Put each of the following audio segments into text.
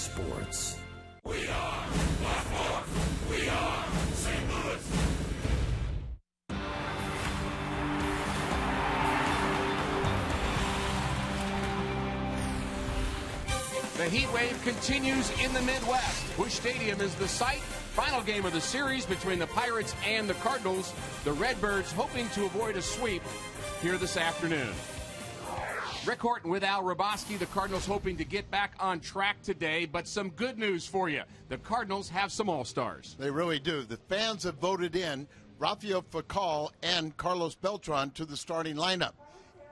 sports. We are Blackmore. We are St. Louis. The heat wave continues in the Midwest. Busch Stadium is the site. Final game of the series between the Pirates and the Cardinals. The Redbirds hoping to avoid a sweep here this afternoon. Rick Horton with Al Roboski. The Cardinals hoping to get back on track today, but some good news for you. The Cardinals have some All-Stars. They really do. The fans have voted in Rafael Facal and Carlos Beltran to the starting lineup.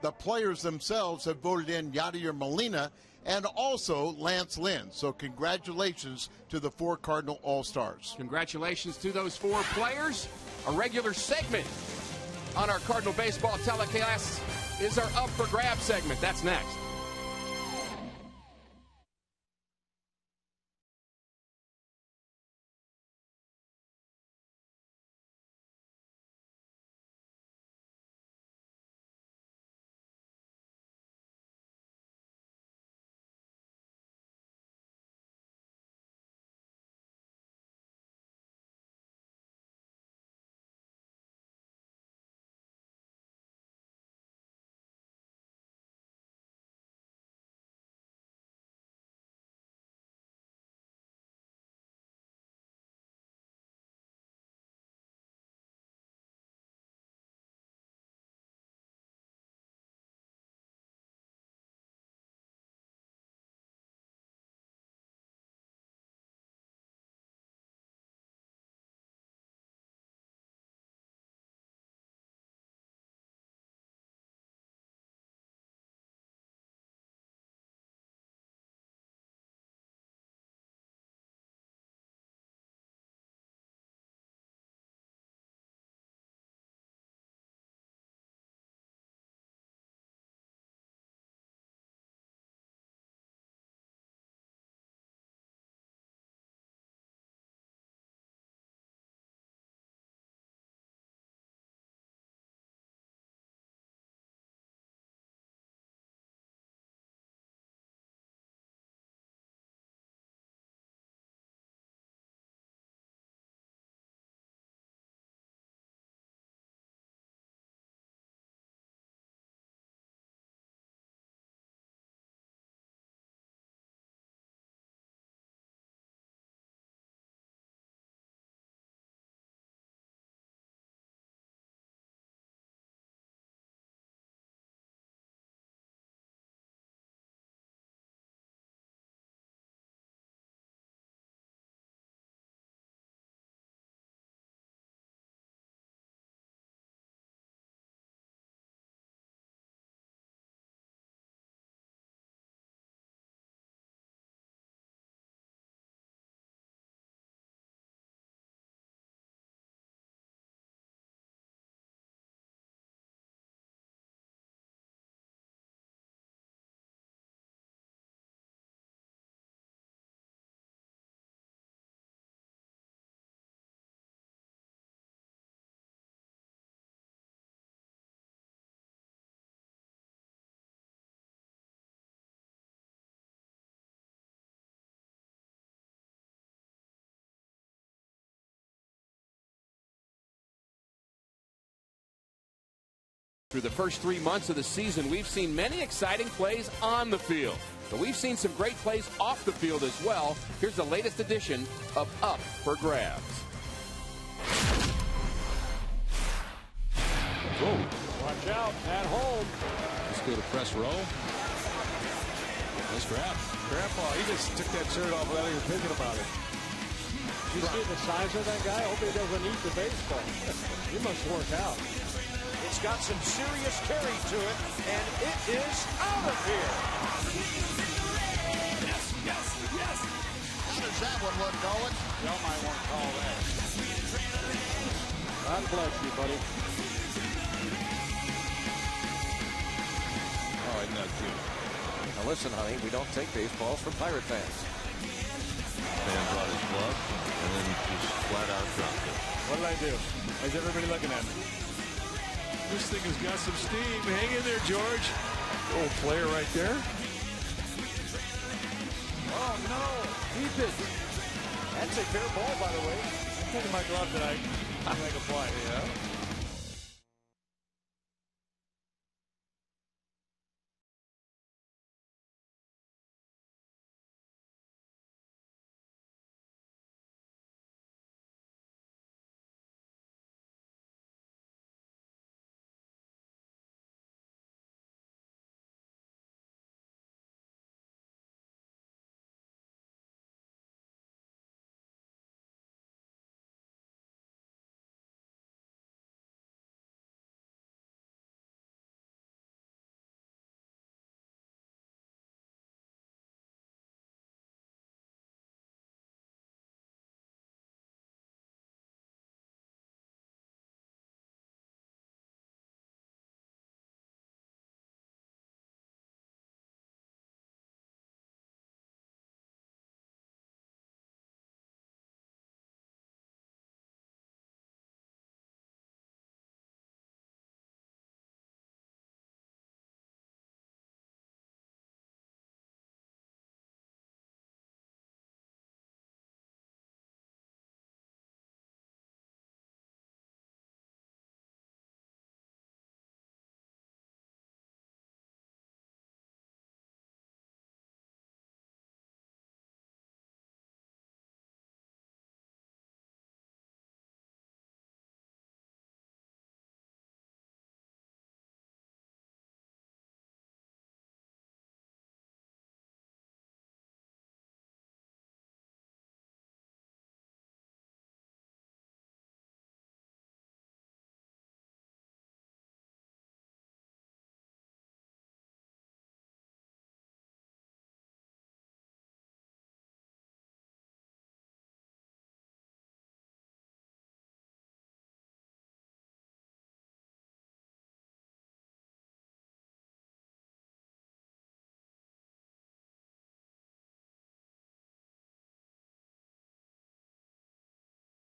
The players themselves have voted in Yadier Molina and also Lance Lynn. So congratulations to the 4 Cardinal All-Stars. Congratulations to those 4 players. A regular segment on our Cardinal baseball telecast is our Up for Grabs segment. That's next. Through the first 3 months of the season, we've seen many exciting plays on the field, but we've seen some great plays off the field as well. Here's the latest edition of Up for Grabs. Whoa. Watch out, at home. Let's go to press row. Nice grab. Grandpa, he just took that shirt off without even thinking about it. You see the size of that guy? I hope he doesn't eat the baseball. He must work out. It's got some serious carry to it, and it is out of here. Yes, yes, yes. Does that one look going? Y'all might want to call that. God bless you, buddy. Oh, isn't that cute? Now listen, honey, we don't take baseballs from Pirate fans. Man brought his glove and then just flat out dropped it. What did I do? Is everybody looking at me? This thing has got some steam. Hang in there, George. Old player right there. Oh, no. Keep it. That's a fair ball, by the way. I'm taking my glove tonight. I can play. Yeah.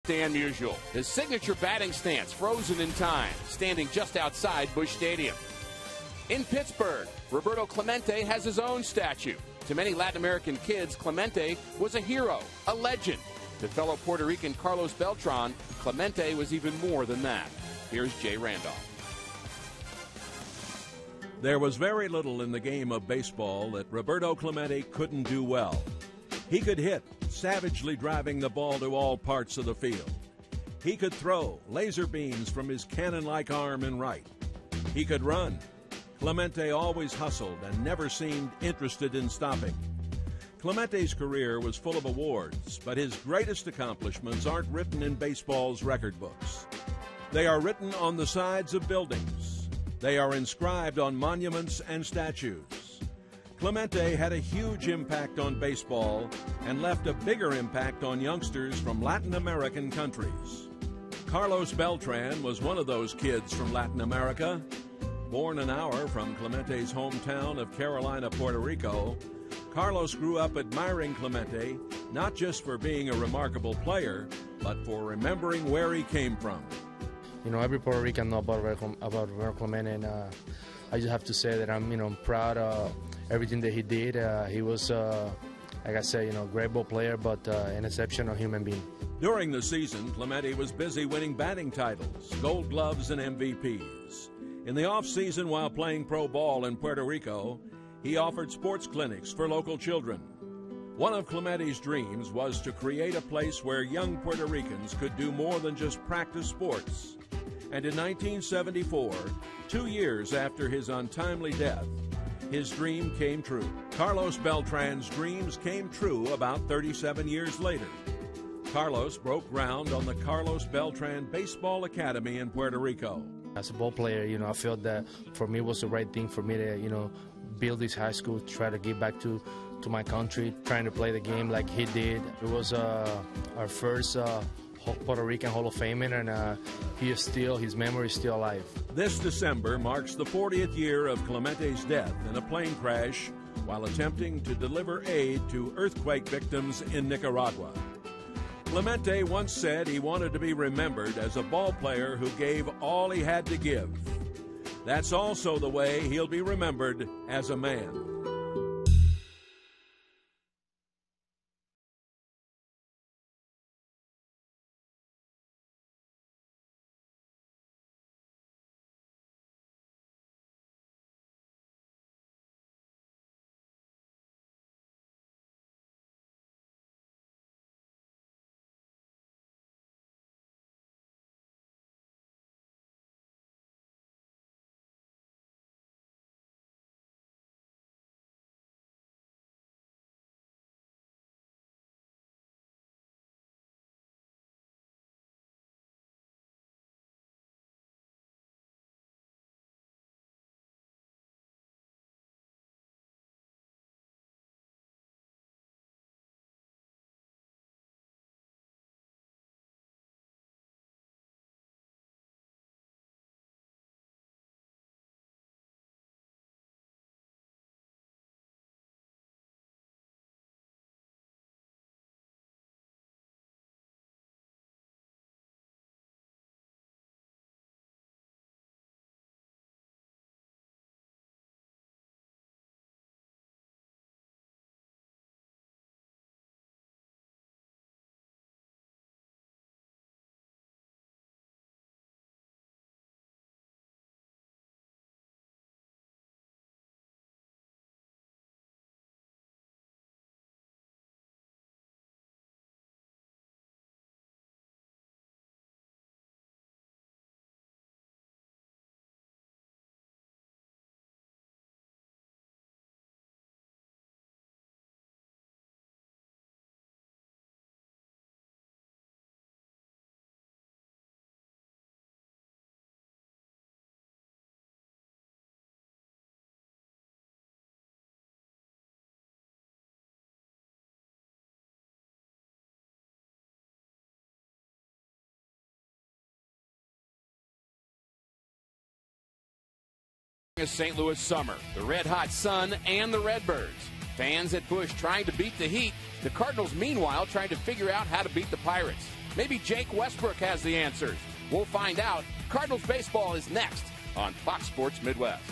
Dan Musial. His signature batting stance, frozen in time, standing just outside Busch Stadium. In Pittsburgh, Roberto Clemente has his own statue. To many Latin American kids, Clemente was a hero, a legend. To fellow Puerto Rican Carlos Beltran, Clemente was even more than that. Here's Jay Randolph. There was very little in the game of baseball that Roberto Clemente couldn't do well. He could hit, savagely driving the ball to all parts of the field. He could throw laser beams from his cannon-like arm and right. He could run. Clemente always hustled and never seemed interested in stopping. Clemente's career was full of awards, but his greatest accomplishments aren't written in baseball's record books. They are written on the sides of buildings. They are inscribed on monuments and statues. Clemente had a huge impact on baseball and left a bigger impact on youngsters from Latin American countries. Carlos Beltran was one of those kids from Latin America. Born an hour from Clemente's hometown of Carolina, Puerto Rico, Carlos grew up admiring Clemente not just for being a remarkable player, but for remembering where he came from. You know, every Puerto Rican knows about Roberto Clemente, and I just have to say that I'm proud of everything that he did. He was, like I said, great ball player, but an exceptional human being. During the season, Clemente was busy winning batting titles, Gold Gloves, and MVPs. In the off-season while playing pro ball in Puerto Rico, he offered sports clinics for local children. One of Clemente's dreams was to create a place where young Puerto Ricans could do more than just practice sports. And in 1974, 2 years after his untimely death, his dream came true. Carlos Beltran's dreams came true about 37 years later. Carlos broke ground on the Carlos Beltran Baseball Academy in Puerto Rico. As a ball player, I felt that for me it was the right thing for me to, build this high school, try to give back to my country, trying to play the game like he did. It was our first Puerto Rican Hall of Famer, and his memory is still alive. This December marks the 40th year of Clemente's death in a plane crash while attempting to deliver aid to earthquake victims in Nicaragua. Clemente once said he wanted to be remembered as a ball player who gave all he had to give. That's also the way he'll be remembered as a man. A St. Louis summer, the red-hot sun and the Redbirds. Fans at Busch trying to beat the Heat. The Cardinals, meanwhile, trying to figure out how to beat the Pirates. Maybe Jake Westbrook has the answers. We'll find out. Cardinals baseball is next on Fox Sports Midwest.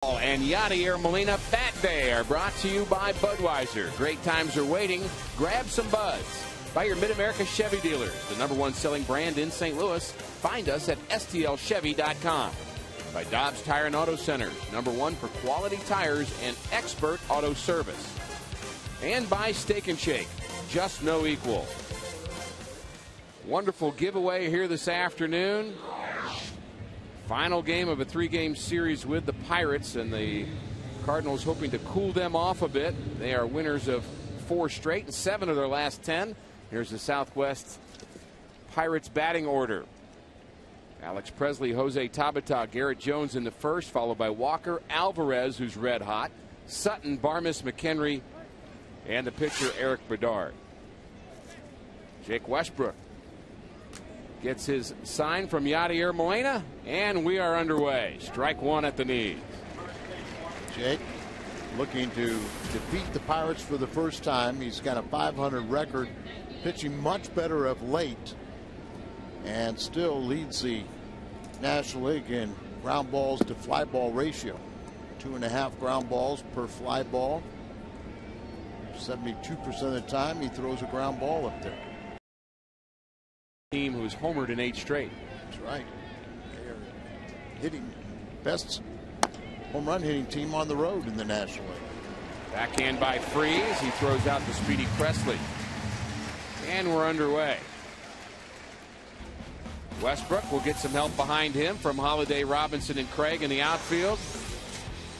And Yadier Molina Fat Day are brought to you by Budweiser. Great times are waiting. Grab some buds. By your Mid-America Chevy dealers, the #1 selling brand in St. Louis. Find us at stlchevy.com. By Dobbs Tire and Auto Centers, #1 for quality tires and expert auto service. And by Steak and Shake, just no equal. Wonderful giveaway here this afternoon. Final game of a 3-game series with the Pirates, and the Cardinals hoping to cool them off a bit. They are winners of 4 straight and 7 of their last 10. Here's the Southwest Pirates batting order. Alex Presley, Jose Tabata, Garrett Jones in the first, followed by Walker, Alvarez, who's red hot, Sutton, Barmes, McHenry, and the pitcher Eric Bedard. Jake Westbrook gets his sign from Yadier Molina, and we are underway. Strike one at the knees. Jake looking to defeat the Pirates for the first time. He's got a .500 record, pitching much better of late, and still leads the National League in ground balls to fly ball ratio. 2.5 ground balls per fly ball. 72% of the time he throws a ground ball up there. Team who's homered in 8 straight. That's right. They are hitting best home run hitting team on the road in the National League. Backhand by Freese. He throws out the speedy Presley. And we're underway. Westbrook will get some help behind him from Holiday, Robinson, and Craig in the outfield.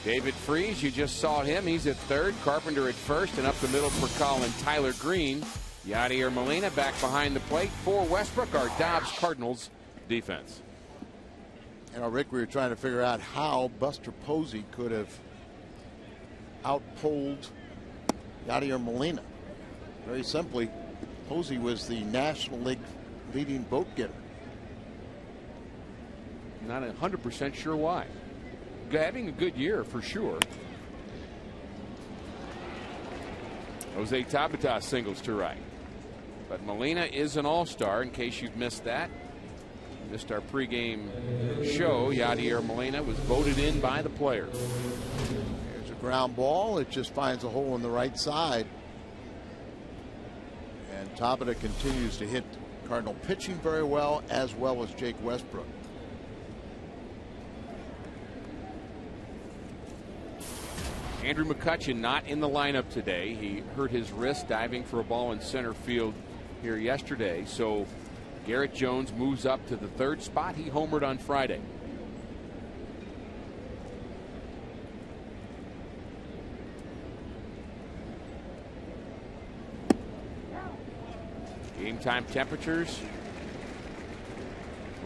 David Freese, you just saw him. He's at third. Carpenter at first, and up the middle for Colin Tyler Green. Yadier Molina back behind the plate for Westbrook, our Dobbs Cardinals defense. You know, Rick, we were trying to figure out how Buster Posey could have outpulled Yadier Molina. Very simply, Posey was the National League leading vote getter. Not 100% sure why. Having a good year for sure. Jose Tabata singles to right. But Molina is an all-star, in case you've missed that. Missed our pregame show. Yadier Molina was voted in by the players. There's a ground ball. It just finds a hole in the right side. And Tabata continues to hit Cardinal pitching very well as Jake Westbrook. Andrew McCutchen not in the lineup today. He hurt his wrist diving for a ball in center field here yesterday. So Garrett Jones moves up to the third spot. He homered on Friday. Game time temperatures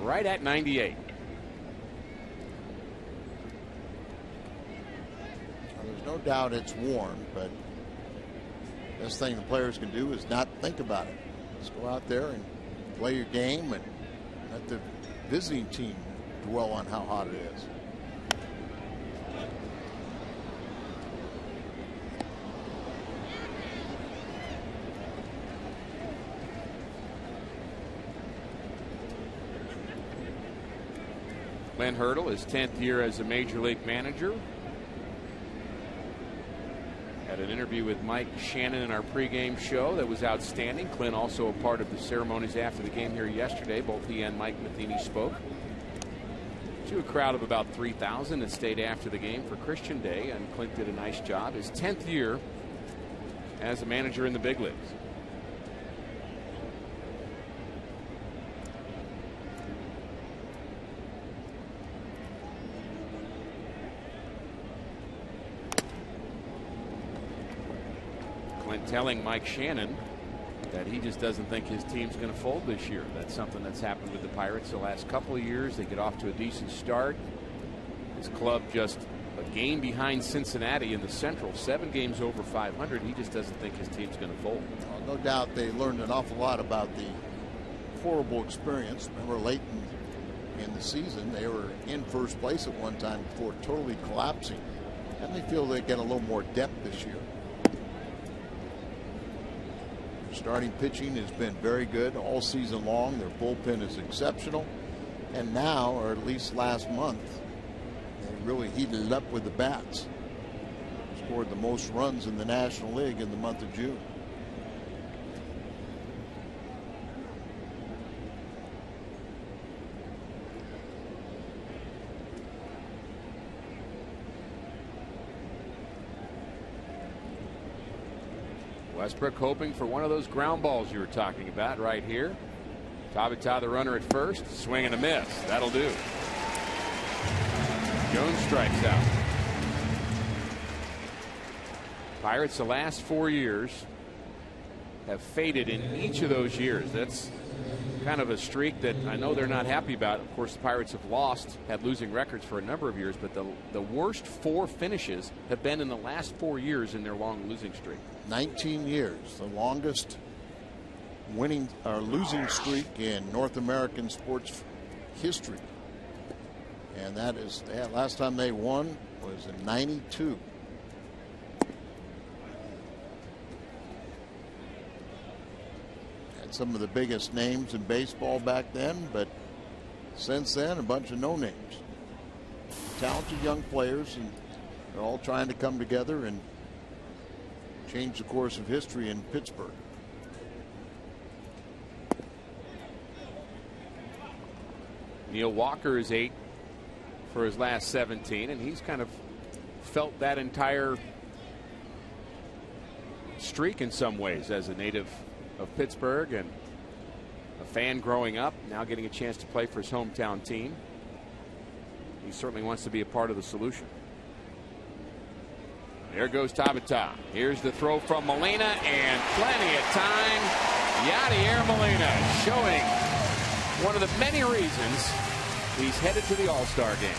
right at 98. There's no doubt it's warm, but the best thing the players can do is not think about it. Just go out there and play your game and let the visiting team dwell on how hot it is. Glenn Hurdle, his 10th year as a major league manager. Had an interview with Mike Shannon in our pregame show that was outstanding. Clint also a part of the ceremonies after the game here yesterday. Both he and Mike Matheny spoke to a crowd of about 3,000 that stayed after the game for Christian Day, and Clint did a nice job. His 10th year as a manager in the big leagues. Telling Mike Shannon that he just doesn't think his team's going to fold this year. That's something that's happened with the Pirates the last couple of years. They get off to a decent start. His club just a game behind Cincinnati in the Central, 7 games over 500. He just doesn't think his team's going to fold. Well, no doubt they learned an awful lot about the horrible experience. Remember, late in the season, they were in first place at one time before totally collapsing, and they feel they get a little more depth this year. Starting pitching has been very good all season long. Their bullpen is exceptional. And now, or at least last month, they really heated it up with the bats. Scored the most runs in the National League in the month of June. Westbrook hoping for one of those ground balls you were talking about right here. Tabata, the runner at first, swing and a miss. That'll do. Jones strikes out. Pirates the last 4 years have faded in each of those years. That's kind of a streak that I know they're not happy about. Of course, the Pirates have had losing records for a number of years, but the worst 4 finishes have been in the last 4 years in their long losing streak. 19 years, the longest winning or losing streak in North American sports history. And that is, last time they won was in '92. Had some of the biggest names in baseball back then, but since then a bunch of no names. Talented young players, and they're all trying to come together and change the course of history in Pittsburgh. Neil Walker is 8 for his last 17, and he's kind of felt that entire streak in some ways as a native of Pittsburgh and a fan growing up, now getting a chance to play for his hometown team. He certainly wants to be a part of the solution. There goes Tabata. Here's the throw from Molina, and plenty of time. Yadier Molina showing one of the many reasons he's headed to the All-Star game.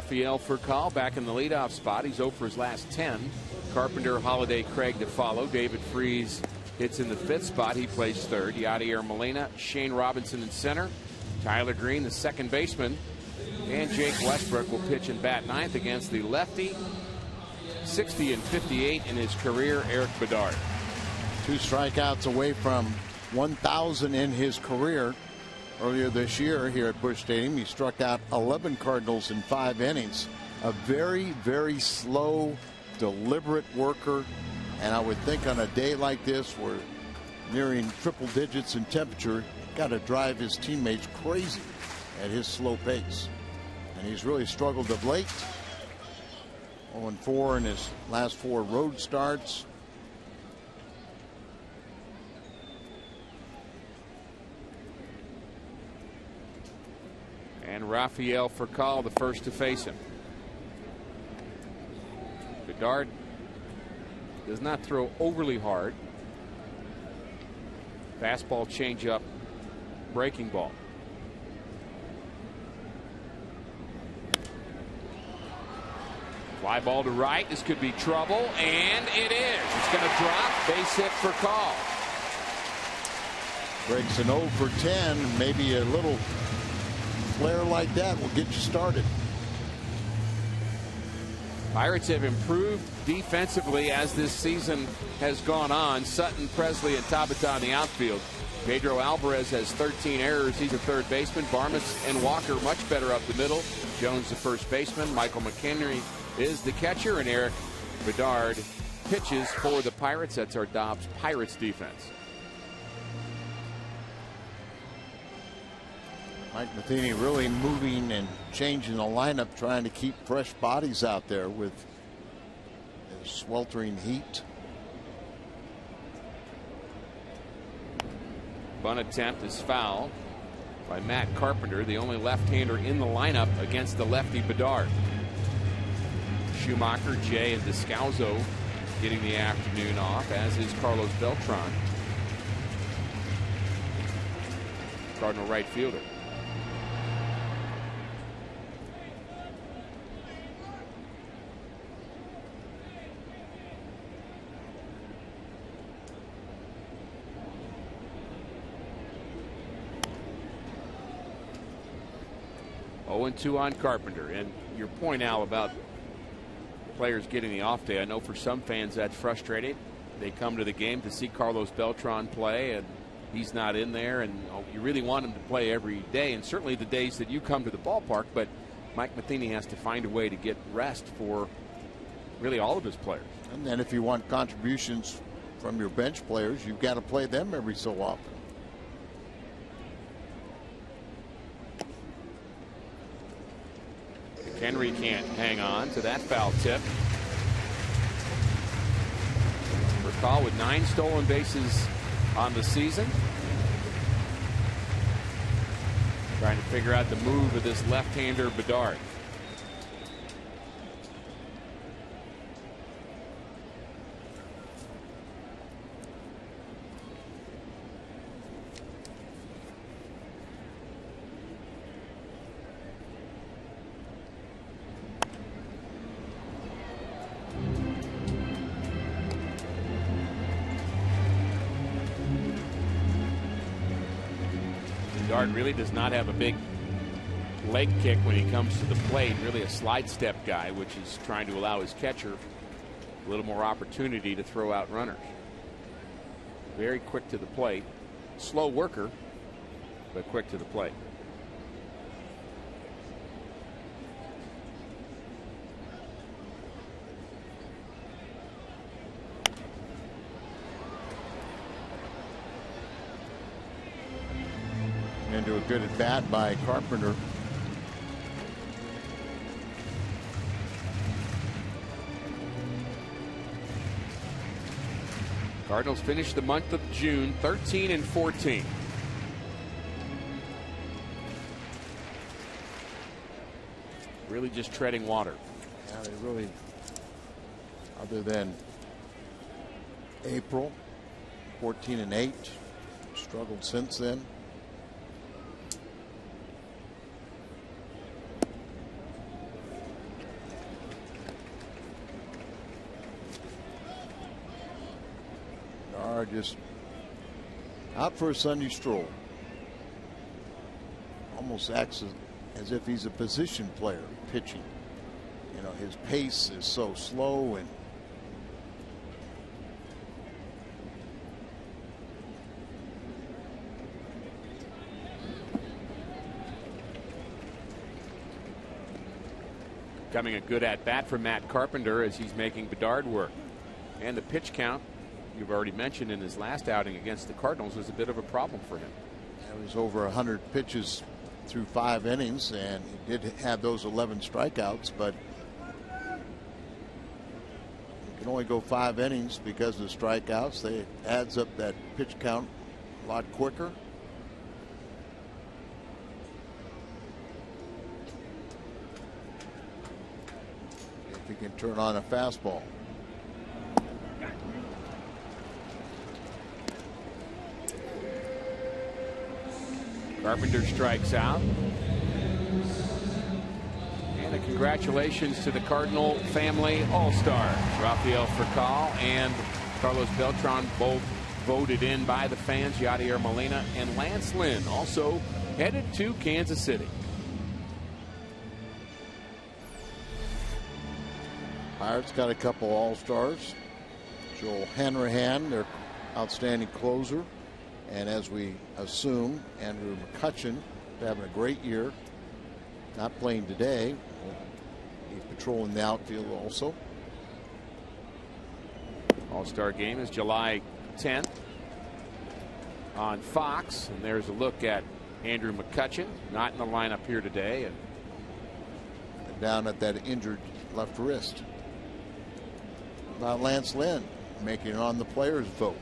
Rafael Furcal back in the leadoff spot. He's 0 for his last 10. Carpenter, Holiday, Craig to follow. David Freese hits in the 5th spot. He plays 3rd. Yadier Molina, Shane Robinson in center. Tyler Green, the 2nd baseman. And Jake Westbrook will pitch and bat 9th against the lefty. 60 and 58 in his career, Eric Bedard. 2 strikeouts away from 1,000 in his career. Earlier this year here at Busch Stadium, he struck out 11 Cardinals in 5 innings. A very, very slow, deliberate worker. And I would think on a day like this, where nearing triple digits in temperature, got to drive his teammates crazy at his slow pace. And he's really struggled of late. 0-4 in his last 4 road starts. And Rafael Furcal, the first to face him. Bedard does not throw overly hard. Fastball, changeup, breaking ball. Fly ball to right. This could be trouble, and it is. It's going to drop. Base hit for Call. Breaks an 0 for 10. Maybe a little flare like that will get you started. Pirates have improved defensively as this season has gone on. Sutton, Presley, and Tabata in the outfield. Pedro Alvarez has 13 errors. He's a 3rd baseman. Barmas and Walker much better up the middle. Jones the 1st baseman. Michael McHenry is the catcher, and Eric Bedard pitches for the Pirates. That's our Dobbs Pirates defense. Mike Matheny really moving and changing the lineup, trying to keep fresh bodies out there with the sweltering heat. Bunt attempt is foul by Matt Carpenter, the only left-hander in the lineup against the lefty Bedard. Schumacher, Jay, and Descalzo getting the afternoon off, as is Carlos Beltran, Cardinal right fielder. Oh, 0-2 on Carpenter. And your point, Al, about players getting the off day, I know for some fans that's frustrating. They come to the game to see Carlos Beltran play, and he's not in there, and you really want him to play every day, and certainly the days that you come to the ballpark. But Mike Matheny has to find a way to get rest for really all of his players. And then if you want contributions from your bench players, you've got to play them every so often. Henry can't hang on to that foul tip. Furcal with 9 stolen bases on the season. Trying to figure out the move of this left-hander Bedard. Bedard really does not have a big leg kick when he comes to the plate. Really a slide step guy, which is trying to allow his catcher a little more opportunity to throw out runners. Very quick to the plate. Slow worker, but quick to the plate. Into a good at bat by Carpenter. Cardinals finished the month of June 13-14. Really just treading water. Yeah, they really, other than April, 14-8, struggled since then. Bedard just out for a Sunday stroll. Almost acts as if he's a position player pitching. You know, his pace is so slow, and coming a good at bat for Matt Carpenter as he's making Bedard work. And the pitch count you've already mentioned in his last outing against the Cardinals was a bit of a problem for him. It was over 100 pitches through 5 innings, and he did have those 11 strikeouts, but you can only go 5 innings because of the strikeouts. They adds up that pitch count a lot quicker. If he can turn on a fastball. Carpenter strikes out. And a congratulations to the Cardinal family all-stars. Rafael Furcal and Carlos Beltran, both voted in by the fans. Yadier Molina and Lance Lynn also headed to Kansas City. Pirates got a couple all-stars. Joel Hanrahan, their outstanding closer. And as we assume, Andrew McCutchen having a great year. Not playing today. He's patrolling the outfield also. All-Star game is July 10th on Fox. And there's a look at Andrew McCutchen, not in the lineup here today. And down at that injured left wrist. About Lance Lynn making it on the players' vote.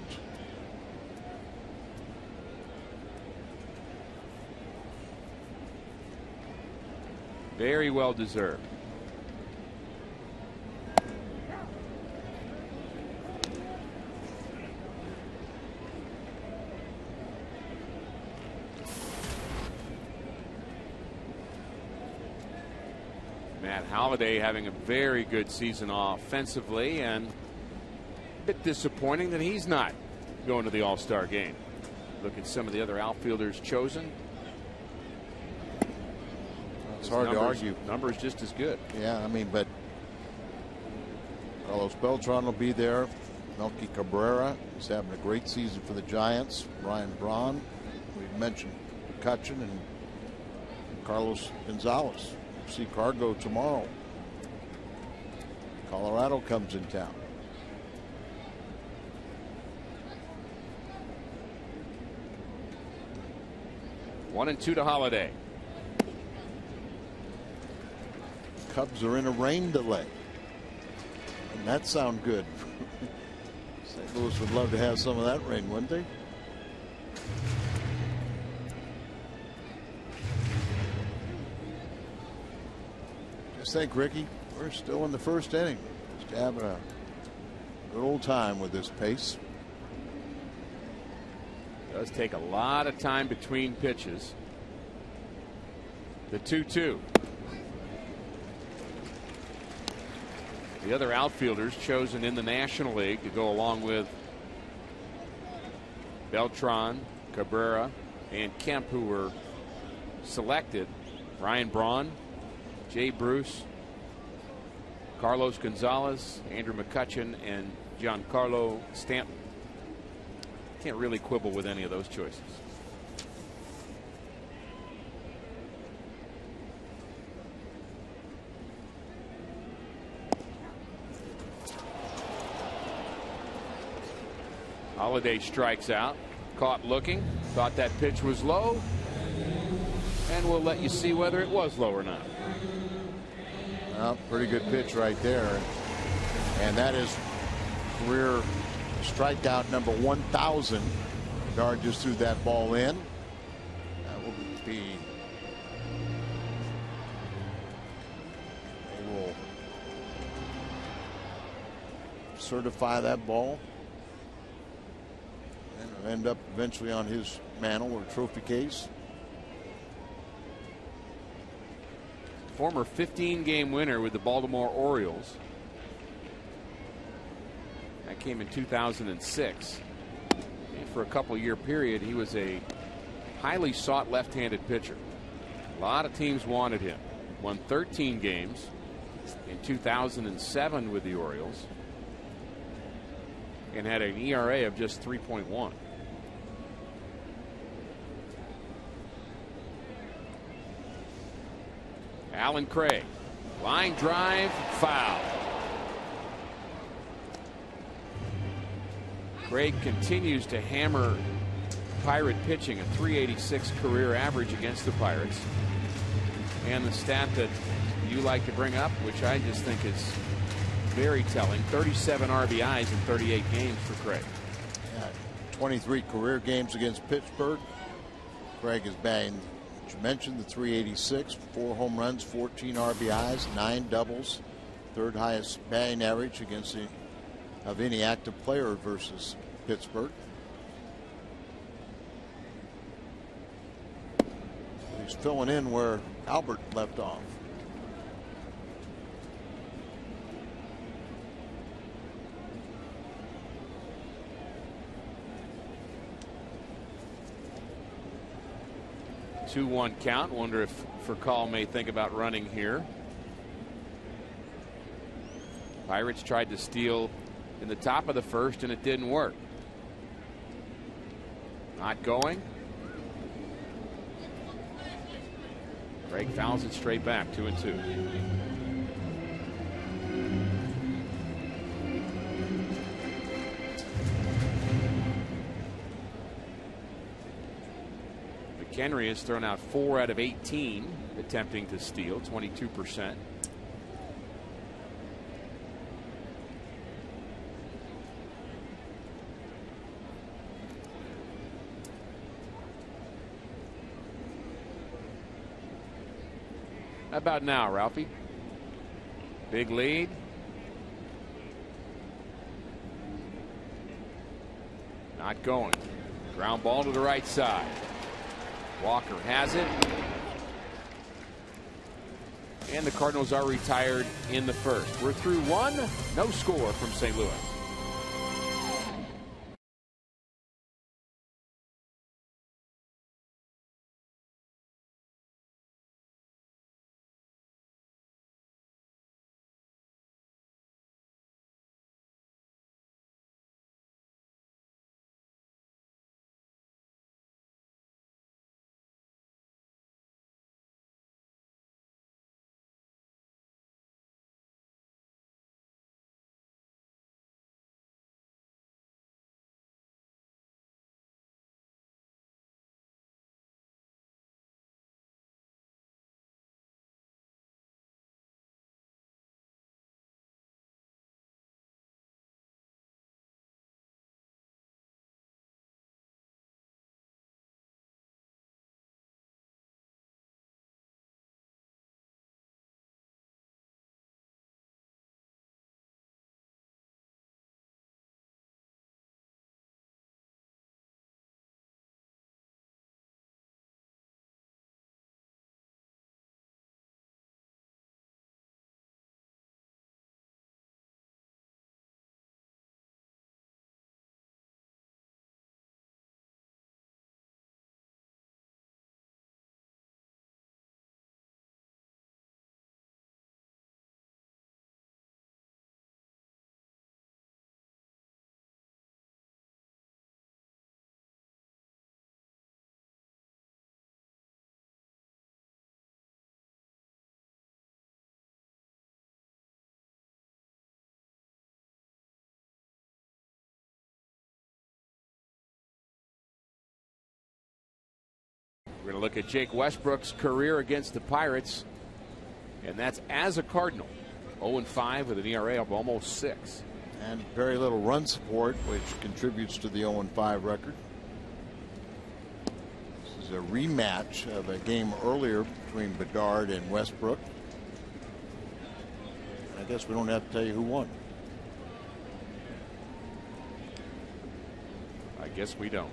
Very well deserved. Matt Holliday having a very good season offensively, and a bit disappointing that he's not going to the All-Star game. Look at some of the other outfielders chosen. It's hard to argue. Numbers just as good. Yeah, I mean, but Carlos Beltran will be there. Melky Cabrera is having a great season for the Giants. Ryan Braun, we mentioned McCutchen, and Carlos Gonzalez. See Cargo tomorrow. Colorado comes in town. One and two to Holliday. Cubs are in a rain delay. And that sound good. St. Louis would love to have some of that rain, wouldn't they? Just think, Ricky, we're still in the first inning. Just having a good old time with this pace. It does take a lot of time between pitches. The 2-2. The other outfielders chosen in the National League to go along with Beltran, Cabrera, and Kemp, who were selected. Ryan Braun, Jay Bruce, Carlos Gonzalez, Andrew McCutchen, and Giancarlo Stanton. Can't really quibble with any of those choices. Holliday strikes out, caught looking, thought that pitch was low, and we'll let you see whether it was low or not. Well, pretty good pitch right there. And that is career strikeout number 1,000. Bedard just threw that ball in. That will be. They will certify that ball. And it'll end up eventually on his mantle or trophy case. Former 15-game winner with the Baltimore Orioles. That came in 2006. For a couple-year period, he was a highly sought left-handed pitcher. A lot of teams wanted him. Won 13 games in 2007 with the Orioles and had an ERA of just 3.1. Alan Craig, line drive, foul. Craig continues to hammer Pirate pitching, a 386 career average against the Pirates. And the stat that you like to bring up, which I just think is very telling, 37 RBIs in 38 games for Craig. 23 career games against Pittsburgh. Craig is batting, as you mentioned, the 386, 4 home runs, 14 RBIs, 9 doubles, third highest batting average against of any active player versus Pittsburgh. He's filling in where Albert left off. Two 2-1 count. Wonder if Furcal may think about running here. Pirates tried to steal in the top of the first and it didn't work. Not going. Craig fouls it straight back, 2-2. McHenry has thrown out 4 out of 18 attempting to steal, 22%. How about now, Ralphie? Big lead. Not going. Ground ball to the right side. Walker has it. And the Cardinals are retired in the first. We're through 1. No score from St. Louis. We're going to look at Jake Westbrook's career against the Pirates, and that's as a Cardinal. 0-5 with an ERA of almost 6. And very little run support, which contributes to the 0-5 record. This is a rematch of a game earlier between Bedard and Westbrook. I guess we don't have to tell you who won. I guess we don't.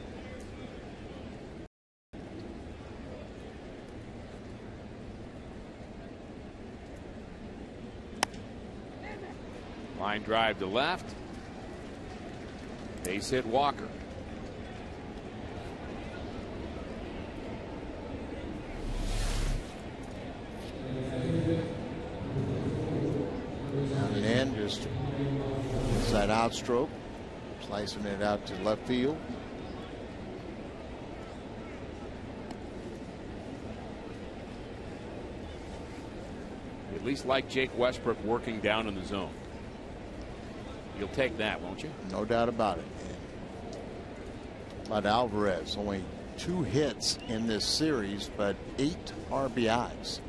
Line drive to left. Base hit Walker. Just inside out stroke, slicing it out to left field. At least like Jake Westbrook working down in the zone. You'll take that, won't you? No doubt about it. But Alvarez, only 2 hits in this series, but 8 RBIs.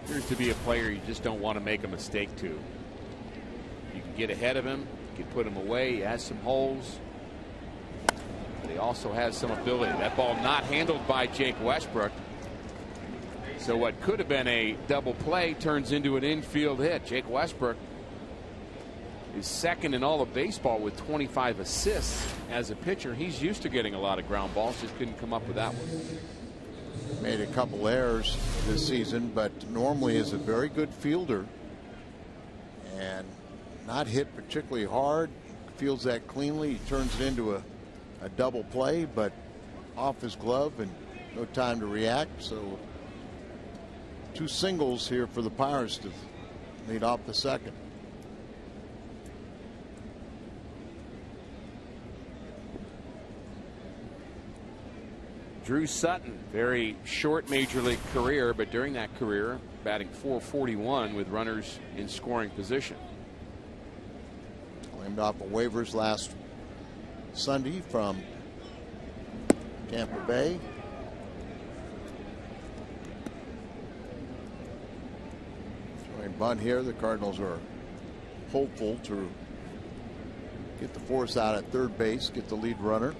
Appears to be a player you just don't want to make a mistake to. You can get ahead of him, you can put him away, he has some holes. But he also has some ability. That ball not handled by Jake Westbrook. So what could have been a double play turns into an infield hit. Jake Westbrook is second in all of baseball with 25 assists as a pitcher. He's used to getting a lot of ground balls, just couldn't come up with that one. Made a couple errors this season, but normally is a very good fielder and not hit particularly hard. Fields that cleanly. He turns it into a double play, but off his glove and no time to react. So 2 singles here for the Pirates to lead off the second. Drew Sutton, very short major league career, but during that career batting .441 with runners in scoring position. Claimed off of waivers last Sunday from Tampa Bay. Showing bunt here. The Cardinals are hopeful to get the force out at third base, get the lead runner.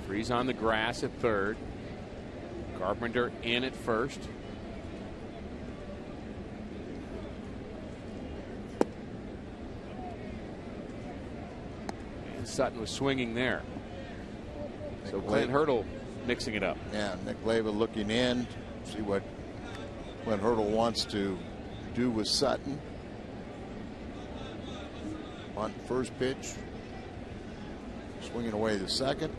Freeze on the grass at third. Carpenter in at first. And Sutton was swinging there. So Clint Hurdle mixing it up. Yeah, Nick Leyva looking in, see what Clint Hurdle wants to do with Sutton. On first pitch, swinging away the second.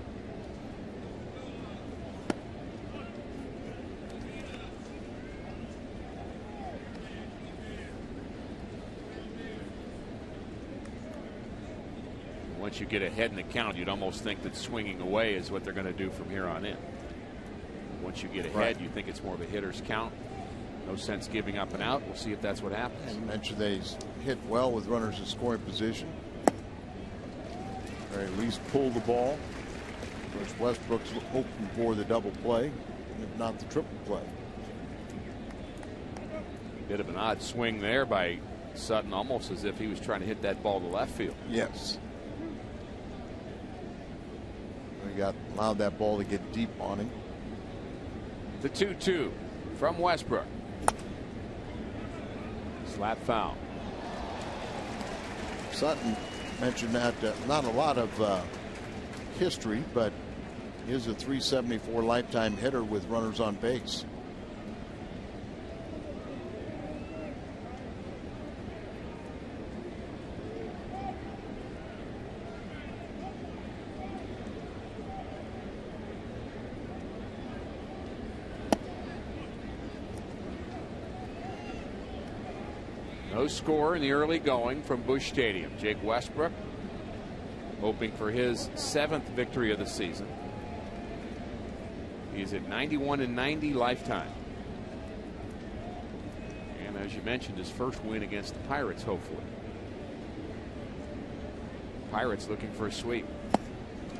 Once you get ahead in the count, you'd almost think that swinging away is what they're going to do from here on in. Once you get ahead, you think it's more of a hitter's count. No sense giving up and out. We'll see if that's what happens. And you mentioned they hit well with runners in scoring position. Or at least pull the ball. Of course, Westbrook's hoping for the double play, if not the triple play. Bit of an odd swing there by Sutton, almost as if he was trying to hit that ball to left field. Yes. He allowed that ball to get deep on him. The 2-2 from Westbrook. Slap foul. Sutton mentioned that not a lot of history, but he is a .374 lifetime hitter with runners on base. No score in the early going from Busch Stadium. Jake Westbrook hoping for his 7th victory of the season. He's at 91-90 lifetime. And as you mentioned, his first win against the Pirates, hopefully. Pirates looking for a sweep.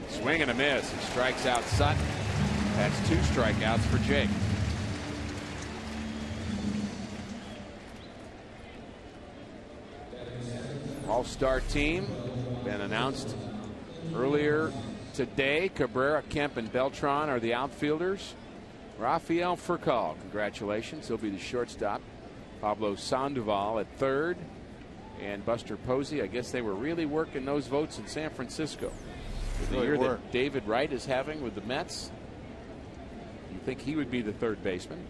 Swing and a miss. He strikes out Sutton. That's 2 strikeouts for Jake. All-star team been announced earlier today. Cabrera, Kemp, and Beltran are the outfielders. Rafael Furcal, congratulations. He'll be the shortstop. Pablo Sandoval at third. And Buster Posey. I guess they were really working those votes in San Francisco. The year that David Wright is having with the Mets, you think he would be the third baseman.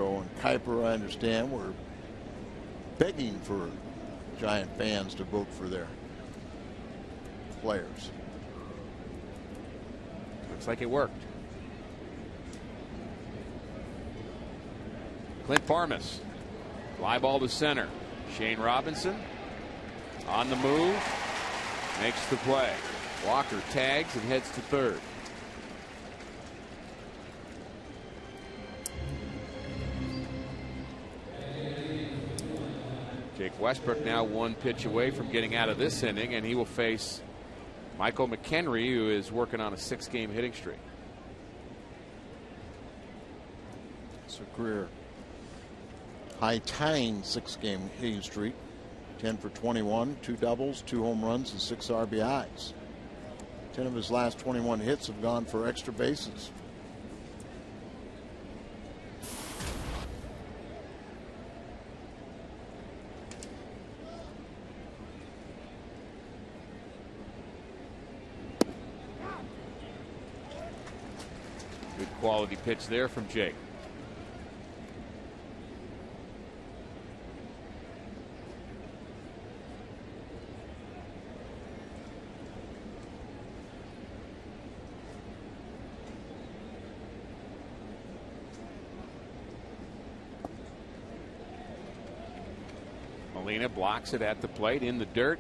Mexico. And Kuiper, I understand, were begging for Giant fans to vote for their players. Looks like it worked. Clint Parmas. Fly ball to center. Shane Robinson on the move. Makes the play. Walker tags and heads to third. Jake Westbrook now one pitch away from getting out of this inning, and he will face Michael McHenry, who is working on a 6-game hitting streak. It's a career high-tying 6-game hitting streak. 10 for 21, 2 doubles, 2 home runs, and 6 RBIs. 10 of his last 21 hits have gone for extra bases. Good quality pitch there from Jake. Molina blocks it at the plate in the dirt.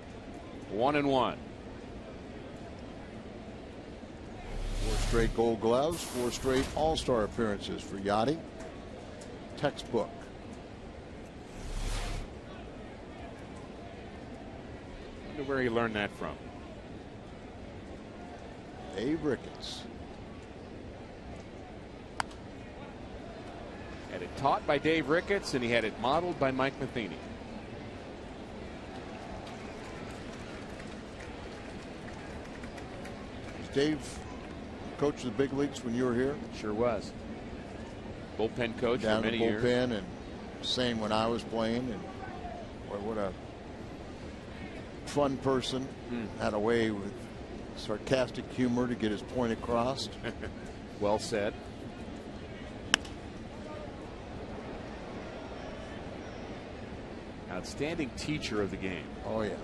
1-1. 4 straight Gold Gloves, 4 straight All-Star appearances for Yachty. Textbook. Wonder where he learned that from. Dave Ricketts. Had it taught by Dave Ricketts, and he had it modeled by Mike Matheny. Dave coach of the big leagues when you were here? Sure was. Bullpen coach down for many the years. bullpen, and same when I was playing. And what a fun person. Had a way with sarcastic humor to get his point across. Well said. Outstanding teacher of the game. Oh yeah.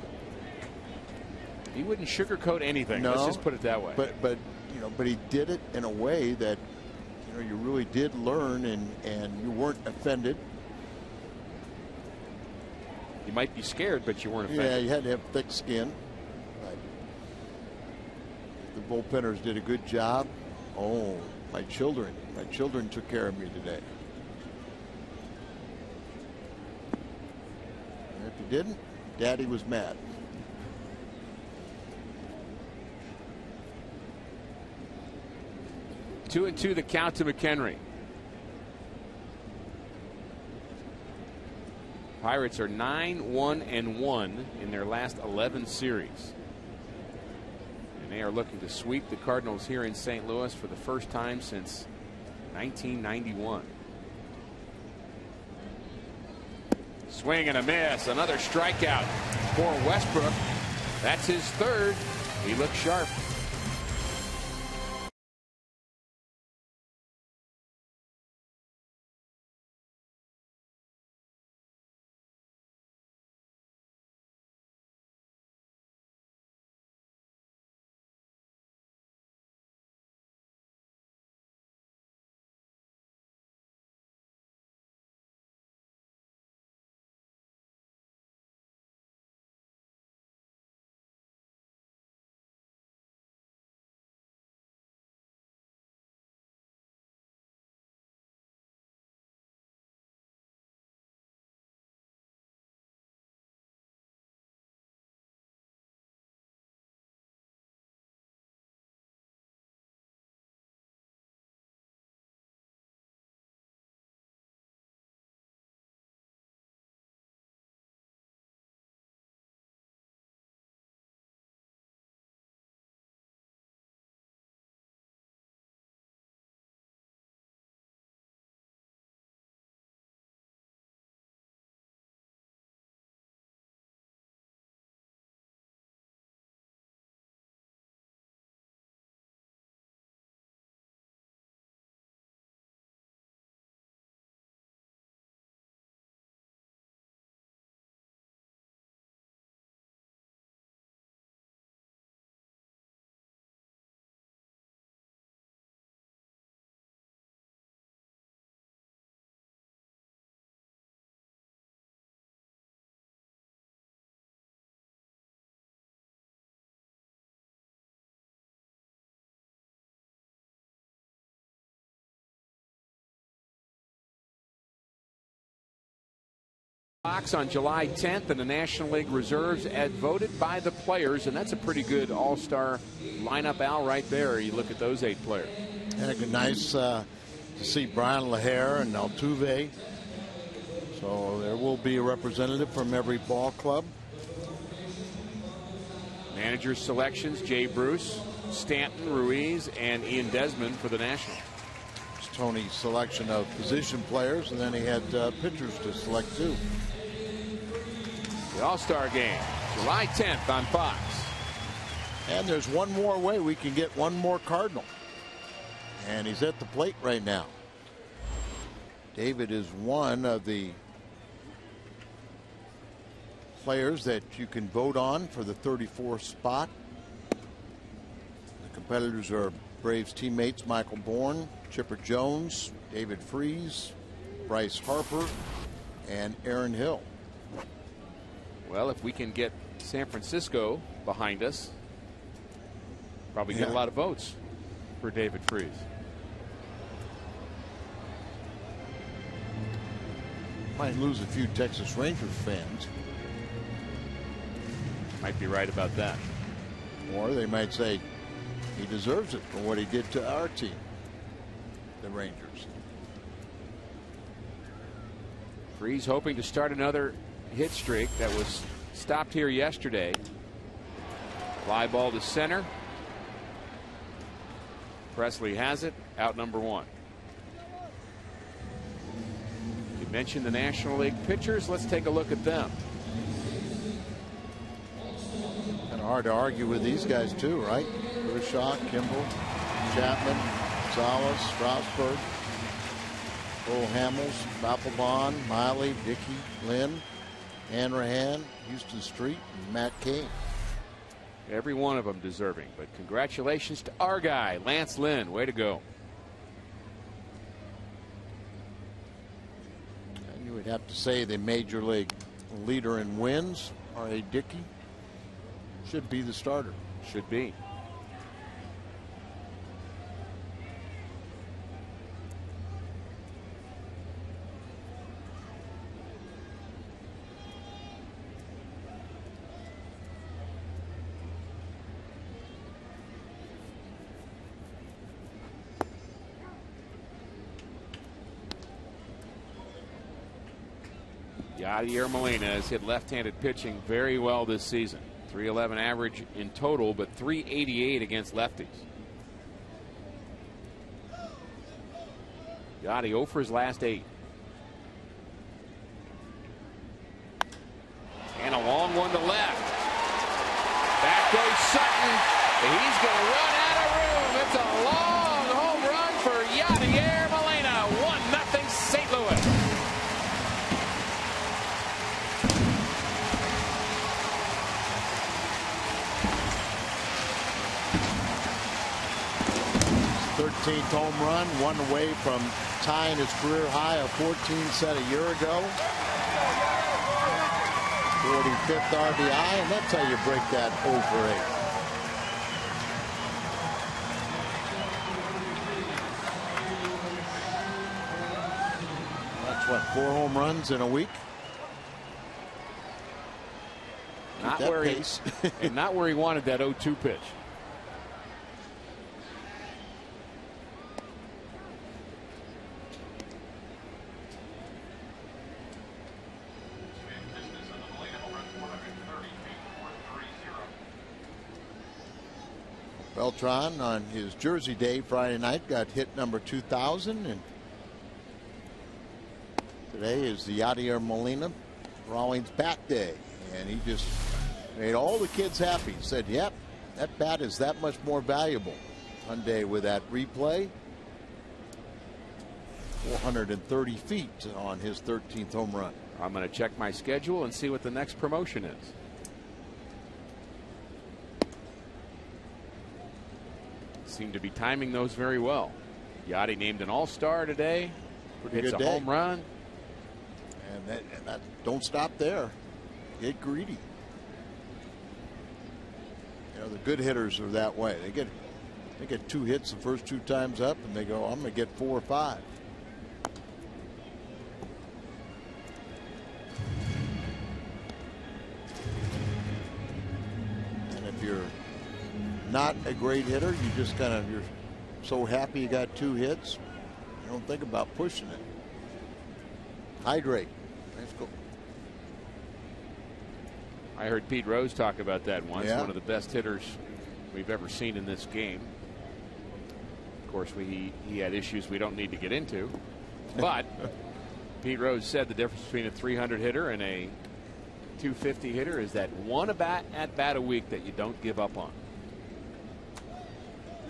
He wouldn't sugarcoat anything. No, let's just put it that way. But you know, but he did it in a way that you really did learn, and you weren't offended. You might be scared, but you weren't offended. Yeah, you had to have thick skin. The bullpenners did a good job. Oh, my children took care of me today. And if you didn't, Daddy was mad. Two and two the count to McHenry. Pirates are 9-1-1 in their last 11 series. And they are looking to sweep the Cardinals here in St. Louis for the first time since 1991. Swing and a miss. Another strikeout for Westbrook. That's his third. He looks sharp. Fox on July 10th, and the National League reserves as voted by the players, and that's a pretty good all-star lineup, Al, right there. You look at those 8 players. And nice to see Brian LaHare and Altuve. So there will be a representative from every ball club. Manager selections: Jay Bruce, Stanton, Ruiz, and Ian Desmond for the Nationals. It's Tony's selection of position players, and then he had pitchers to select too. The All-Star Game, July 10th on Fox. And there's one more way we can get one more Cardinal. And he's at the plate right now. David is one of the players that you can vote on for the 34th spot. The competitors are Braves teammates Michael Bourne, Chipper Jones, David Freese, Bryce Harper, and Aaron Hill. Well, if we can get San Francisco behind us, probably get a lot of votes for David Freese. Might lose a few Texas Rangers fans. Might be right about that. Or they might say he deserves it for what he did to our team, the Rangers. Freese hoping to start another hit streak that was stopped here yesterday. Fly ball to center. Presley has it, out number 1. You mentioned the National League pitchers. Let's take a look at them. Kind of hard to argue with these guys too, right? Kershaw, Kimball, Chapman, Gonzalez, Strasburg, Cole Hamels, Papelbon, Miley, Dickey, Lynn, Hanrahan, Houston Street, and Matt Cain. Every one of them deserving, but congratulations to our guy, Lance Lynn. Way to go. And you would have to say the major league leader in wins, R.A. Dickey, should be the starter. Should be. Yadier Molina has hit left-handed pitching very well this season. .311 average in total, but .388 against lefties. Yadi 0 for his last 8. And a long one to left. Back goes Sutton. He's going to run out of room. It's a long home run for Yadier Molina. 1-0 St. Louis. Home run, one away from tying his career high of 14 set a year ago. 45th RBI, and that's how you break that 0 for 8. That's what, 4 home runs in a week? Not where he, and not where he wanted that 0-2 pitch. Beltran on his Jersey Day Friday night got hit number 2,000, and today is the Yadier Molina Rawlings bat day, and he just made all the kids happy. Said, yep, that bat is that much more valuable. Sunday with that replay, 430 feet on his 13th home run. I'm going to check my schedule and see what the next promotion is. Seem to be timing those very well. Yachty named an all-star today. Hits a home run. And that don't stop there. Get greedy. You know, the good hitters are that way. They get 2 hits the first 2 times up, and they go, I'm going to get 4 or 5. if you're not a great hitter, you just you're so happy you got 2 hits, you don't think about pushing it. Hydrate. Let's go. I heard Pete Rose talk about that once. Yeah. One of the best hitters we've ever seen in this game. Of course, he had issues we don't need to get into. But Pete Rose said the difference between a 300 hitter and a 250 hitter is that one at bat a week that you don't give up on.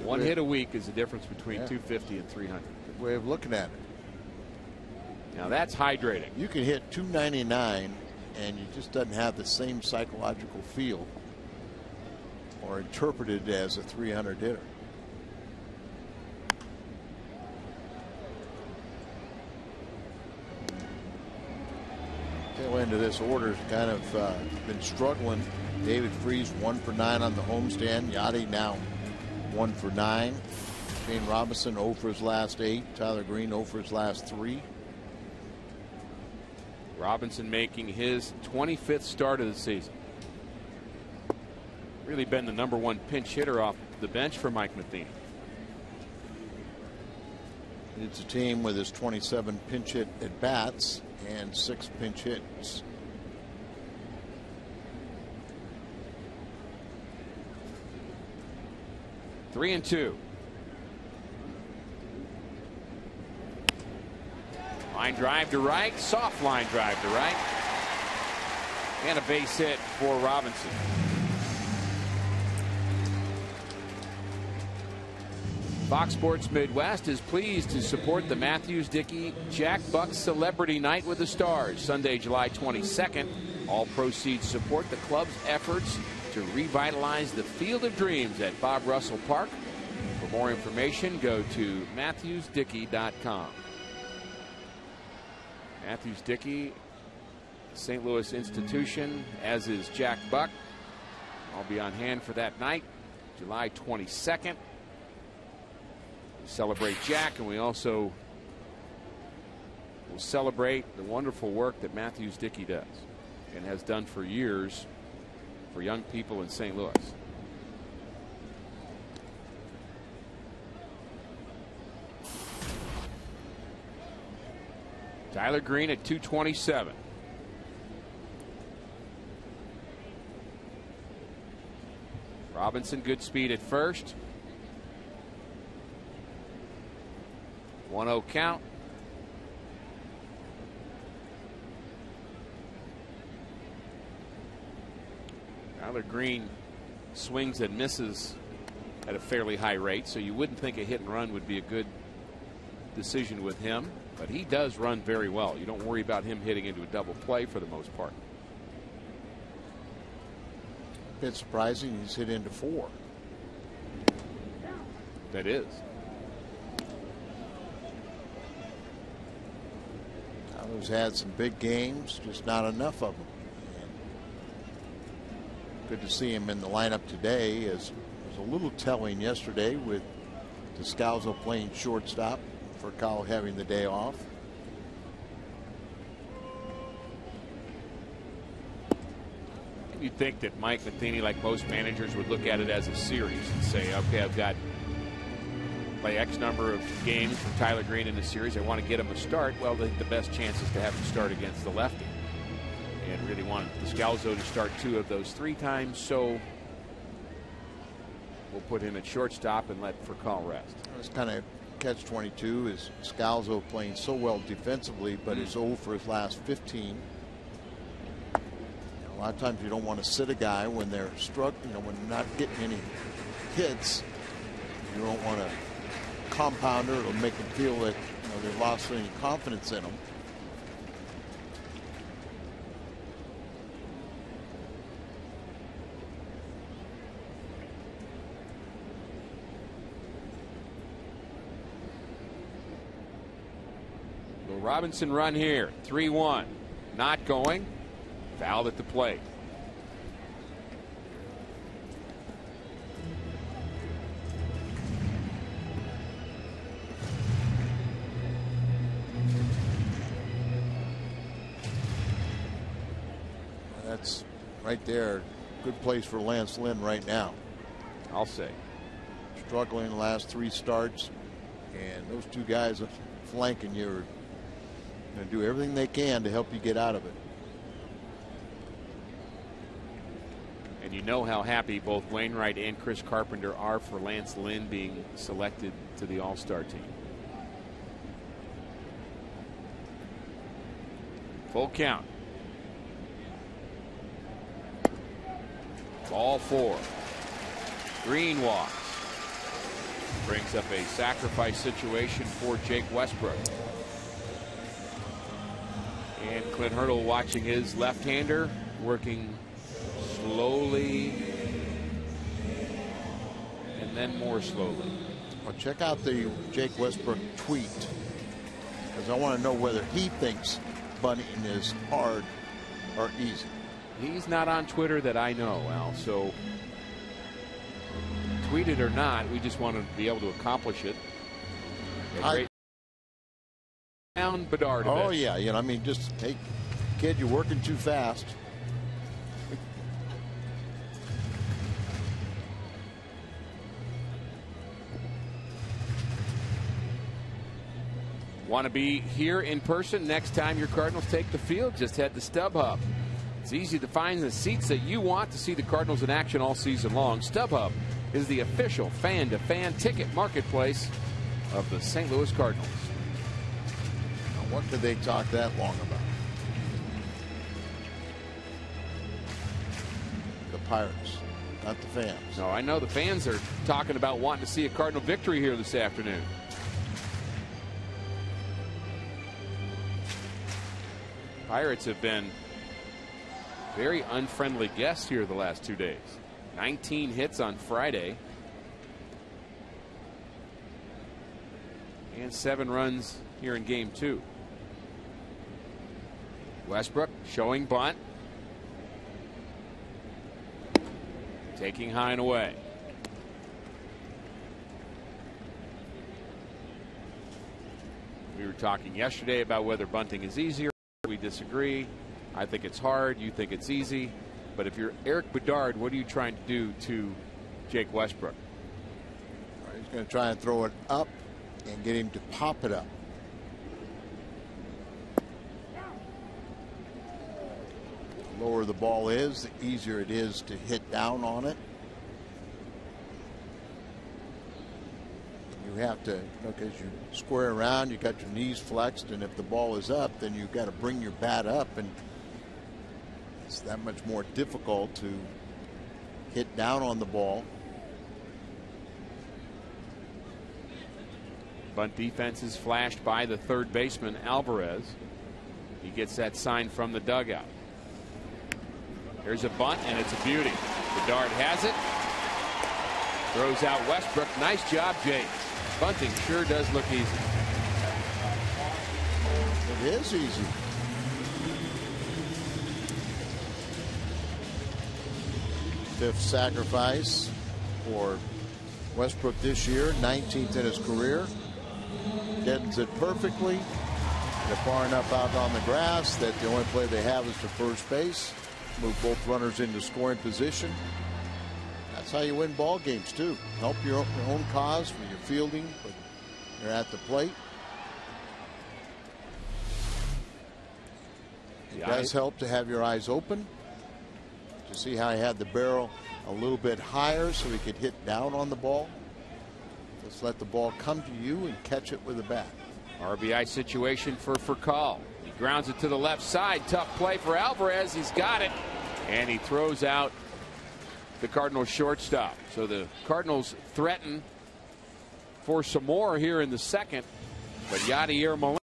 One hit a week is the difference between 250 and 300. Good way of looking at it. Now that's hydrating. You can hit 299 and you just doesn't have the same psychological feel or interpreted as a 300 hitter. Tail end of this order's kind of been struggling. David Freese 1 for 9 on the homestand. Yachty now 1 for 9. Shane Robinson 0 for his last 8. Tyler Green 0 for his last 3. Robinson making his 25th start of the season. Really been the #1 pinch hitter off the bench for Mike Matheny. It's a team with his 27 pinch hit at bats and 6 pinch hits. Three and 2. Line drive to right, soft line drive to right, and a base hit for Robinson. Fox Sports Midwest is pleased to support the Matthews Dickey Jack Buck Celebrity Night with the Stars, Sunday, July 22nd. All proceeds support the club's efforts to revitalize the Field of Dreams at Bob Russell Park. For more information, go to MatthewsDickey.com. Matthews Dickey, St. Louis institution, as is Jack Buck. I'll be on hand for that night, July 22nd. We celebrate Jack, and we also will celebrate the wonderful work that Matthews Dickey does and has done for years for young people in St. Louis. Tyler Green at 227. Robinson, good speed at first. 1-0 count. Tyler Green swings and misses at a fairly high rate, so you wouldn't think a hit and run would be a good decision with him. But he does run very well. You don't worry about him hitting into a double play for the most part. A bit surprising he's hit into 4. That is. Tyler's had some big games, just not enough of them. And good to see him in the lineup today. As it was a little telling yesterday with Descalzo playing shortstop for Kyle having the day off. You'd think that Mike Matheny, like most managers, would look at it as a series and say, okay, I've got play X number of games for Tyler Green in the series. I want to get him a start. Well, the best chance is to have him start against the lefty. And really wanted Descalzo to start 2 of those 3 times, so we'll put him at shortstop and let Furcal rest. It's kind of catch-22 is Scalzo playing so well defensively, but is 0 for his last 15. A lot of times you don't want to sit a guy when they're struggling, when they're not getting any hits. You don't want to compound it or make them feel that they've lost any confidence in them. Robinson run here, 3-1, not going, fouled at the plate. That's right there. good place for Lance Lynn right now. I'll say. Struggling the last 3 starts, and those 2 guys flanking you are going to do everything they can to help you get out of it. And you know how happy both Wainwright and Chris Carpenter are for Lance Lynn being selected to the All-Star team. Full count. Ball 4. Green walks. Brings up a sacrifice situation for Jake Westbrook. And Clint Hurdle watching his left-hander working slowly and then more slowly. Well, check out the Jake Westbrook tweet, because I want to know whether he thinks bunting is hard or easy. He's not on Twitter that I know, Al, so tweet it or not, we just want to be able to accomplish it. Down Bedard a Oh bit. yeah, you know, I mean, just, hey, kid, you're working too fast. Want to be here in person next time your Cardinals take the field? Just head to StubHub. It's easy to find the seats that you want to see the Cardinals in action all season long. StubHub is the official fan-to-fan ticket marketplace of the St. Louis Cardinals. Now, what could they talk that long about? The Pirates, not the fans. No, I know the fans are talking about wanting to see a Cardinal victory here this afternoon. Pirates have been very unfriendly guests here the last 2 days. 19 hits on Friday. And 7 runs here in game 2. Westbrook showing bunt. Taking high and away. We were talking yesterday about whether bunting is easier. We disagree. I think it's hard. You think it's easy. But if you're Eric Bedard, what are you trying to do to Jake Westbrook? He's going to try and throw it up and get him to pop it up. The lower the ball is, the easier it is to hit down on it. You have to, as you square around, you got your knees flexed, and if the ball is up, then you've got to bring your bat up, and it's that much more difficult to hit down on the ball. Bunt defense is flashed by the third baseman, Alvarez. He gets that sign from the dugout. Here's a bunt, and it's a beauty. Bedard has it. Throws out Westbrook. Nice job, Jake. Bunting sure does look easy. It is easy. Fifth sacrifice for Westbrook this year, 19th in his career. Deadens it perfectly. They're far enough out on the grass that the only play they have is to first base. Move both runners into scoring position. That's how you win ball games too. Help your own cause when you're fielding, but you're at the plate. It does help to have your eyes open. To see how he had the barrel a little bit higher so he could hit down on the ball. Just let the ball come to you and catch it with a bat. RBI situation for Furcal. He grounds it to the left side. Tough play for Alvarez. He's got it. And he throws out the Cardinals shortstop. So the Cardinals threaten for some more here in the second. But Yadier Molina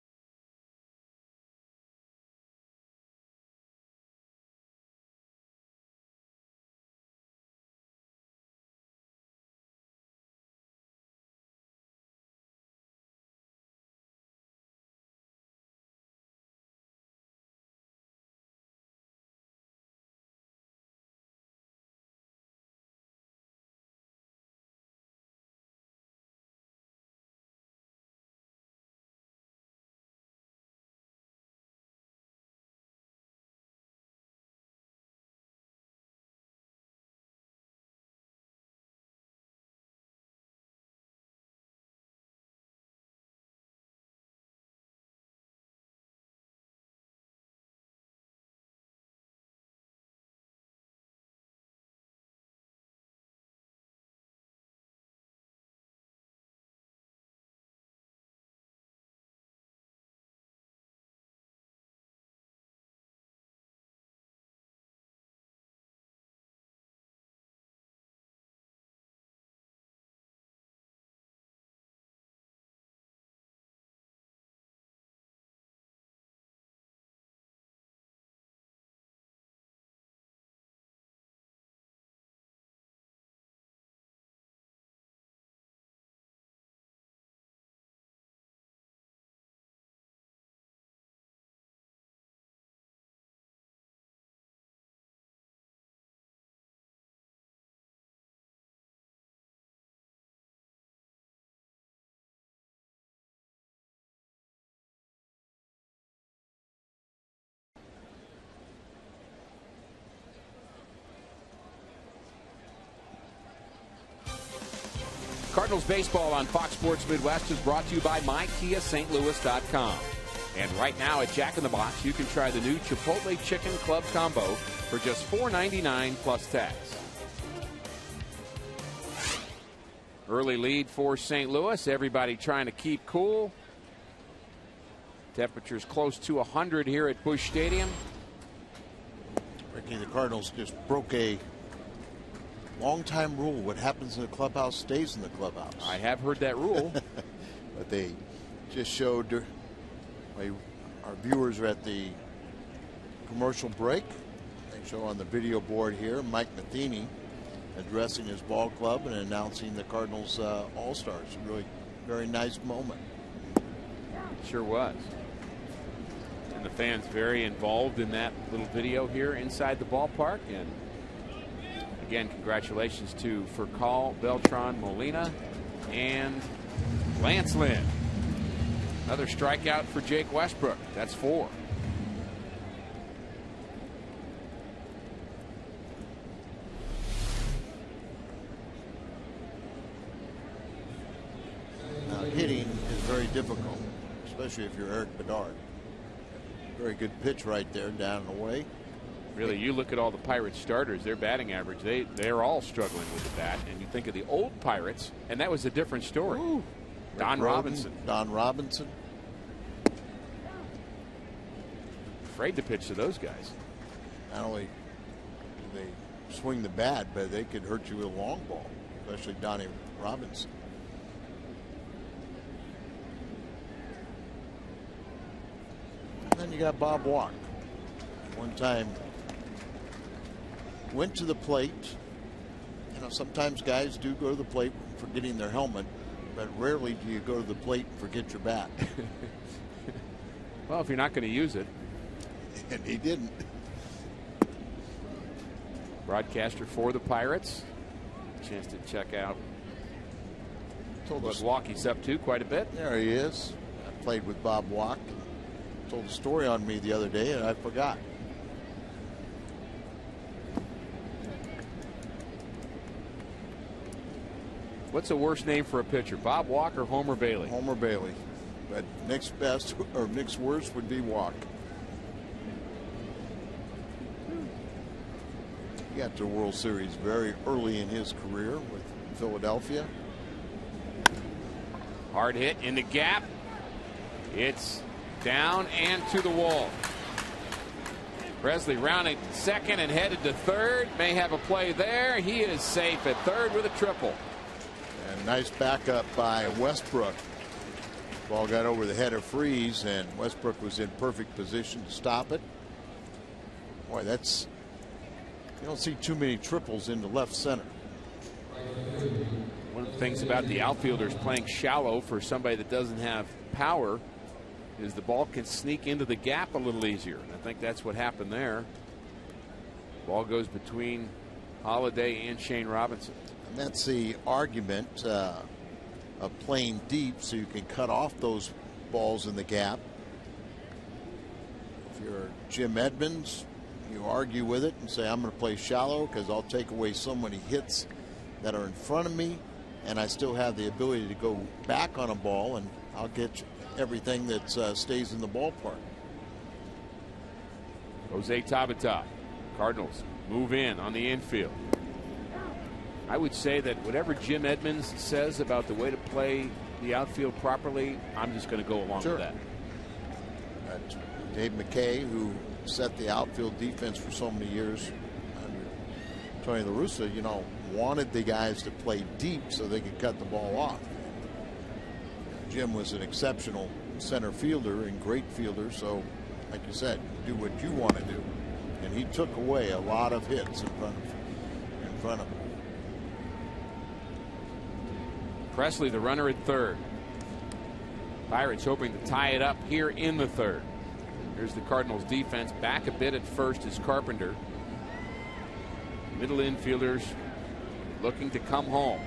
Cardinals baseball on Fox Sports Midwest is brought to you by MyKiaSt.Louis.com. And right now at Jack in the Box, you can try the new Chipotle Chicken Club Combo for just $4.99 plus tax. Early lead for St. Louis. Everybody trying to keep cool. Temperatures close to 100 here at Busch Stadium. Ricky, the Cardinals just broke a long-time rule. What happens in the clubhouse stays in the clubhouse. I have heard that rule. But they just showed, our viewers are at the commercial break. They show on the video board here Mike Matheny addressing his ball club and announcing the Cardinals All-Stars. Really very nice moment. Sure was. And the fans very involved in that little video here inside the ballpark. And again, congratulations to Furcal, Beltran, Molina, and Lance Lynn. Another strikeout for Jake Westbrook. That's 4. Now, hitting is very difficult, especially if you're Eric Bedard. Very good pitch right there, down and away. Really, you look at all the Pirates starters, their batting average, they're all struggling with the bat. And you think of the old Pirates, and that was a different story. Ooh. Don Robinson. Don Robinson. Afraid to pitch to those guys. Not only do they swing the bat, but they could hurt you with a long ball, especially Donnie Robinson. And then you got Bob Walk. One time went to the plate. You know, sometimes guys do go to the plate forgetting their helmet, but rarely do you go to the plate and forget your bat. Well, if you're not going to use it. And he didn't. Broadcaster for the Pirates. Chance to check out what Walkie's up to quite a bit. There he is. I played with Bob Walk. Told a story on me the other day and I forgot. What's the worst name for a pitcher, Bob Walk or Homer Bailey? Homer Bailey. But next best or next worst would be Walk. He got to the World Series very early in his career with Philadelphia. Hard hit in the gap. It's down and to the wall. Presley rounding second and headed to third. May have a play there. He is safe at third with a triple. And nice backup by Westbrook. Ball got over the head of Freese, and Westbrook was in perfect position to stop it. Boy, that's, you don't see too many triples into left center. One of the things about the outfielders playing shallow for somebody that doesn't have power is the ball can sneak into the gap a little easier. And I think that's what happened there. Ball goes between Holiday and Shane Robinson. And that's the argument of playing deep so you can cut off those balls in the gap. If you're Jim Edmonds, you argue with it and say, I'm going to play shallow because I'll take away so many hits that are in front of me, and I still have the ability to go back on a ball, and I'll get everything that stays in the ballpark. Jose Tabata. Cardinals move in on the infield. I would say that whatever Jim Edmonds says about the way to play the outfield properly, I'm just going to go along with that. Dave McKay, who set the outfield defense for so many years under Tony La Russa, you know, wanted the guys to play deep so they could cut the ball off. Jim was an exceptional center fielder and great fielder, so like you said, do what you want to do. And he took away a lot of hits in front of him. Presley, the runner at third. Pirates hoping to tie it up here in the third. Here's the Cardinals defense. Back a bit at first is Carpenter. Middle infielders looking to come home.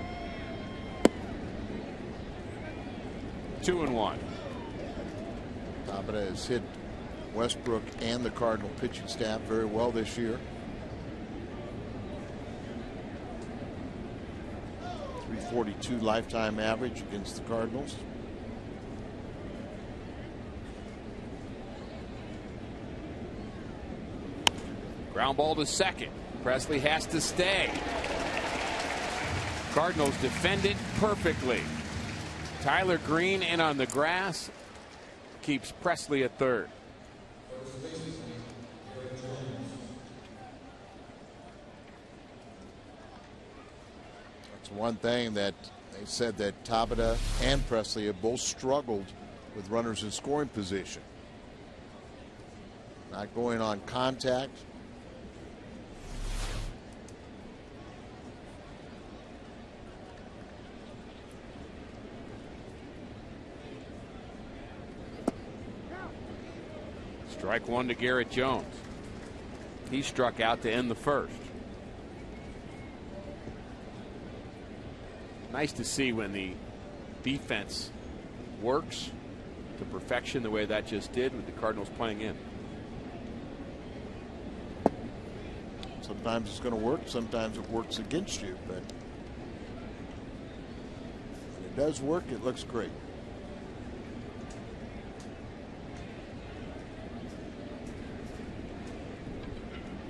2-1. Tabata has hit Westbrook and the Cardinal pitching staff very well this year. .342 lifetime average against the Cardinals. Ground ball to second. Presley has to stay. Cardinals defend it perfectly. Tyler Green in on the grass keeps Presley at third. That's one thing that they said, that Tabata and Presley have both struggled with runners in scoring position. Not going on contact. Strike one to Garrett Jones. He struck out to end the first. Nice to see when the defense works to perfection the way that just did with the Cardinals playing in. Sometimes it's going to work, sometimes it works against you, but when it does work, it looks great.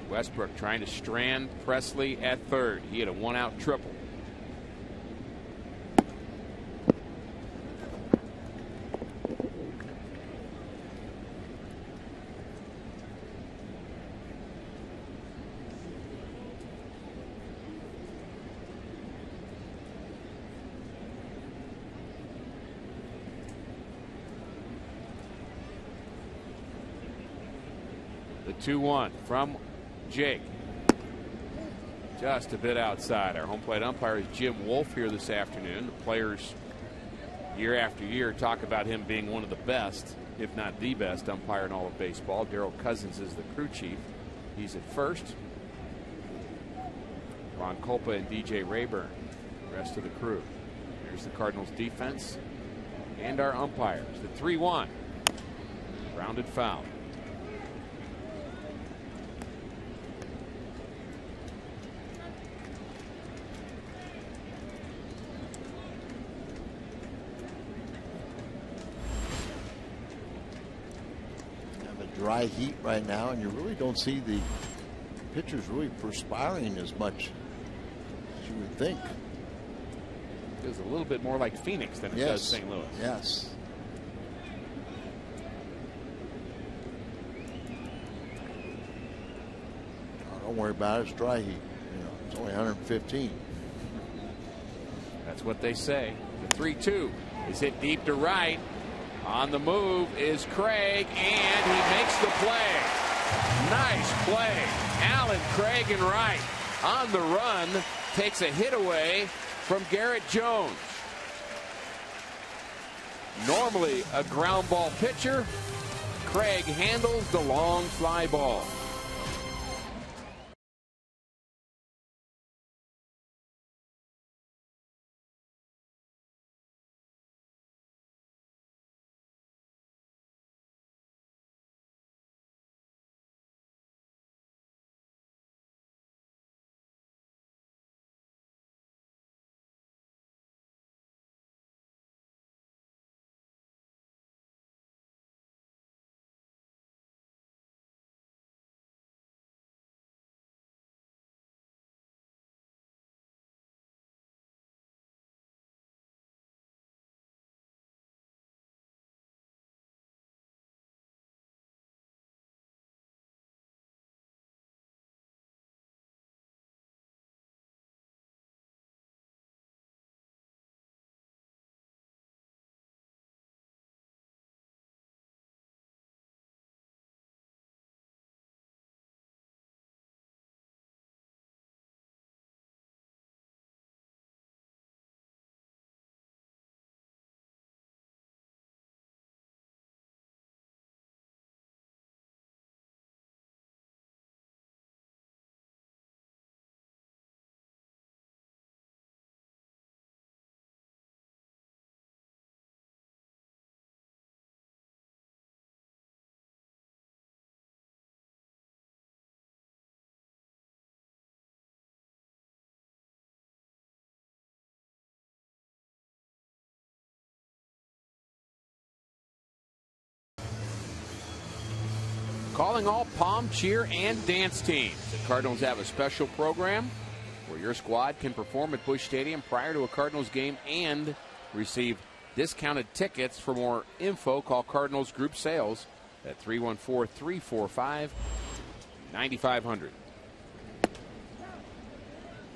Westbrook trying to strand Presley at third. He had a one-out triple. The 2-1 from Jake. Just a bit outside. Our home plate umpire is Jim Wolf here this afternoon. The players year after year talk about him being one of the best, if not the best, umpire in all of baseball. Darrell Cousins is the crew chief. He's at first. Ron Kolpa and DJ Rayburn, the rest of the crew. Here's the Cardinals defense and our umpires. The 3-1. Grounded foul. Dry heat right now, and you really don't see the pitchers really perspiring as much as you would think. It feels a little bit more like Phoenix than it does St. Louis. Yes. Oh, don't worry about it. It's dry heat. You know, it's only 115. That's what they say. The 3-2 is hit deep to right. On the move is Craig, and he makes the play. Nice play. Alan Craig in right. On the run, takes a hit away from Garrett Jones. Normally a ground ball pitcher, Craig handles the long fly ball. Calling all pom, cheer, and dance teams. The Cardinals have a special program where your squad can perform at Busch Stadium prior to a Cardinals game and receive discounted tickets. For more info, call Cardinals Group Sales at 314-345-9500.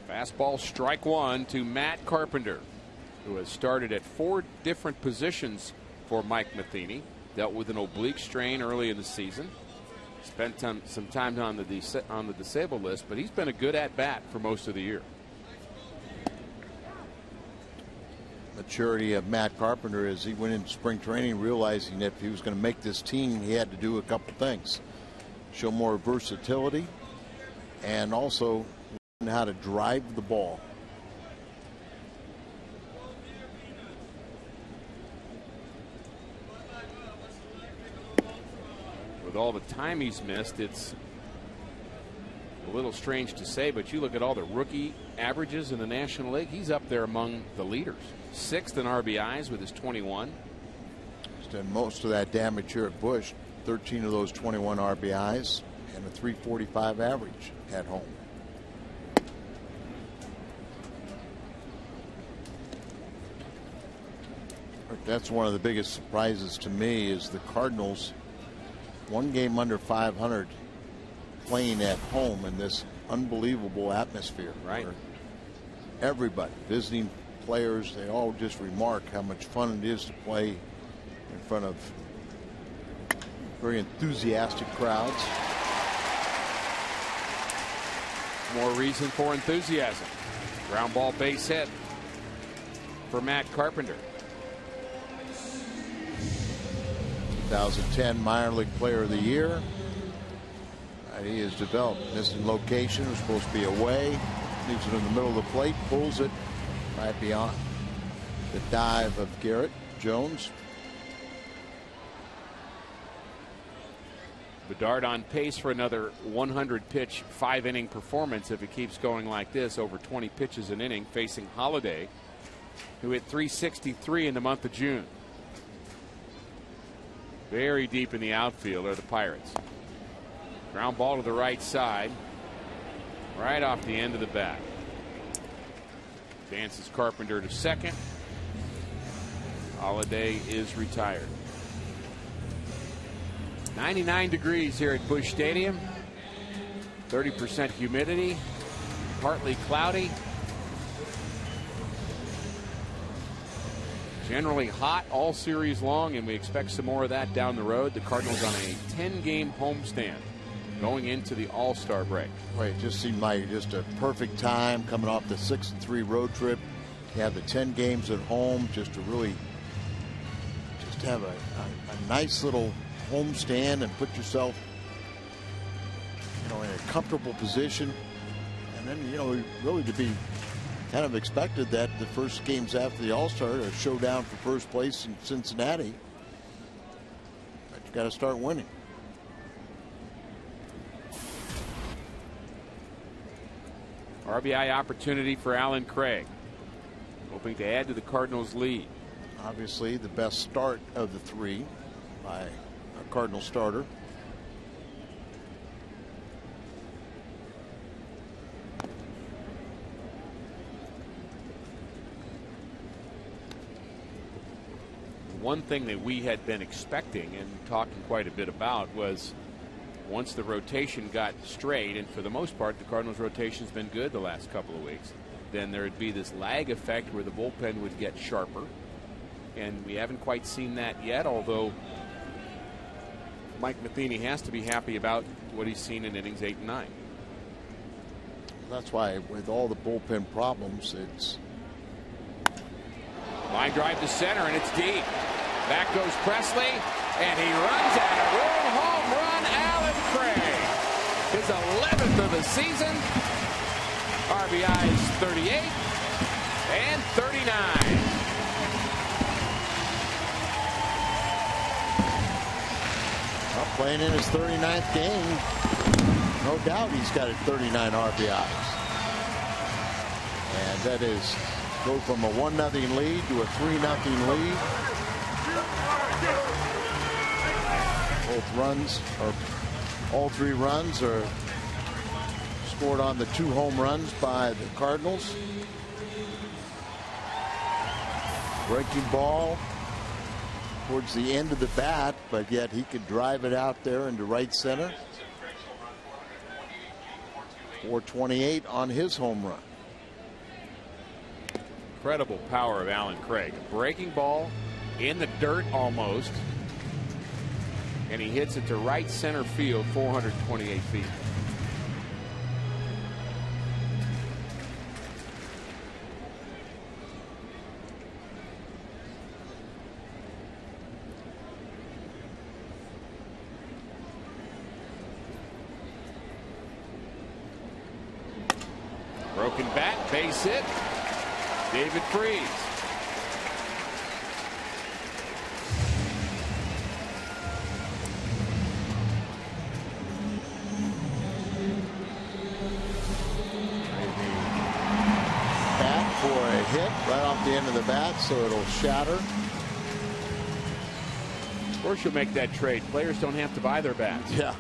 Fastball strike one to Matt Carpenter, who has started at 4 different positions for Mike Matheny. Dealt with an oblique strain early in the season. Spent some time on the disabled list, but he's been a good at-bat for most of the year. Maturity of Matt Carpenter as he went into spring training realizing that if he was going to make this team, he had to do a couple things. Show more versatility and also learn how to drive the ball. With all the time he's missed, it's a little strange to say, but you look at all the rookie averages in the National League, he's up there among the leaders. 6th in RBIs with his 21. He's done most of that damage here at Busch. 13 of those 21 RBIs and a 345 average at home. That's one of the biggest surprises to me is the Cardinals, one game under 500, playing at home in this unbelievable atmosphere. Right. Everybody, visiting players, they all just remark how much fun it is to play in front of very enthusiastic crowds. More reason for enthusiasm. Ground ball base hit for Matt Carpenter. 2010 Minor League Player of the Year. He has developed. Missing location, was supposed to be away. Leaves it in the middle of the plate, pulls it right beyond the dive of Garrett Jones. Bedard on pace for another 100-pitch, 5-inning performance if it keeps going like this, over 20 pitches an inning, facing Holiday, who hit .363 in the month of June. Very deep in the outfield are the Pirates. Ground ball to the right side, right off the end of the bat. Advances Carpenter to second. Holiday is retired. 99 degrees here at Busch Stadium. 30% humidity, partly cloudy. Generally hot all series long, and we expect some more of that down the road. The Cardinals on a 10-game homestand going into the All-Star break. Right, it just seemed like just a perfect time coming off the 6-3 road trip. You have the 10 games at home just to really just have a nice little homestand and put yourself, in a comfortable position. And then, really to be kind of expected that the first games after the All-Star are a showdown for first place in Cincinnati. But you got to start winning. RBI opportunity for Alan Craig, hoping to add to the Cardinals' lead. Obviously, the best start of the 3 by a Cardinal starter. One thing that we had been expecting and talking quite a bit about was once the rotation got straight, and for the most part the Cardinals' rotation's been good the last couple of weeks, then there would be this lag effect where the bullpen would get sharper, and we haven't quite seen that yet, although Mike Matheny has to be happy about what he's seen in innings 8 and 9. That's why with all the bullpen problems, it's line drive to center, and it's deep. Back goes Presley, and he runs at a roll home run. Alan Craig, his 11th of the season. RBIs 38 and 39. Well, playing in his 39th game, no doubt he's got 39 RBIs, and that is go from a 1-0 lead to a 3-0 lead. Both runs are All 3 runs are scored on the 2 home runs by the Cardinals. Breaking ball towards the end of the bat, but yet he could drive it out there into right center. 428 on his home run. Incredible power of Alan Craig. Breaking ball in the dirt almost. And he hits it to right center field, 428 feet. Broken bat, base hit. David Freese. Bat for a hit right off the end of the bat, so it'll shatter. Of course, you'll make that trade. Players don't have to buy their bats. Yeah.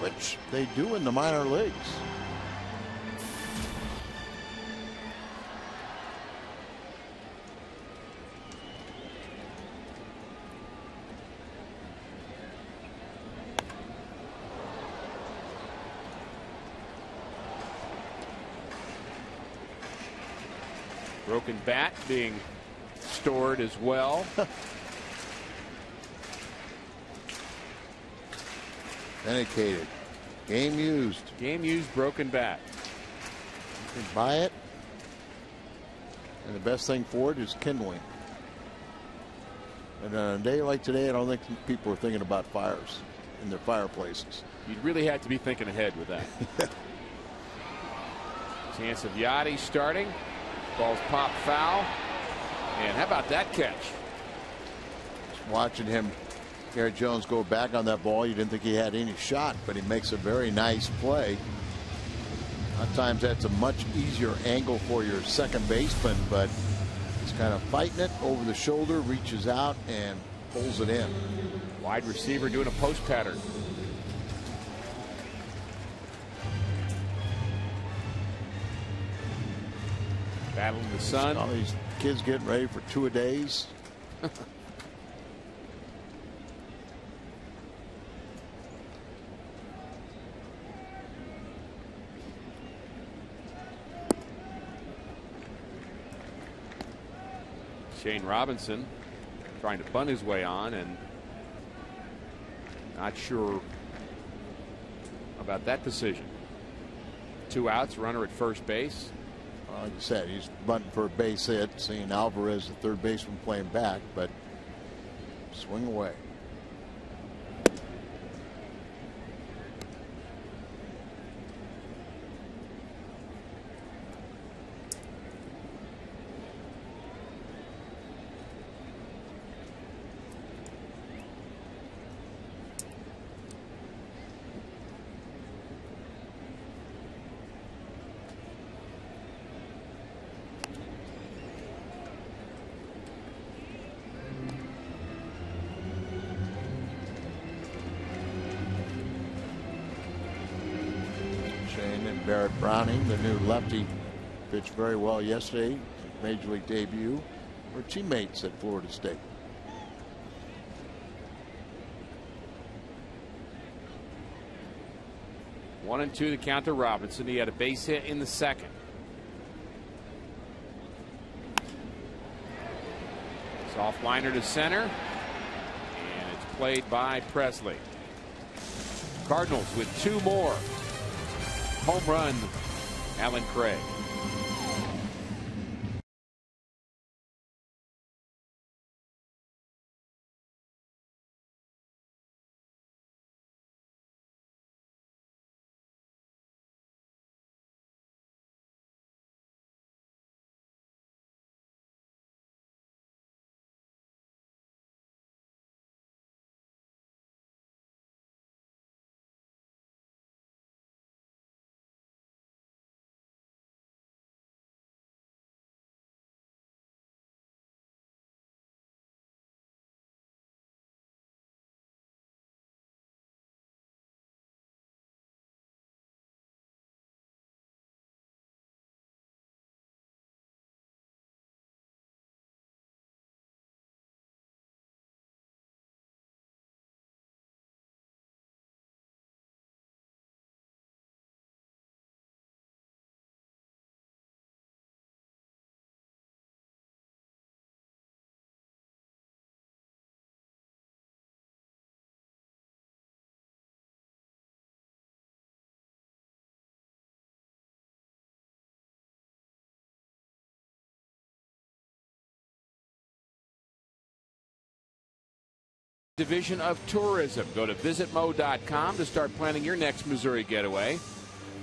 Which they do in the minor leagues. Broken bat being stored as well. Indicated. Game used. Game used broken bat. You can buy it. And the best thing for it is kindling. And on a day like today, I don't think people are thinking about fires in their fireplaces. You'd really have to be thinking ahead with that. Chance of Yachty starting. Ball's pop foul. And how about that catch? Just watching him, Garrett Jones, go back on that ball. You didn't think he had any shot, but he makes a very nice play. At times that's a much easier angle for your second baseman, but he's kind of fighting it over the shoulder, reaches out and pulls it in. Wide receiver doing a post pattern. Battling the sun. All these kids getting ready for 2-a-days. Shane Robinson trying to bunt his way on and not sure about that decision. 2 outs, runner at first base. Like I said, he's bunting for a base hit, seeing Alvarez, the third baseman, playing back, but swing away. Barrett Browning, the new lefty, pitched very well yesterday. Major league debut. We're teammates at Florida State. One and two to count to Robinson. He had a base hit in the second. Soft liner to center. And it's played by Presley. Cardinals with 2 more. Home run, Alan Craig. Division of Tourism. Go to visitmo.com to start planning your next Missouri getaway.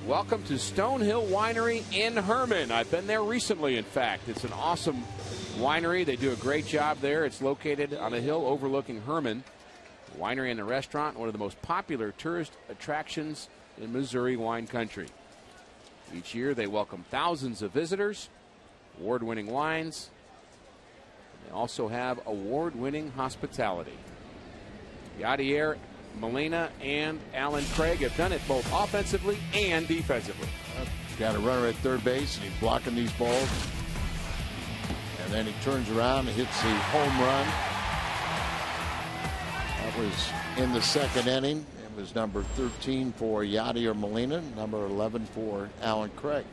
Welcome to Stonehill Winery in Herman. I've been there recently, in fact. It's an awesome winery. They do a great job there. It's located on a hill overlooking Herman. The winery and the restaurant, one of the most popular tourist attractions in Missouri wine country. Each year they welcome thousands of visitors, award-winning wines. They also have award-winning hospitality. Yadier Molina and Alan Craig have done it both offensively and defensively. Got a runner at third base, and he's blocking these balls. And then he turns around and hits the home run. That was in the second inning. It was number 13 for Yadier Molina, number 11 for Alan Craig.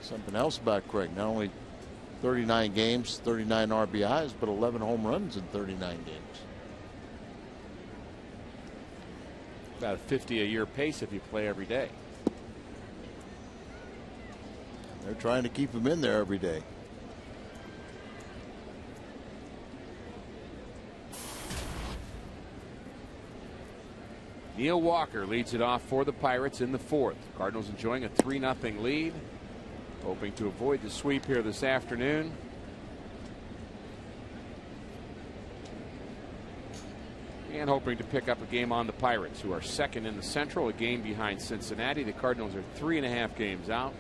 Something else about Craig, not only 39 games, 39 RBIs, but 11 home runs in 39 games. About a 50 a year pace if you play every day. They're trying to keep him in there every day. Neil Walker leads it off for the Pirates in the fourth. Cardinals enjoying a 3-0 lead. Hoping to avoid the sweep here this afternoon. And hoping to pick up a game on the Pirates, who are second in the Central, a game behind Cincinnati. The Cardinals are 3.5 games out.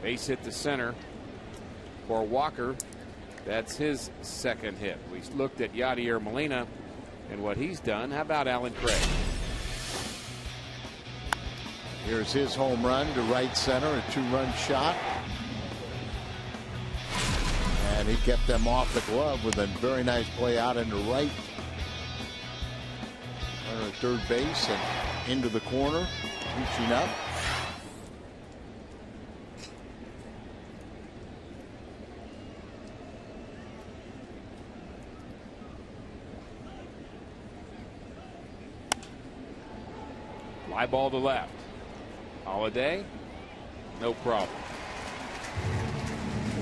Base hit to center for Walker. That's his second hit. We looked at Yadier Molina and what he's done. How about Alan Craig? Here's his home run to right center, a 2-run shot. And he kept them off the glove with a very nice play out into right. Runner at third base and into the corner, reaching up. Fly ball to left. Holiday, no problem.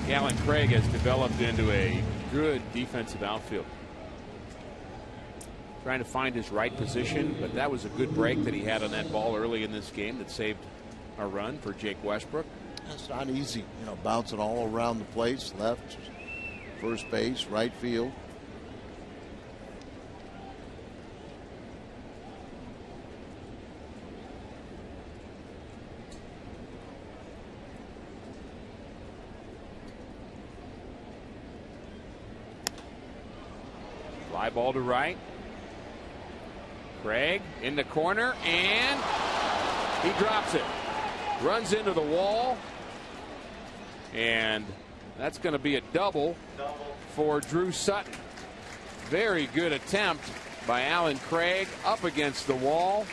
Alan Craig has developed into a good defensive outfielder. Trying to find his right position, but that was a good break that he had on that ball early in this game that saved a run for Jake Westbrook. It's not easy, bouncing all around the place, left, first base, right field. Fly ball to right. Craig in the corner, and he drops it. Runs into the wall, and that's going to be a double for Drew Sutton. Very good attempt by Alan Craig up against the wall.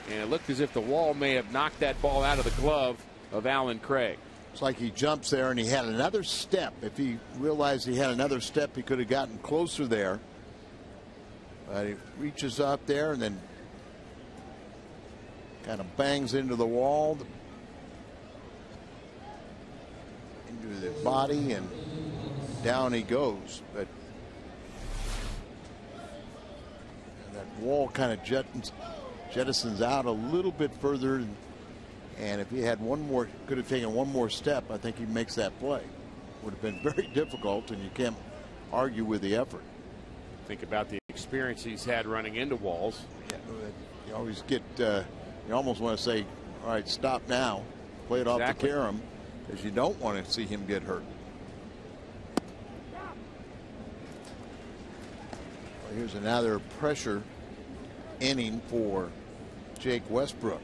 And it looked as if the wall may have knocked that ball out of the glove of Alan Craig. It's like he jumps there and he had another step. If he realized he had another step, he could have gotten closer there. But he reaches up there and then kind of bangs into the wall, into the body, and down he goes. But that wall kind of jettisons out a little bit further. And if he had one more, could have taken one more step, I think he makes that play. Would have been very difficult, and you can't argue with the effort. Think about the experience he's had running into walls. Yeah, you always get, you almost want to say, all right, stop now, play it off the carom, because you don't want to see him get hurt. Well, here's another pressure inning for Jake Westbrook.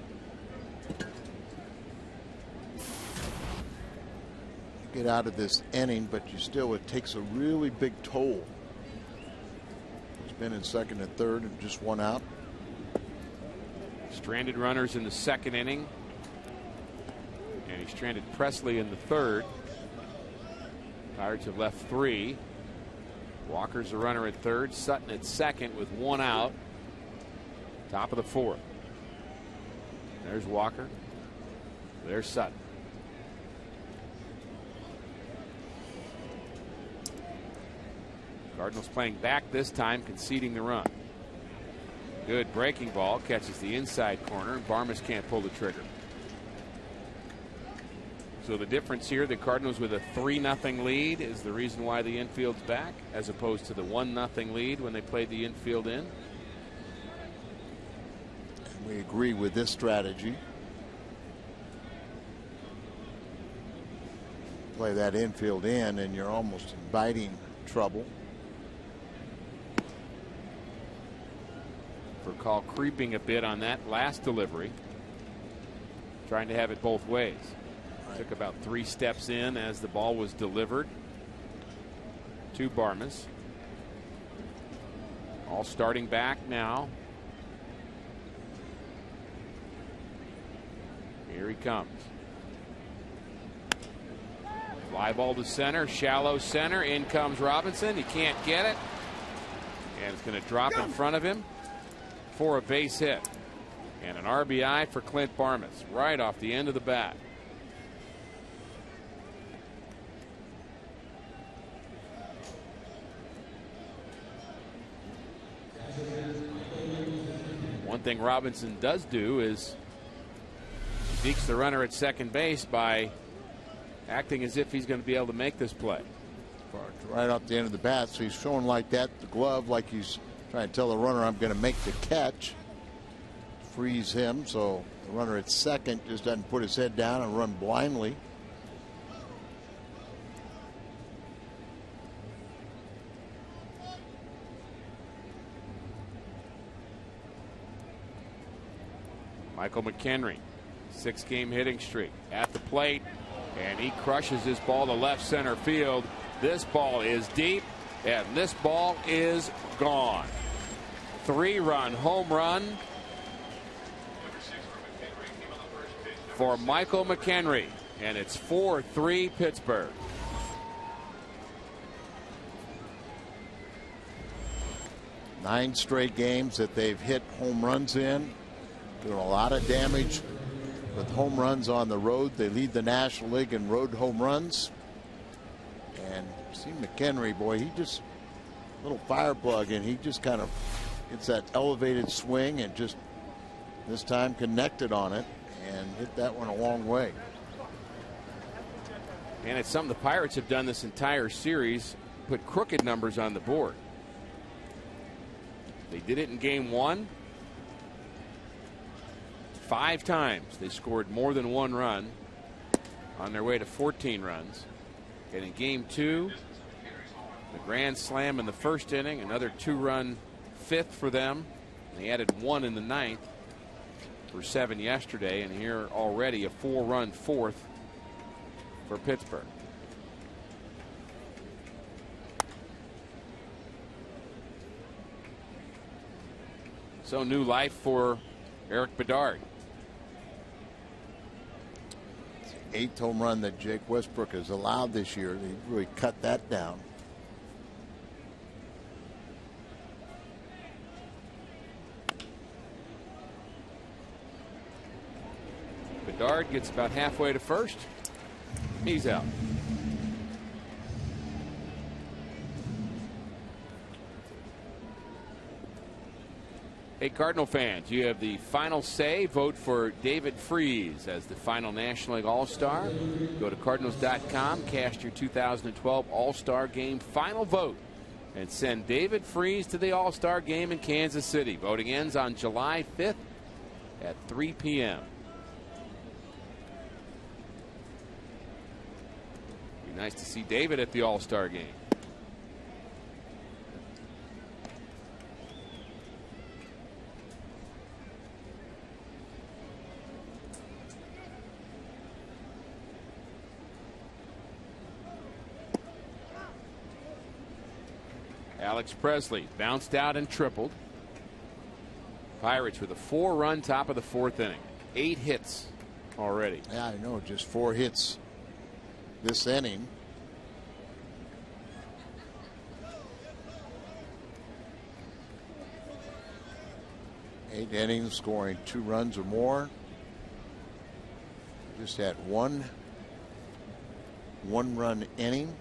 Get out of this inning, but it takes a really big toll. He's been in second and third and just one out. Stranded runners in the second inning, and he stranded Presley in the third. Pirates have left 3. Walker's a runner at third, Sutton at second with 1 out. Top of the 4th. There's Walker. There's Sutton. Cardinals playing back this time, conceding the run. Good breaking ball, catches the inside corner, and Barmes can't pull the trigger. So the difference here, the Cardinals with a 3-0 lead is the reason why the infield's back, as opposed to the 1-0 lead when they played the infield in. And we agree with this strategy. Play that infield in and you're almost inviting trouble. Call creeping a bit on that last delivery, trying to have it both ways. Right. Took about 3 steps in as the ball was delivered to Barmes. All starting back now. Here he comes. Fly ball to center, shallow center. In comes Robinson. He can't get it, and it's going to drop in front of him for a base hit, and an RBI for Clint Barmes right off the end of the bat. One thing Robinson does do is beats the runner at second base by acting as if he's going to be able to make this play. Right off the end of the bat, so he's showing like that, the glove, like he's trying to tell the runner, I'm going to make the catch. Freeze him, so the runner at second just doesn't put his head down and run blindly. Michael McHenry, 6-game hitting streak at the plate, and he crushes this ball to left center field. This ball is deep, and this ball is gone. 3-run home run for Michael McHenry, and it's 4-3 Pittsburgh. Nine straight games that they've hit home runs in, doing a lot of damage with home runs on the road. They lead the National League in road home runs. And see McHenry, boy, he just a little fire plug, and he just kind of gets that elevated swing and just this time connected on it and hit that one a long way. And it's something the Pirates have done this entire series, put crooked numbers on the board. They did it in game 1. 5 times they scored more than 1 run on their way to 14 runs. And in game 2, the grand slam in the first inning, another 2-run 5th for them. They added 1 in the 9th for 7 yesterday, and here already a 4-run 4th for Pittsburgh. So new life for Eric Bedard. It's the 8th home run that Jake Westbrook has allowed this year. They really cut that down. Bedard gets about halfway to first. He's out. Hey, Cardinal fans, you have the final say. Vote for David Freese as the final National League All-Star. Go to Cardinals.com, cast your 2012 All-Star Game final vote, and send David Freese to the All-Star Game in Kansas City. Voting ends on July 5th at 3 p.m. Be nice to see David at the All-Star Game. Alex Presley bounced out and tripled. Pirates with a 4-run top of the 4th inning. 8 hits already. Yeah, I know, just 4 hits this inning. Eight innings, scoring 2 runs or more. Just had one run inning.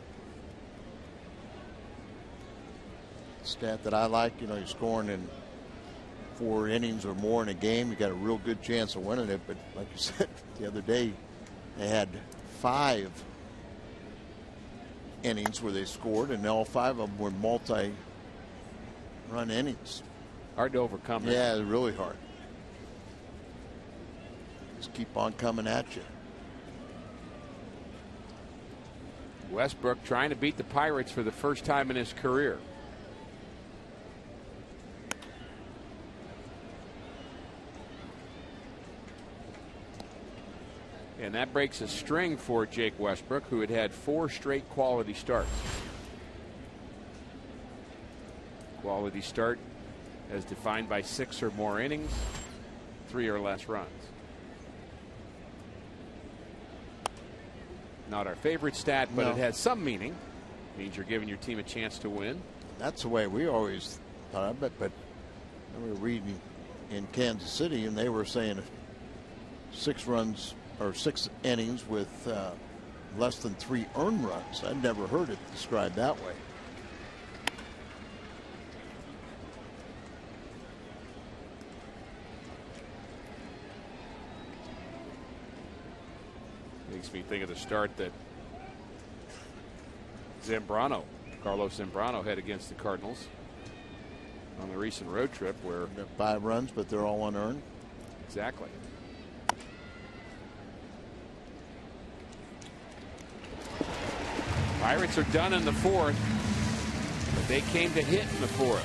stat that I like. You know, you're scoring in 4 innings or more in a game, you got a real good chance of winning it. But like you said the other day, they had 5 innings where they scored, and all 5 of them were multi-run innings. Hard to overcome that. Yeah, really hard. Just keep on coming at you. Westbrook trying to beat the Pirates for the first time in his career. And that breaks a string for Jake Westbrook, who had 4 straight quality starts. Quality start as defined by 6 or more innings, 3 or less runs. Not our favorite stat, but No. it has some meaning. Means you're giving your team a chance to win. That's the way we always thought of it. But we were reading in Kansas City, and they were saying 6 runs or 6 innings with less than 3 earned runs. I'd never heard it described that way. Makes me think of the start that Carlos Zambrano had against the Cardinals on the recent road trip, where 5 runs, but they're all unearned. Exactly. Pirates are done in the 4th, but they came to hit in the 4th.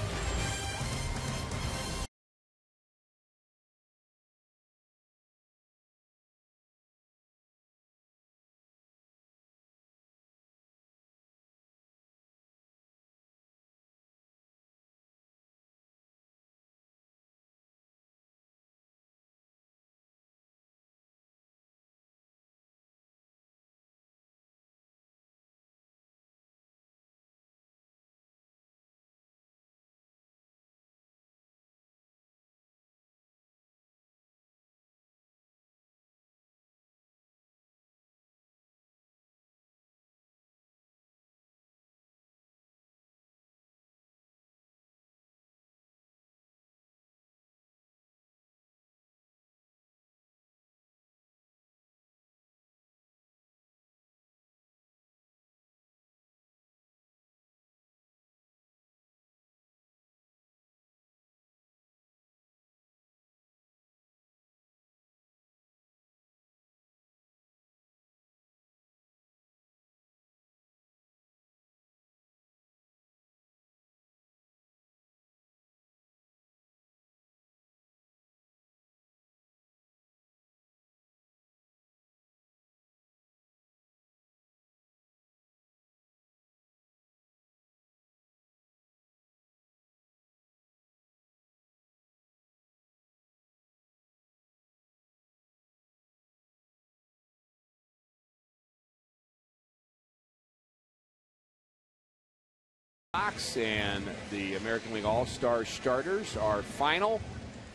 And the American League All-Star starters are final.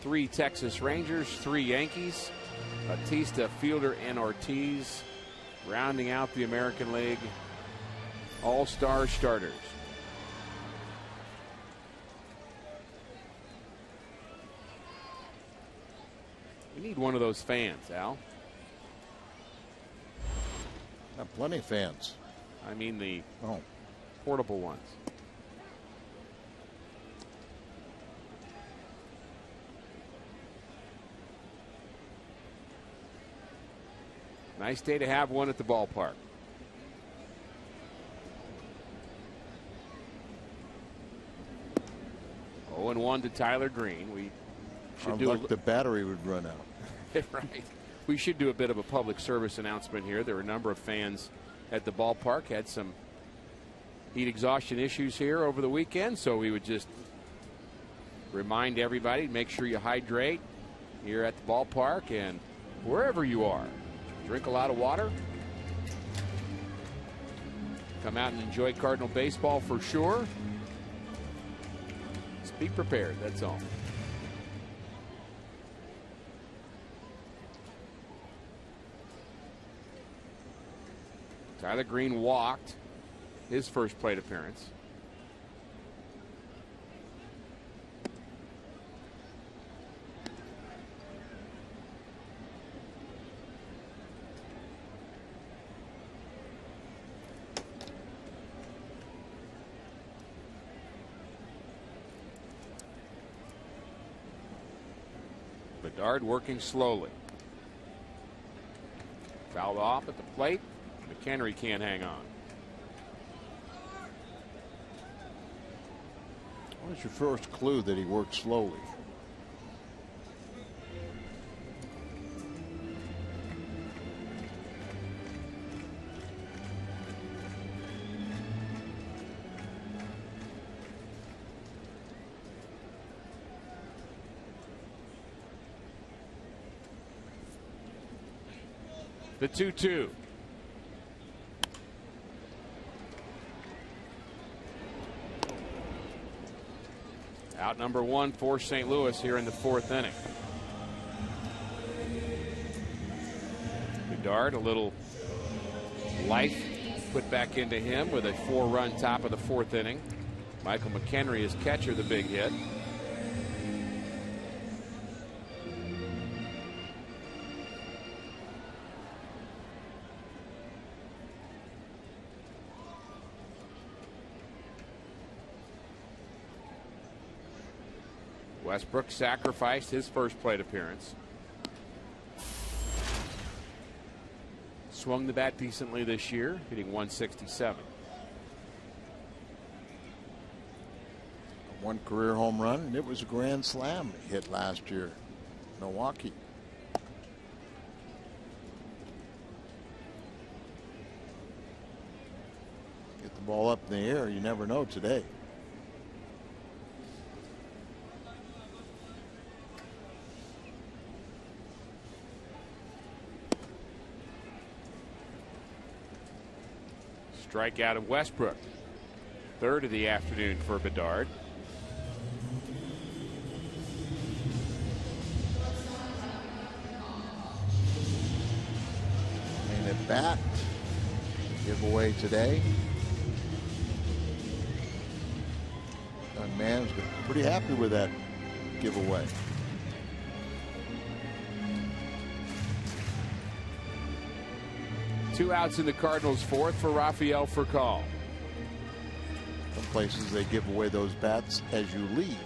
3 Texas Rangers, 3 Yankees. Batista, Fielder, and Ortiz rounding out the American League All-Star starters. We need one of those fans, Al. Got plenty of fans. I mean the portable ones. Nice day to have one at the ballpark. Oh, and 1 to Tyler Green. We should the battery would run out. Right. We should do a bit of a public service announcement here. There were a number of fans at the ballpark, had some heat exhaustion issues here over the weekend, so we would just remind everybody, make sure you hydrate here at the ballpark and wherever you are. Drink a lot of water. Come out and enjoy Cardinal baseball for sure. Just be prepared, that's all. Tyler Green walked his first plate appearance. Bedard working slowly. Fouled off at the plate. McHenry can't hang on. What's your first clue that he worked slowly? The 2-2. Out number one for St. Louis here in the fourth inning. Bedard, a little life put back into him with a 4-run top of the fourth inning. Michael McHenry is catcher, the big hit. Westbrook sacrificed his first plate appearance. Swung the bat decently this year, hitting 167. One career home run, and it was a grand slam hit last year, Milwaukee. Get the ball up in the air, you never know today. Strikeout of Westbrook. Third of the afternoon for Bedard. And at bat, giveaway today. Young man's pretty happy with that giveaway. Two outs in the Cardinals' fourth for Rafael Furcal. Some places they give away those bats as you leave.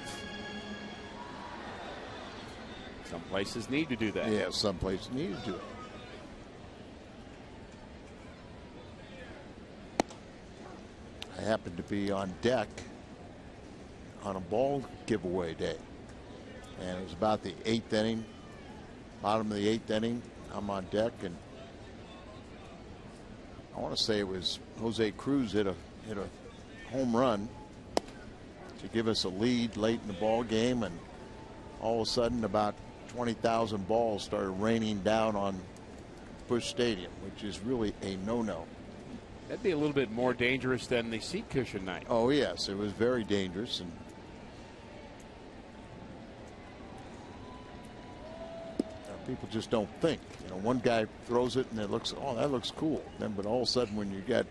Some places need to do that. Yeah, some places need to do it. I happened to be on deck on a ball giveaway day, and it was about the 8th inning, bottom of the 8th inning. I'm on deck, and I want to say it was Jose Cruz hit a home run to give us a lead late in the ball game, and all of a sudden about 20,000 balls started raining down on Busch Stadium, which is really a no-no. That'd be a little bit more dangerous than the seat cushion night. Oh yes, it was very dangerous, and people just don't think. You know, one guy throws it and it looks, oh, that looks cool. Then, but all of a sudden, when you got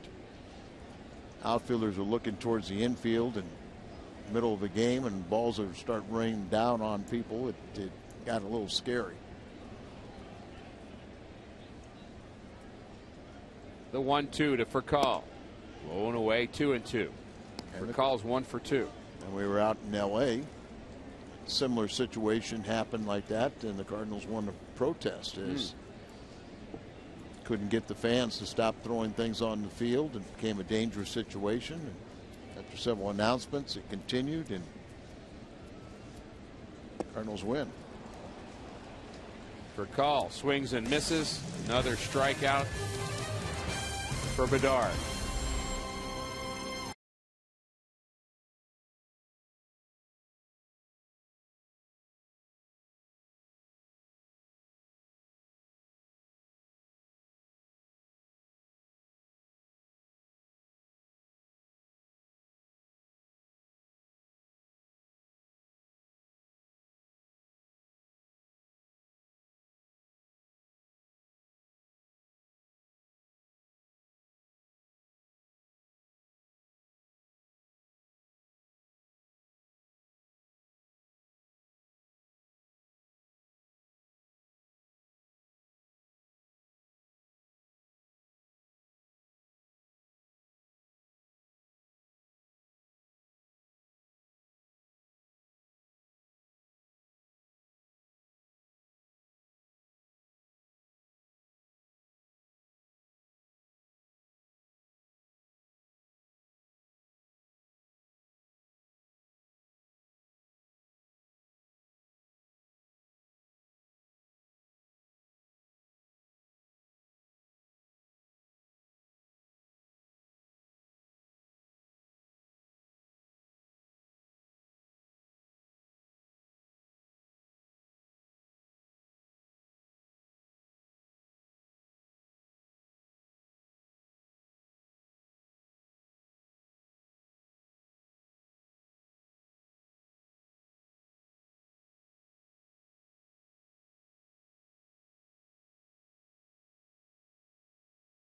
outfielders are looking towards the infield and middle of the game, and balls are start raining down on people, it got a little scary. The 1-2 to Furcal. Blown away, 2-2. Furcal's 1 for 2. And we were out in L.A. Similar situation happened like that, and the Cardinals won the protest. Couldn't get the fans to stop throwing things on the field, and became a dangerous situation. And after several announcements, it continued, and Cardinals win. Furcal swings and misses. Another strikeout for Bedard.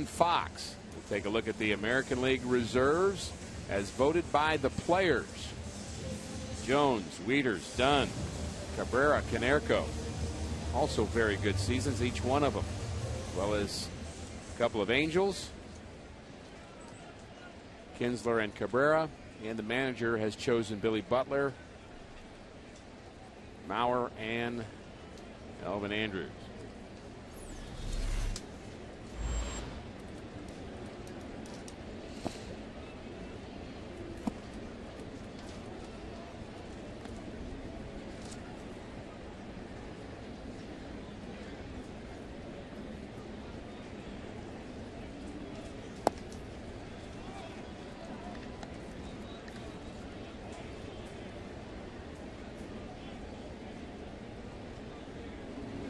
Fox. We'll take a look at the American League reserves as voted by the players. Jones, Wieters, Dunn, Cabrera, Canerco. Also very good seasons, each one of them. As well as a couple of Angels, Kinsler and Cabrera. And the manager has chosen Billy Butler, Mauer, and Elvin Andrews.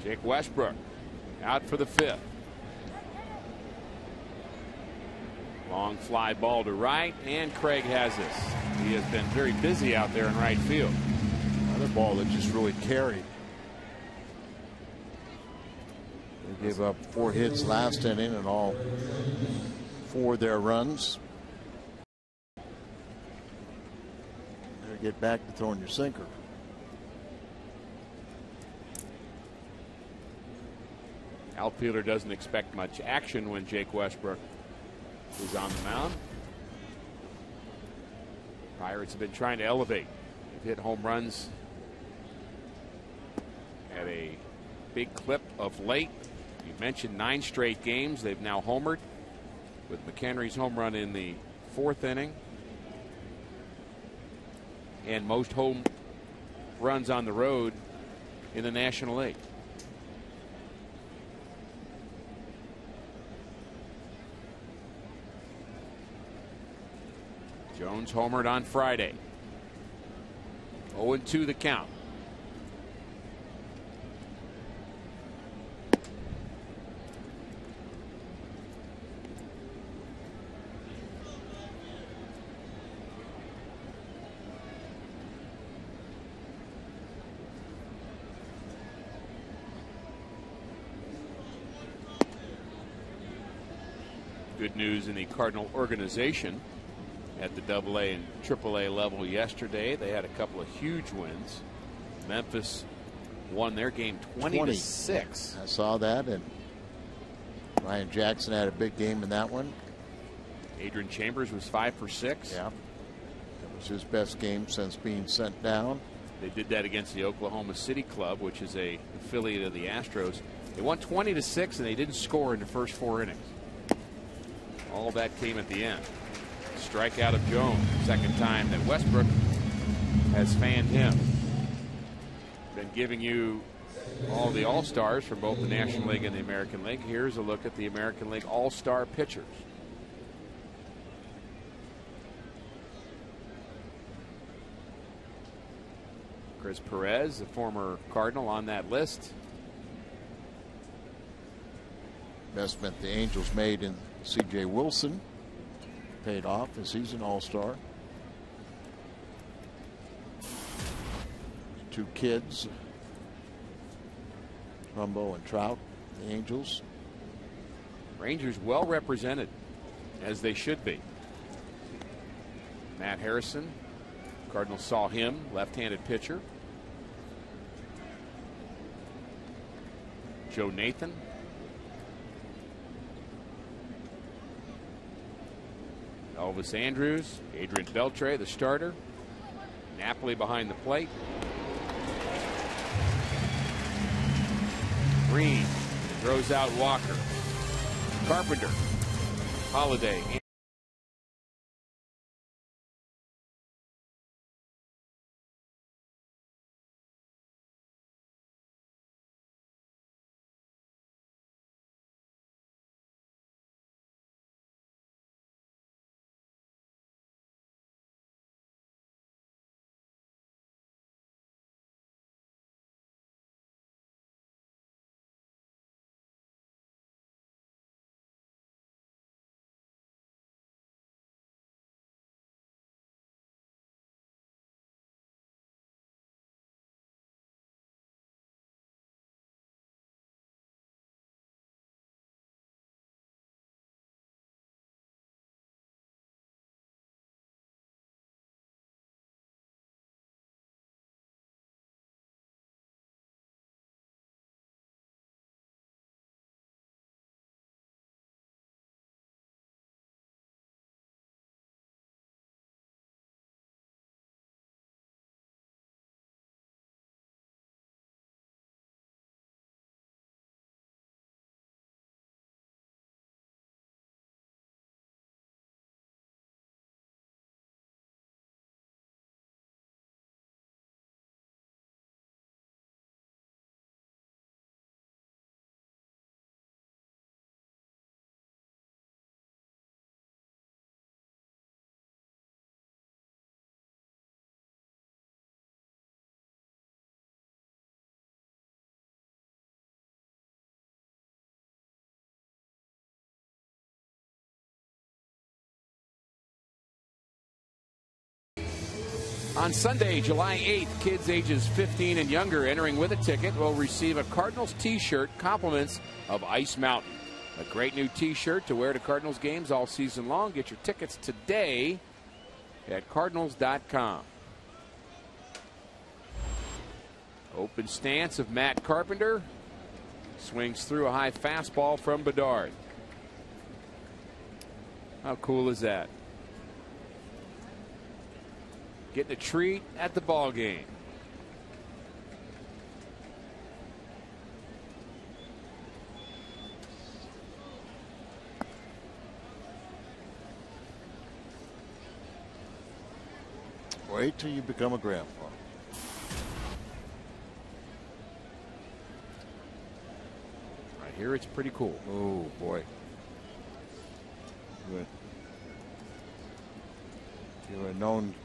Jake Westbrook out for the 5th. Long fly ball to right, and Craig has this. He has been very busy out there in right field. Another ball that just really carried. They gave up 4 hits last inning, and all 4 of their runs. Better get back to throwing your sinker. Outfielder doesn't expect much action when Jake Westbrook is on the mound. Pirates have been trying to elevate. They've hit home runs at a big clip of late. You mentioned 9 straight games. They've now homered with McHenry's home run in the 4th inning. And most home runs on the road in the National League. Jones homered on Friday. 0-2 the count. Good news in the Cardinal organization. At the AA and AAA level yesterday, they had a couple of huge wins. Memphis won their game 20-6. I saw that, and Ryan Jackson had a big game in that one. Adrian Chambers was 5 for 6. Yeah, that was his best game since being sent down. They did that against the Oklahoma City Club, which is a affiliate of the Astros. They won 20-6, and they didn't score in the first 4 innings. All of that came at the end. Strikeout of Jones, second time that Westbrook has fanned him. Been giving you all the All-Stars from both the National League and the American League. Here's a look at the American League All-Star pitchers. Chris Perez, the former Cardinal, on that list. Investment the Angels made in C.J. Wilson paid off as he's an All-Star. 2 kids, Trumbo and Trout, the Angels. Rangers well represented, as they should be. Matt Harrison, Cardinals saw him, left-handed pitcher. Joe Nathan. Elvis Andrews, Adrian Beltre, the starter. Napoli behind the plate. Green throws out Walker. Carpenter, Holiday. On Sunday, July 8th, kids ages 15 and younger entering with a ticket will receive a Cardinals t-shirt, compliments of Ice Mountain. A great new t-shirt to wear to Cardinals games all season long. Get your tickets today at Cardinals.com. Open stance of Matt Carpenter. Swings through a high fastball from Bedard. How cool is that? Getting a treat at the ball game. Wait till you become a grandpa. Right here, it's pretty cool. Oh, boy. You would have known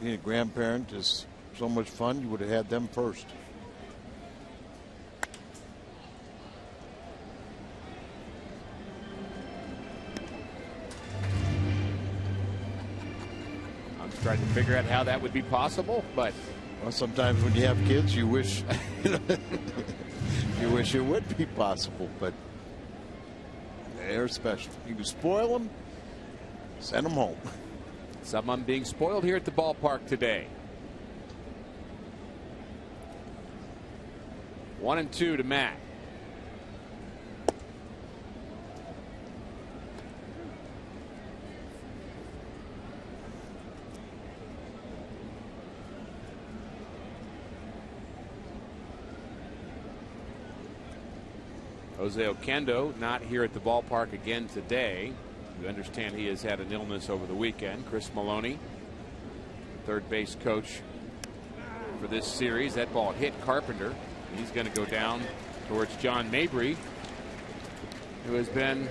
being a grandparent is so much fun, you would have had them first. I'm trying to figure out how that would be possible, but well, sometimes when you have kids, you wish you wish it would be possible, but they're special. You can spoil them, send them home. Someone being spoiled here at the ballpark today. 1-2 to Matt. Jose Oquendo not here at the ballpark again today. You understand he has had an illness over the weekend. Chris Maloney, third base coach for this series. That ball hit Carpenter. He's going to go down towards John Mabry, who has been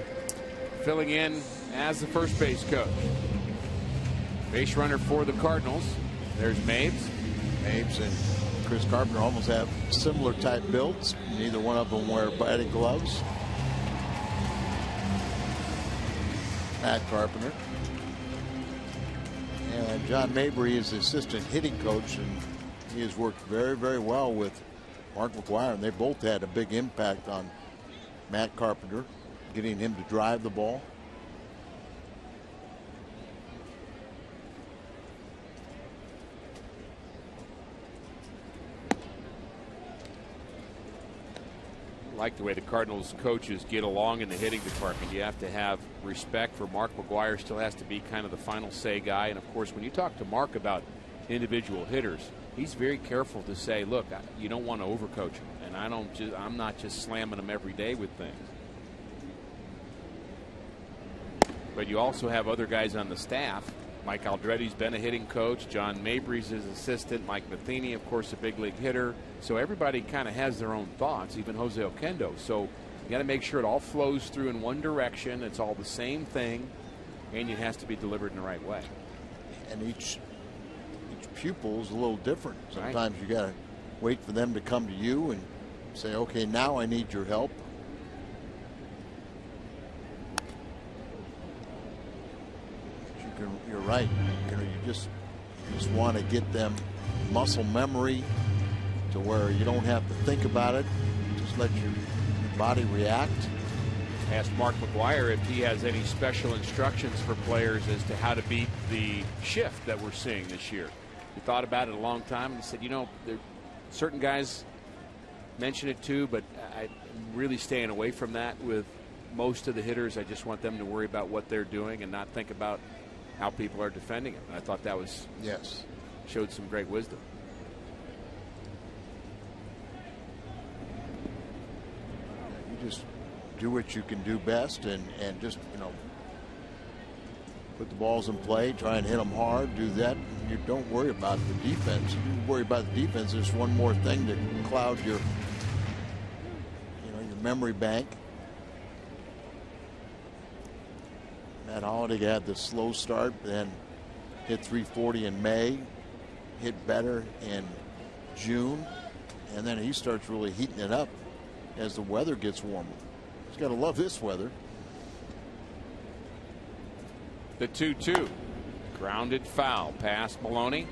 filling in as the first base coach. Base runner for the Cardinals. There's Mabes. Mabes and Chris Carpenter almost have similar type builds. Neither one of them wear batting gloves. Matt Carpenter. And John Mabry is the assistant hitting coach, and he has worked very, very well with Mark McGwire, and they both had a big impact on Matt Carpenter, getting him to drive the ball. I like the way the Cardinals coaches get along in the hitting department. You have to have respect for Mark McGwire. Still has to be kind of the final say guy. And of course, when you talk to Mark about individual hitters, he's very careful to say, look, you don't want to overcoach him, and I'm not just slamming him every day with things. But you also have other guys on the staff. Mike Aldretti's been a hitting coach. John Mabry's his assistant. Mike Matheny, of course, a big league hitter. So everybody kind of has their own thoughts, even Jose Oquendo. So you got to make sure it all flows through in one direction. It's all the same thing, and it has to be delivered in the right way. And each pupil is a little different. Sometimes you got to wait for them to come to you and say, okay, now I need your help. You're right. You know, you just want to get them muscle memory to where you don't have to think about it. Just let your body react. Asked Mark McGwire if he has any special instructions for players as to how to beat the shift that we're seeing this year. He thought about it a long time and he said, you know, certain guys mention it too, but I'm really staying away from that with most of the hitters. I just want them to worry about what they're doing and not think about how people are defending him. And I thought that was, yes, showed some great wisdom. You just do what you can do best and just, you know, put the balls in play, try and hit them hard, do that. You don't worry about the defense. You worry about the defense. There's one more thing to cloud your, you know, your memory bank. Matt Holliday had the slow start, then hit 340 in May, hit better in June, and then he starts really heating it up as the weather gets warmer. He's got to love this weather. The 2-2. Grounded foul past Maloney.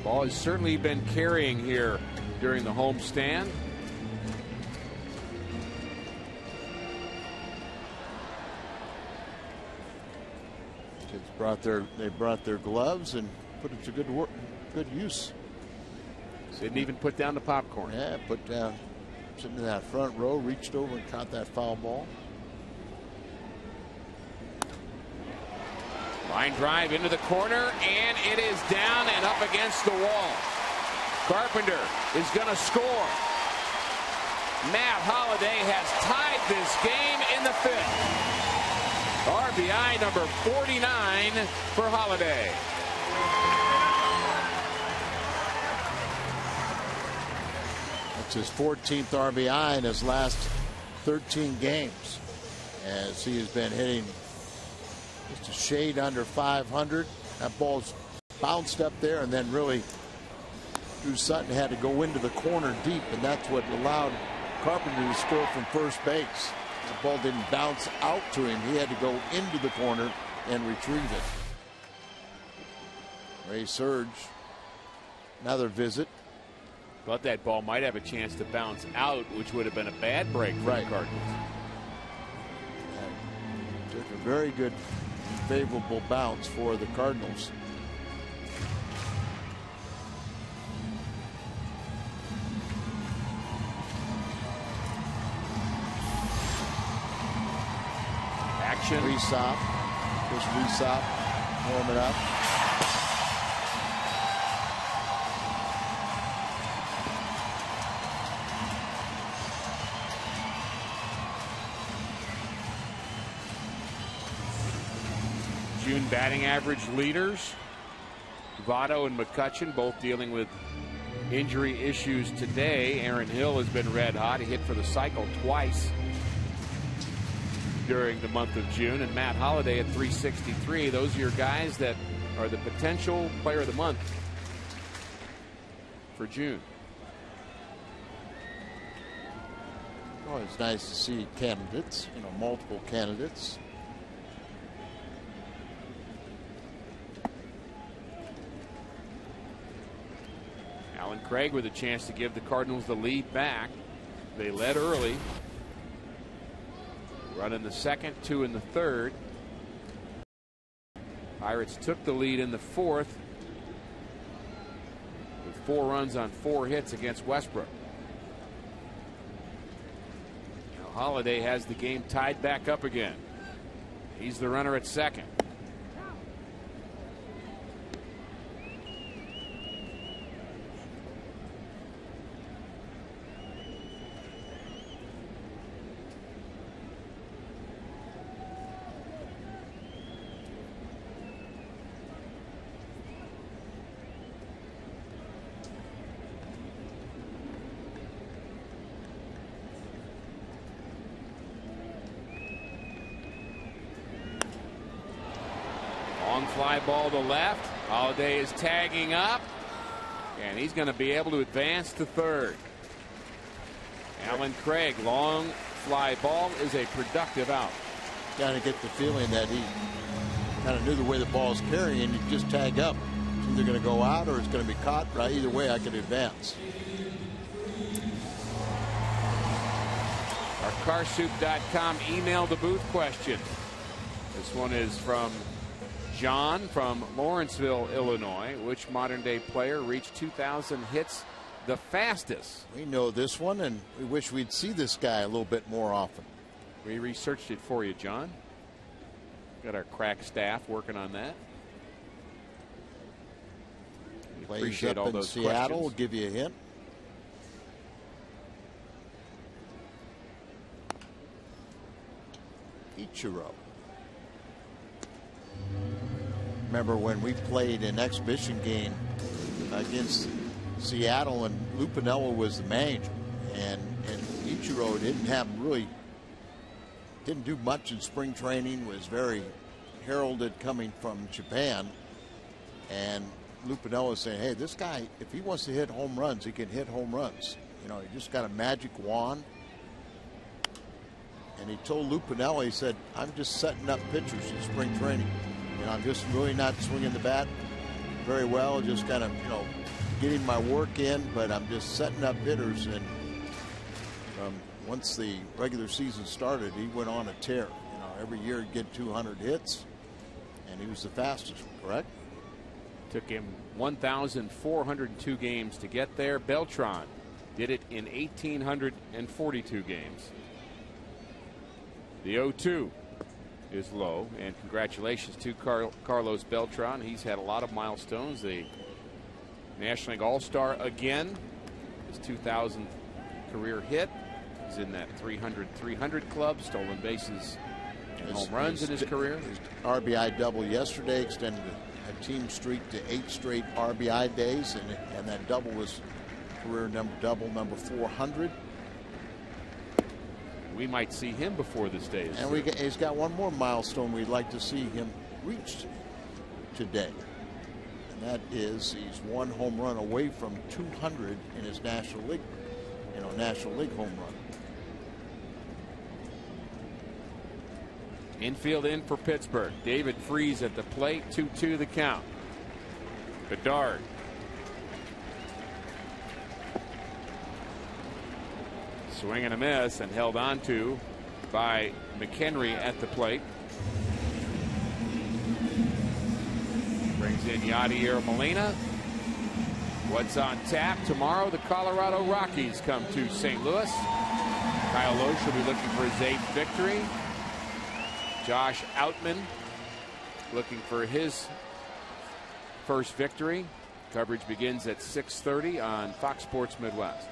Ball has certainly been carrying here during the home stand. Kids brought their gloves and put it to good use. Didn't even put down the popcorn. Yeah, put down, sitting in that front row, reached over and caught that foul ball. Line drive into the corner, and it is down and up against the wall. Carpenter is going to score. Matt Holliday has tied this game in the fifth. RBI number 49 for Holliday. It's his 14th RBI in his last 13 games, as he has been hitting just a shade under 500. That ball's bounced up there, and then really Drew Sutton had to go into the corner deep, and that's what allowed Carpenter to score from first base. The ball didn't bounce out to him. He had to go into the corner and retrieve it. Ray Surge, another visit. Thought that ball might have a chance to bounce out, which would have been a bad break for the Cardinals. Took a very good, favorable bounce for the Cardinals. Action. Resop. Chris Resop warming up. June batting average leaders. Votto and McCutchen both dealing with injury issues today. Aaron Hill has been red hot. He hit for the cycle twice during the month of June. And Matt Holliday at 363. Those are your guys that are the potential player of the month for June. Oh, it's nice to see candidates, multiple candidates. Alan Craig with a chance to give the Cardinals the lead back. They led early. Run in the second, 2 in the third. Pirates took the lead in the fourth with 4 runs on 4 hits against Westbrook. Now Holliday has the game tied back up again. He's the runner at second. Fly ball to left. Holliday is tagging up, and he's going to be able to advance to third. Alan Craig, long fly ball is a productive out. Kind of get the feeling that he kind of knew the way the ball is carrying. You just tag up. It's either going to go out or it's going to be caught. Right, either way, I could advance. Our carsoup.com email the booth question. This one is from John from Lawrenceville, Illinois. Which modern day player reached 2,000 hits the fastest? We know this one, and we wish we'd see this guy a little bit more often. We researched it for you, John. Got our crack staff working on that. We Plays appreciate up all in those Seattle. questions. Will give you a hint. Ichiro. Remember when we played an exhibition game against Seattle, and Lupinella was the manager, and Ichiro didn't do much in spring training, was very heralded coming from Japan, and Lupinella was saying, hey, this guy, if he wants to hit home runs, he can hit home runs. He just got a magic wand, And he told Lou Piniella, he said, I'm just setting up pitchers in spring training. You know, I'm just really not swinging the bat very well, just kind of, you know, getting my work in, but I'm just setting up hitters. And once the regular season started, he went on a tear. You know, every year he'd get 200 hits, and he was the fastest, correct? Took him 1,402 games to get there. Beltran did it in 1,842 games. The 0-2 is low, and congratulations to Carlos Beltran. He's had a lot of milestones. The National League All-Star again, his 2,000th career hit. He's in that 300 club, stolen bases and home runs in his career. His RBI double yesterday extended a team streak to 8 straight RBI days, and that double was career double number 400. We might see him before this day is and through. he's got one more milestone we'd like to see him reach today. And that is he's one home run away from 200 in his National League home run. Infield in for Pittsburgh. David Freese at the plate. 2-2 the count. Bedard. Swing and a miss, and held on to by McHenry at the plate. Brings in Yadier Molina. What's on tap tomorrow? The Colorado Rockies come to St. Louis. Kyle Loesch will be looking for his 8th victory. Josh Outman looking for his first victory. Coverage begins at 6:30 on Fox Sports Midwest.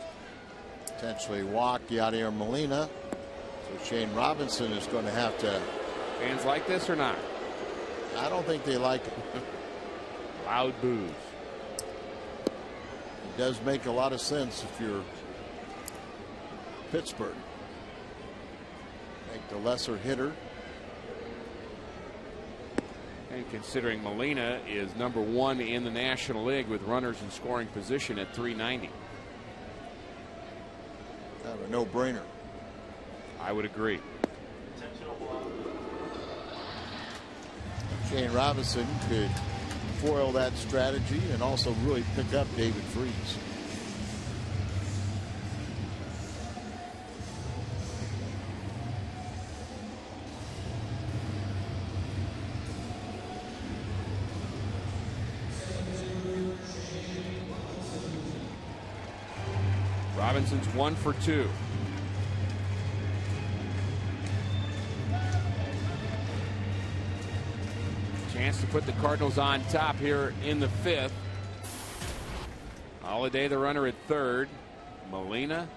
Potentially walk Yadier Molina. So Shane Robinson is going to have to. Fans like this or not? I don't think they like it. Loud boos. It does make a lot of sense if you're Pittsburgh. Make the lesser hitter. And considering Molina is number 1 in the National League with runners in scoring position at 390. Kind of a no-brainer. I would agree. Shane Robinson could foil that strategy and also really pick up David Freese. Robinson's 1 for 2. Chance to put the Cardinals on top here in the 5th. Holiday, the runner, at 3rd. Molina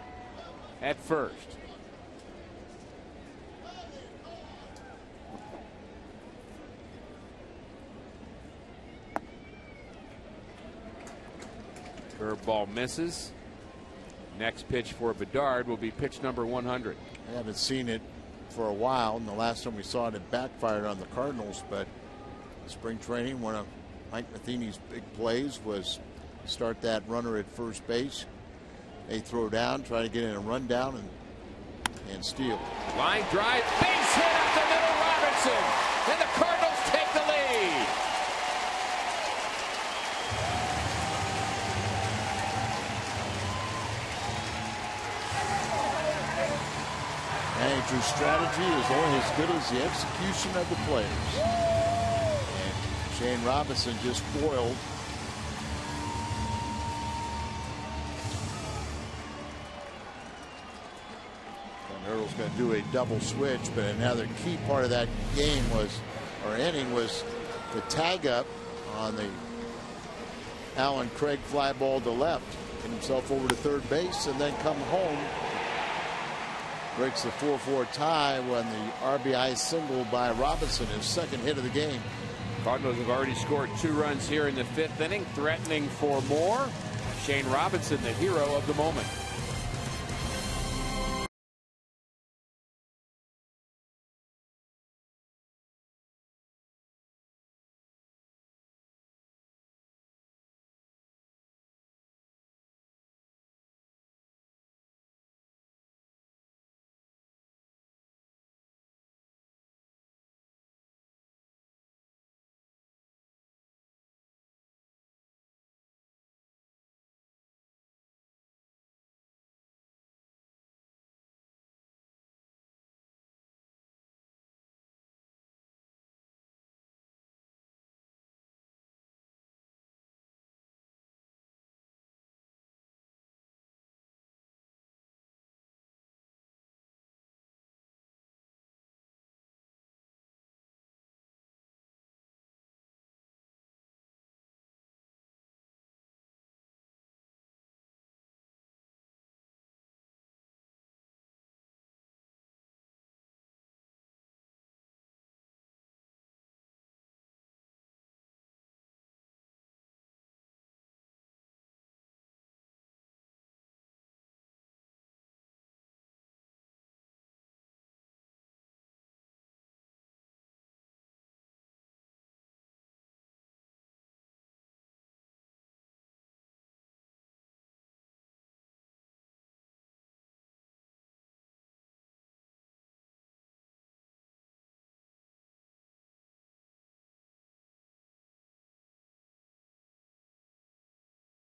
at 1st. Curveball misses. Next pitch for Bedard will be pitch number 100. I haven't seen it for a while, and the last time we saw it, it backfired on the Cardinals. But spring training, one of Mike Matheny's big plays was start that runner at first base. They throw down, try to get in a rundown, and steal. Line drive, base hit up the middle, Robinson, and the Cardinals take the lead. Manager's strategy is only as good as the execution of the players. And Shane Robinson just foiled. And Earl's going to do a double switch, but another key part of that game was, or inning, was the tag up on the Alan Craig fly ball to left. Get himself over to third base and then come home. Breaks the 4-4 tie when the RBI single by Robinson, his second hit of the game. Cardinals have already scored 2 runs here in the 5th inning, threatening for more. Shane Robinson, the hero of the moment.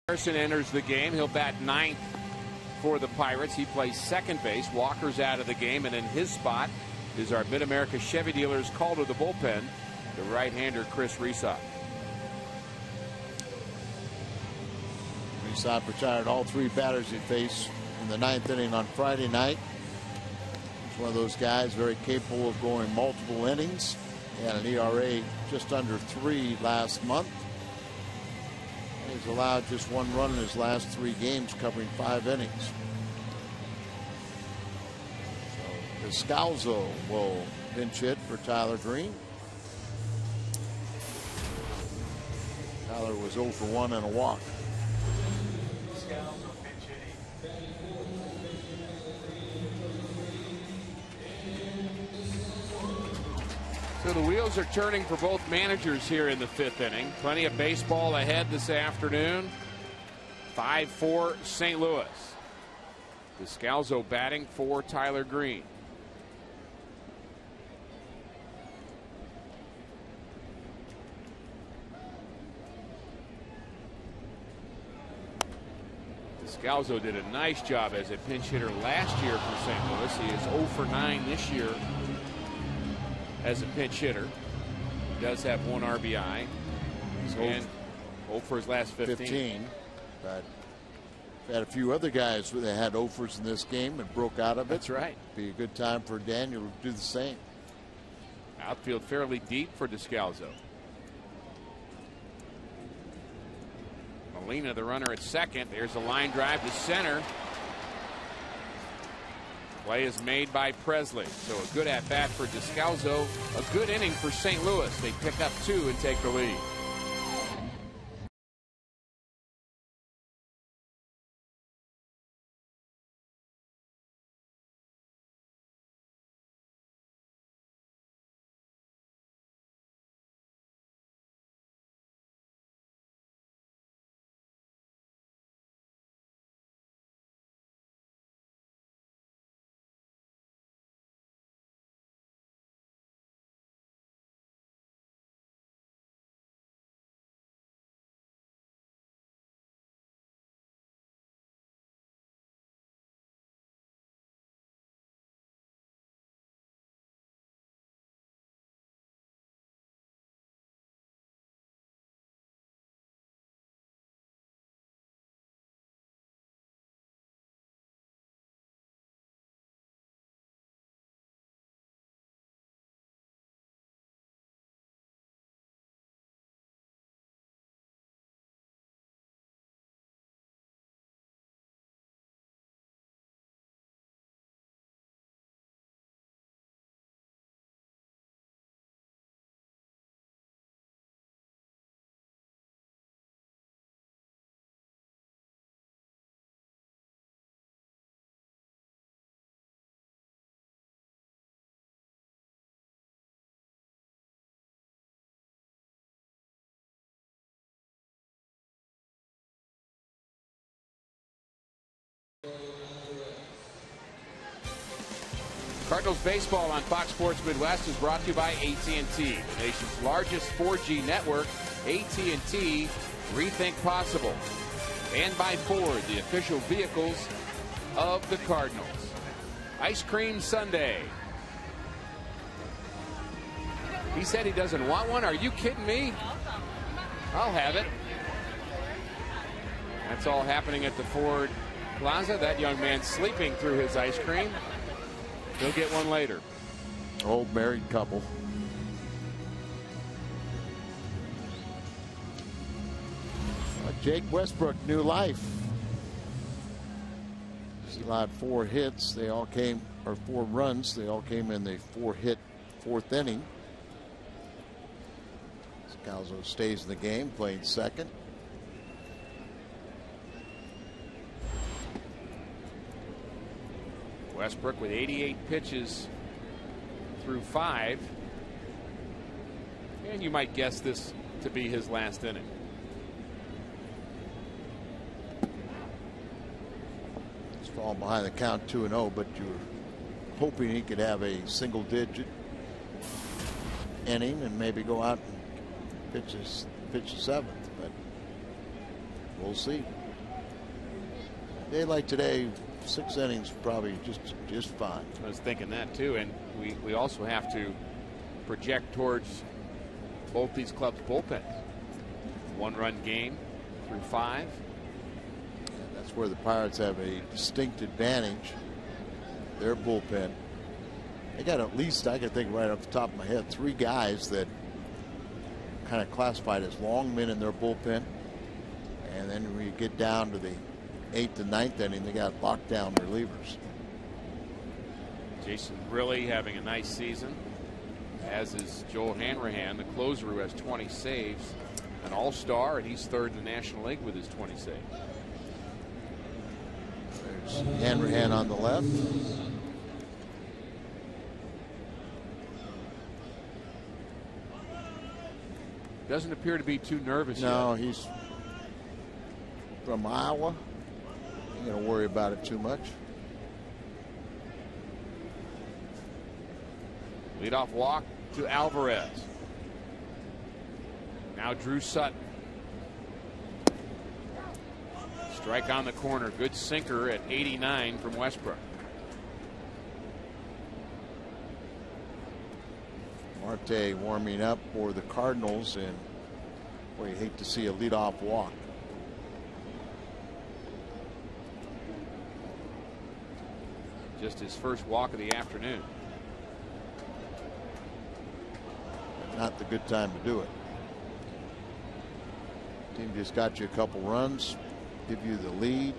Harrison enters the game. He'll bat ninth for the Pirates. He plays second base. Walker's out of the game, and in his spot is our Mid-America Chevy dealers call to the bullpen, the right-hander Chris Resop. Resop retired all 3 batters he faced in the 9th inning on Friday night. He's one of those guys very capable of going multiple innings. He had an ERA just under 3 last month. He's allowed just 1 run in his last 3 games, covering 5 innings. So Descalzo will pinch hit for Tyler Green. Tyler was 0 for 1 and a walk. So the wheels are turning for both managers here in the 5th inning. Plenty of baseball ahead this afternoon. 5-4 St. Louis. Descalzo batting for Tyler Green. Descalzo did a nice job as a pinch hitter last year for St. Louis. He is 0 for 9 this year as a pinch hitter. He does have 1 RBI. He's 0 for his last 15. But had a few other guys that had 0-fers in this game and broke out of it. That's right. Be a good time for Daniel to do the same. Outfield fairly deep for Descalzo. Molina, the runner at second. There's a line drive to center. Play is made by Presley. So a good at bat for Descalzo. A good inning for St. Louis. They pick up 2 and take the lead. Cardinals baseball on Fox Sports Midwest is brought to you by AT&T, the nation's largest 4G network. AT&T, rethink possible. And by Ford, the official vehicles of the Cardinals. Ice cream sundae. He said he doesn't want one. Are you kidding me? I'll have it. That's all happening at the Ford Plaza. That young man sleeping through his ice cream. He'll get one later. Old married couple. Jake Westbrook, new life. He allowed 4 hits. They all came, or 4 runs. They all came in the 4-hit 4th inning. Descalzo stays in the game, playing second. Westbrook with 88 pitches through 5. And you might guess this to be his last inning. He's falling behind the count 2-0, but you're hoping he could have a single-digit inning and maybe go out and pitch a 7th. But we'll see. A day like today, 6 innings probably just fine. I was thinking that too, and we also have to project towards both these clubs' bullpens. 1-run game through 5. And that's where the Pirates have a distinct advantage. Their bullpen. They got at least, I can think right off the top of my head, 3 guys that kind of classified as long men in their bullpen. And then when you get down to the 8th and 9th inning, they got lockdown relievers. Jason Grilli having a nice season, as is Joel Hanrahan, the closer, who has 20 saves, an all-star, and he's 3rd in the National League with his 20 saves. There's Hanrahan on the left. Doesn't appear to be too nervous yet. No, he's from Iowa. Ain't gonna worry about it too much. Leadoff walk to Alvarez. Now Drew Sutton. Strike on the corner. Good sinker at 89 from Westbrook. Marte warming up for the Cardinals, and boy, you hate to see a leadoff walk. Just his first walk of the afternoon. Not the good time to do it. Team just got you a couple runs, give you the lead.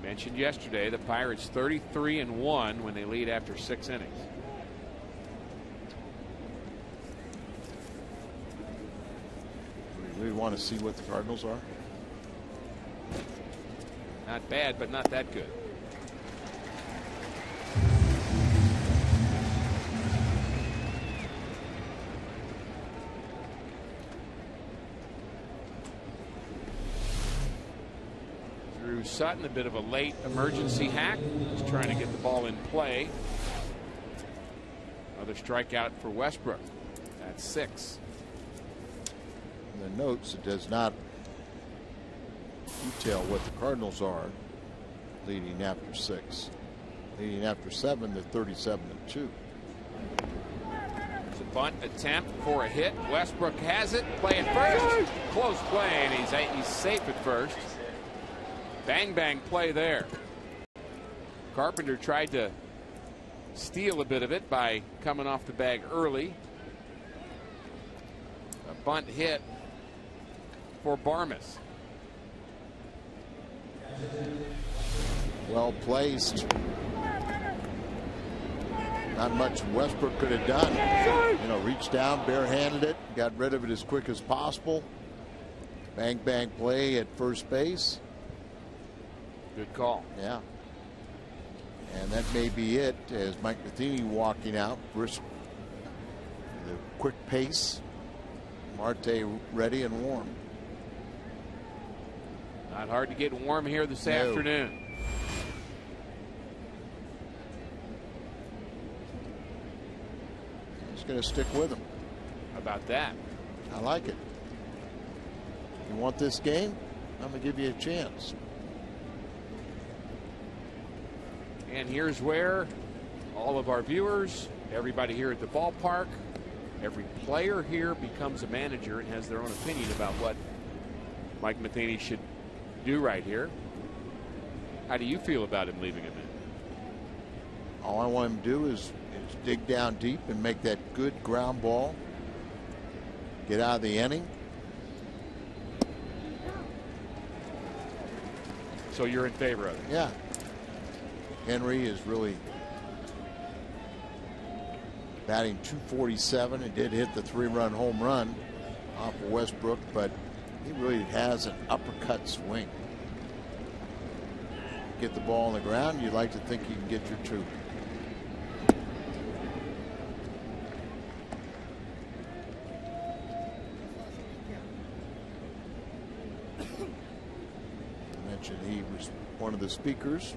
Mentioned yesterday, the Pirates 33-1 when they lead after 6 innings. We want to see what the Cardinals are. Not bad, but not that good. Sutton, a bit of a late emergency hack, just trying to get the ball in play. Another strikeout for Westbrook. That's 6. In the notes, it does not detail what the Cardinals are leading after 6. Leading after 7, they're 37-2. It's a bunt attempt for a hit. Westbrook has it. Play at first. Close play, and he's safe at first. Bang bang play there. Carpenter tried to steal a bit of it by coming off the bag early. A bunt hit for Barmes. Well placed. Not much Westbrook could have done. You know, reached down, barehanded it, got rid of it as quick as possible. Bang bang play at first base. Good call. Yeah. And that may be it, as Mike Matheny walking out. Brisk, the quick pace. Marte ready and warm. Not hard to get warm here this afternoon. He's going to stick with him. How about that? I like it. You want this game? I'm going to give you a chance. And here's where all of our viewers, everybody here at the ballpark, every player here becomes a manager and has their own opinion about what Mike Matheny should do right here. How do you feel about him leaving him in? All I want him to do is dig down deep and make that good ground ball. Get out of the inning. So you're in favor of it? Yeah. Henry is really batting .247. He did hit the 3-run home run off of Westbrook, but he really has an uppercut swing. get the ball on the ground, you'd like to think you can get your two. I mentioned he was one of the speakers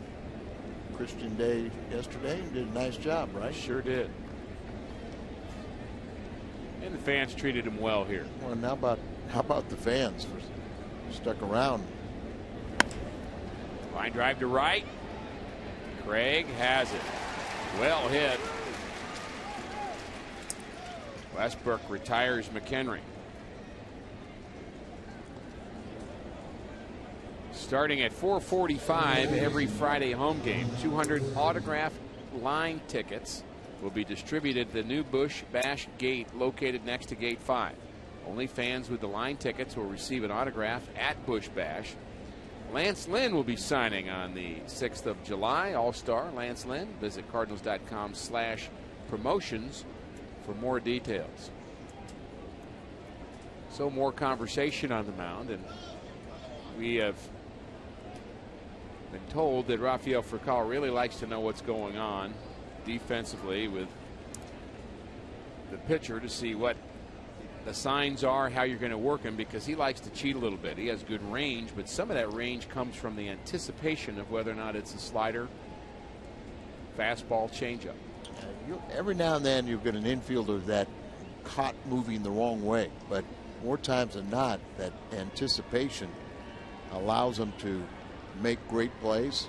Christian Day yesterday and did a nice job, right? Sure did. And the fans treated him well here. Well, and how about the fans stuck around? Line drive to right. Craig has it. Well hit. Westbrook retires McHenry. Starting at 4:45 every Friday home game, 200 autographed line tickets will be distributed at the new Bush Bash gate located next to Gate 5. Only fans with the line tickets will receive an autograph at Bush Bash. Lance Lynn will be signing on the 6th of July. All-Star Lance Lynn. Visit Cardinals.com/promotions for more details. So more conversation on the mound, and we have been told that Rafael Furcal really likes to know what's going on defensively with the pitcher to see what the signs are, how you're going to work him, because he likes to cheat a little bit. He has good range, but some of that range comes from the anticipation of whether or not it's a slider, fastball, changeup. Every now and then you'll get an infielder that caught moving the wrong way, but more times than not, that anticipation allows them to make great plays.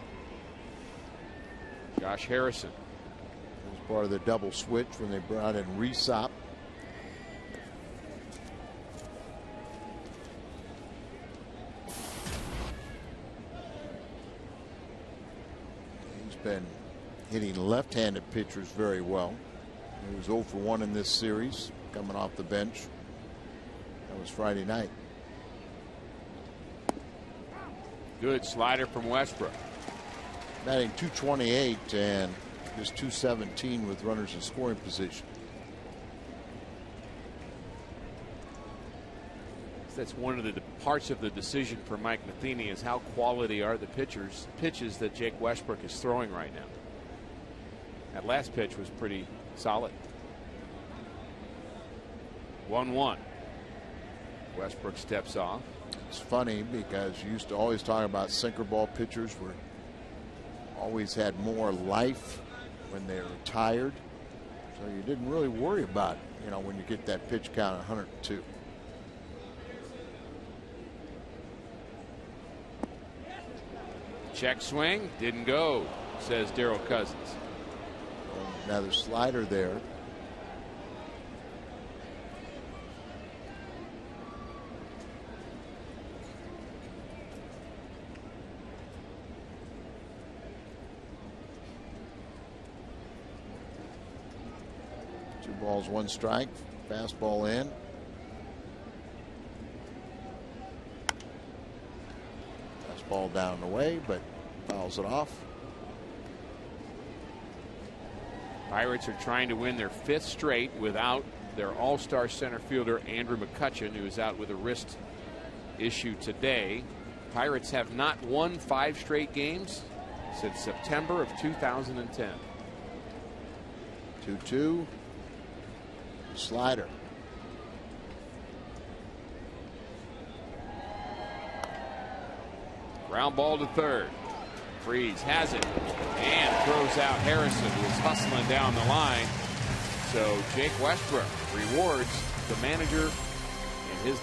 Josh Harrison. It was part of the double switch when they brought in Resop. He's been hitting left-handed pitchers very well. He was 0 for 1 in this series, coming off the bench. That was Friday night. Good slider from Westbrook. Batting .228 and just .217 with runners in scoring position. That's one of the parts of the decision for Mike Matheny is how quality are the pitches that Jake Westbrook is throwing right now. That last pitch was pretty solid. 1-1. Westbrook steps off. It's funny because you used to always talk about sinker ball pitchers were always had more life when they retired, so you didn't really worry about, when you get that pitch count at 102. Check swing, didn't go, says Darryl Cousins. Another slider there. Two balls, one strike. Fastball in. Fastball down and away, but fouls it off. Pirates are trying to win their 5th straight without their all-star center fielder Andrew McCutchen, who is out with a wrist issue today. Pirates have not won 5 straight games since September of 2010. 2-2. Slider. Ground ball to third. Freeze has it and throws out Harrison, who is hustling down the line. So Jake Westbrook rewards the manager and his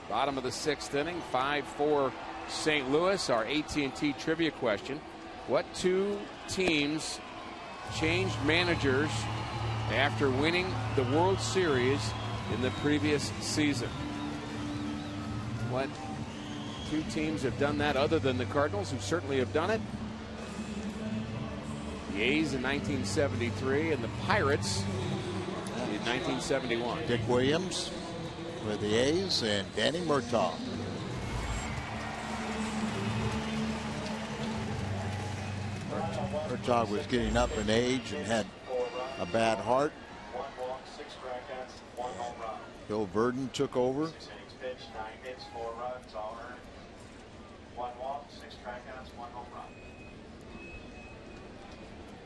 Bottom of the 6th inning, 5-4 St. Louis. Our AT&T trivia question: what two teams changed managers after winning the World Series in the previous season? What two teams have done that other than the Cardinals, who certainly have done it? The A's in 1973 and the Pirates in 1971. Dick Williams with the A's and Danny Murtaugh. Murtaugh was getting up in age and had a bad heart. Bill Verdon took over.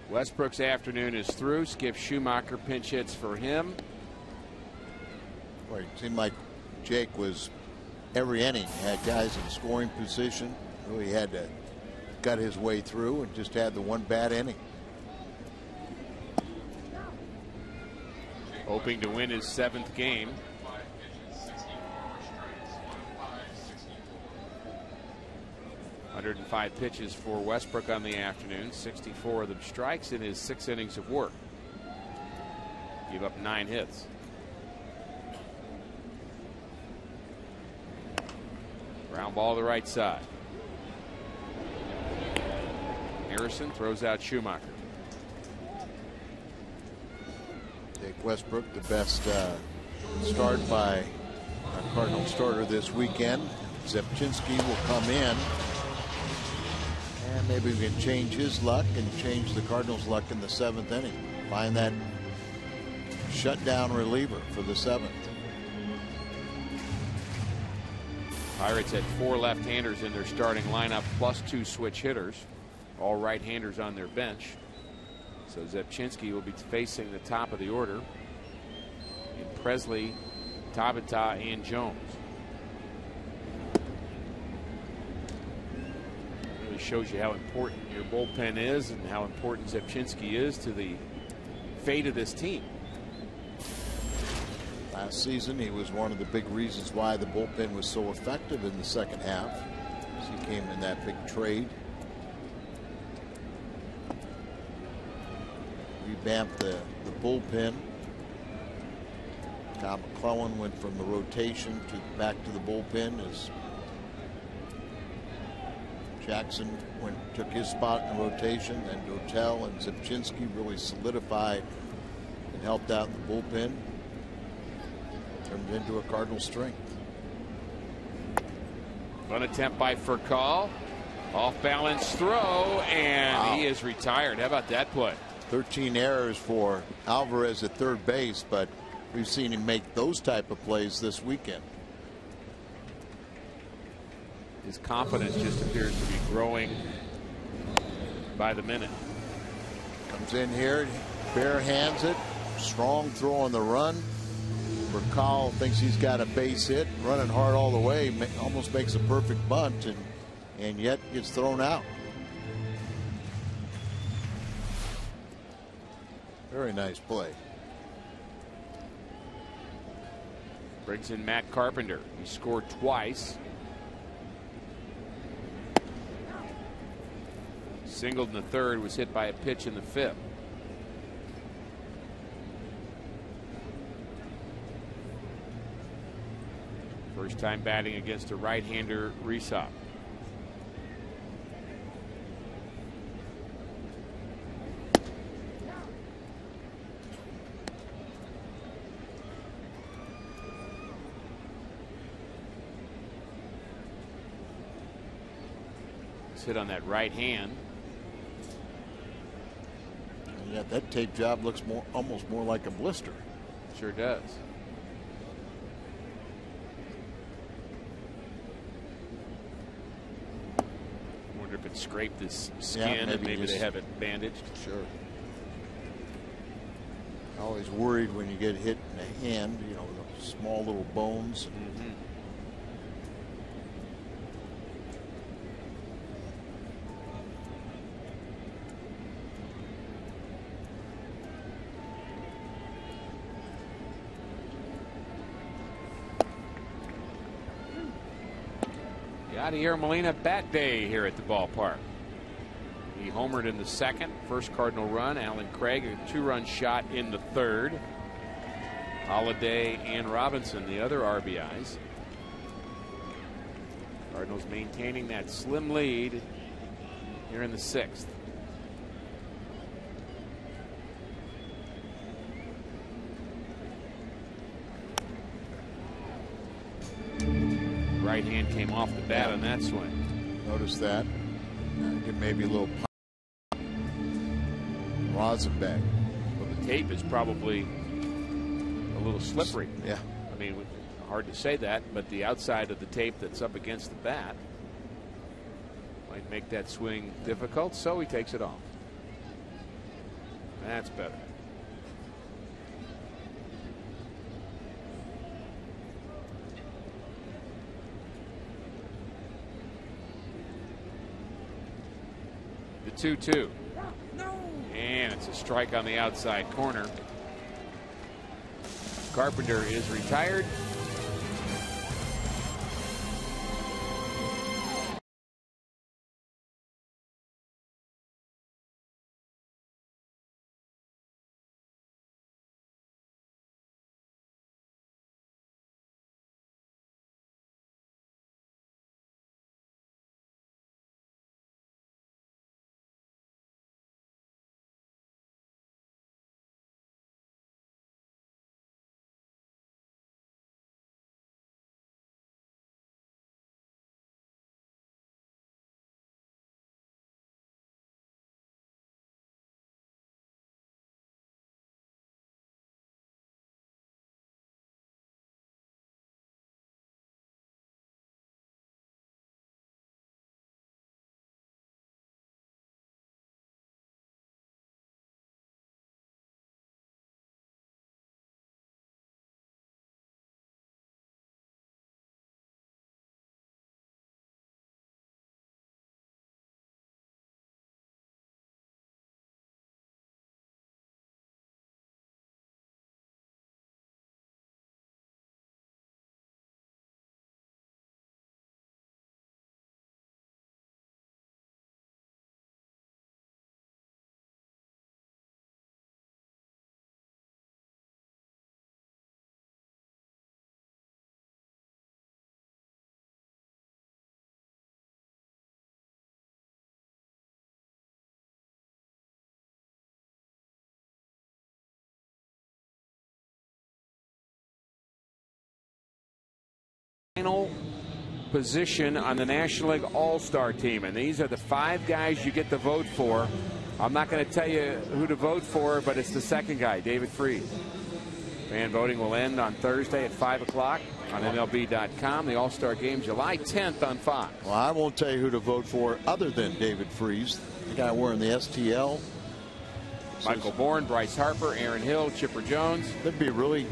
Westbrook's afternoon is through. Skip Schumacher pinch hits for him. Boy, it seemed like Jake was every inning had guys in scoring position. Really had to gut his way through and just had the one bad inning. Hoping to win his 7th game. .105 pitches for Westbrook on the afternoon. 64 of them strikes in his 6 innings of work. Give up 9 hits. Ground ball to the right side. Harrison throws out Schumacher. Jake Westbrook, the best start by our Cardinal starter this weekend. Zepchinski will come in. And maybe we can change his luck and change the Cardinals' luck in the 7th inning. Find that shutdown reliever for the 7th. Pirates had 4 left-handers in their starting lineup, plus 2 switch hitters. All right-handers on their bench. So Zepchinski will be facing the top of the order in Presley, Tabata, and Jones. Shows you how important your bullpen is and how important Zepchinski is to the fate of this team. Last season, he was one of the big reasons why the bullpen was so effective in the second half, as he came in that big trade. Revamped the bullpen. Tom McClellan went from the rotation back to the bullpen as Jackson took his spot in the rotation, then Dotel and Zepchinski really solidified and helped out in the bullpen. Turned it into a Cardinal strength. One attempt by Furcal. Off balance throw, and he is retired. How about that play? 13 errors for Alvarez at third base, but we've seen him make those type of plays this weekend. His confidence just appears to be growing by the minute. Comes in here, bare hands it, strong throw on the run. Furcal thinks he's got a base hit, running hard all the way, almost makes a perfect bunt, and yet gets thrown out. Very nice play. Brings in Matt Carpenter. He scored twice. Singled in the 3rd, was hit by a pitch in the 5th. First time batting against a right-hander, Resop. Hit on that right hand. Yeah, that tape job looks almost more like a blister. Sure does. I wonder if it scraped his skin, and maybe they have it bandaged. Sure. Always worried when you get hit in the hand, you know, the small little bones. Mm-hmm. Yadier Molina bat day here at the ballpark. He homered in the second, first Cardinal run. Alan Craig, a 2-run shot in the third. Holiday and Robinson, the other RBIs. Cardinals maintaining that slim lead here in the sixth. Right hand came off the bat on that swing. Notice that. Get maybe a little Rosenberg. Well, the tape is probably a little slippery. Yeah. I mean, hard to say that, but the outside of the tape that's up against the bat might make that swing difficult, so he takes it off. That's better. The 2-2. And it's a strike on the outside corner. Carpenter is retired. Final position on the National League All-Star team, and these are the 5 guys you get to vote for. I'm not going to tell you who to vote for, but it's the second guy, David Freese. Fan voting will end on Thursday at 5 o'clock on MLB.com. The All-Star game July 10th on Fox. Well, I won't tell you who to vote for other than David Freese, the guy wearing the STL. Michael Bourne, Bryce Harper, Aaron Hill, Chipper Jones. That'd be really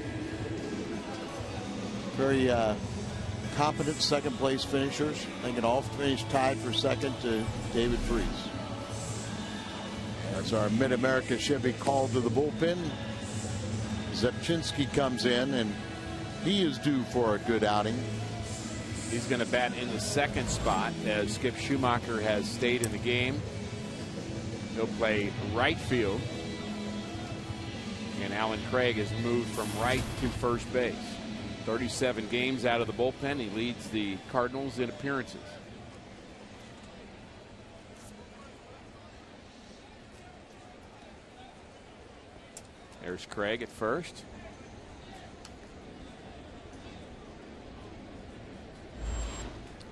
very competent second-place finishers. They can all finish tied for second to David Freese. That's our Mid-America Chevy call to the bullpen. Zepchinski comes in, and he is due for a good outing. He's going to bat in the second spot as Skip Schumacher has stayed in the game. He'll play right field. And Alan Craig has moved from right to first base. 37 games out of the bullpen. He leads the Cardinals in appearances. There's Craig at first.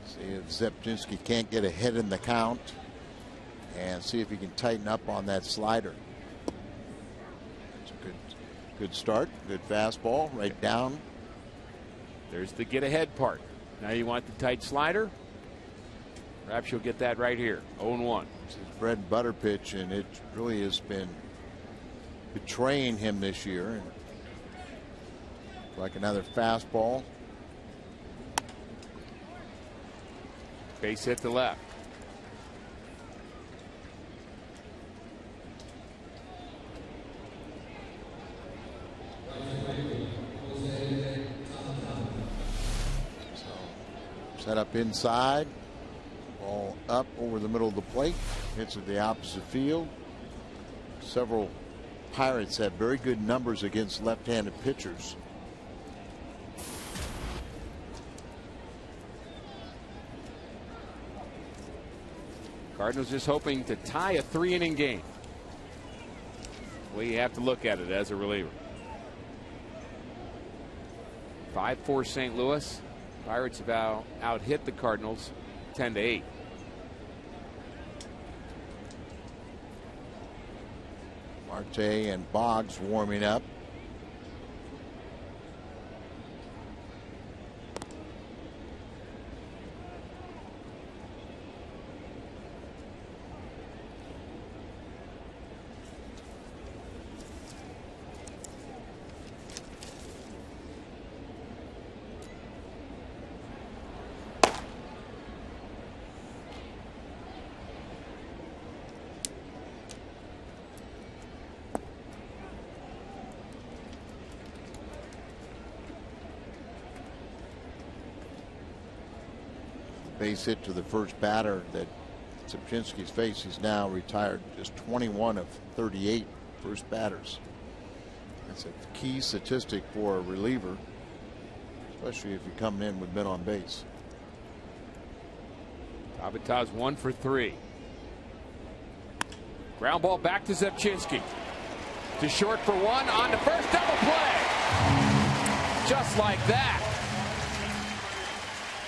See if Zepchinski can't get ahead in the count, and see if he can tighten up on that slider. It's a good start. Good fastball right down. There's the get ahead part. Now you want the tight slider. Perhaps you'll get that right here. 0-1. It's his bread and butter pitch, and it really has been betraying him this year. And like another fastball. Base hit to left. Set up inside. Ball up over the middle of the plate, hits it the opposite field. Several Pirates have very good numbers against left-handed pitchers. Cardinals just hoping to tie a 3-inning game. Well, you have to look at it as a reliever. 5-4 St. Louis. Pirates have out-hit the Cardinals 10-8. Marte and Boggs warming up. Base hit to the first batter that Zepchinski's faced. He's now retired just 21 of 38 first batters. That's a key statistic for a reliever, especially if you're coming in with men on base. Avataz 1 for 3. Ground ball back to Zepchinski. To short for 1, on to first, double play. Just like that.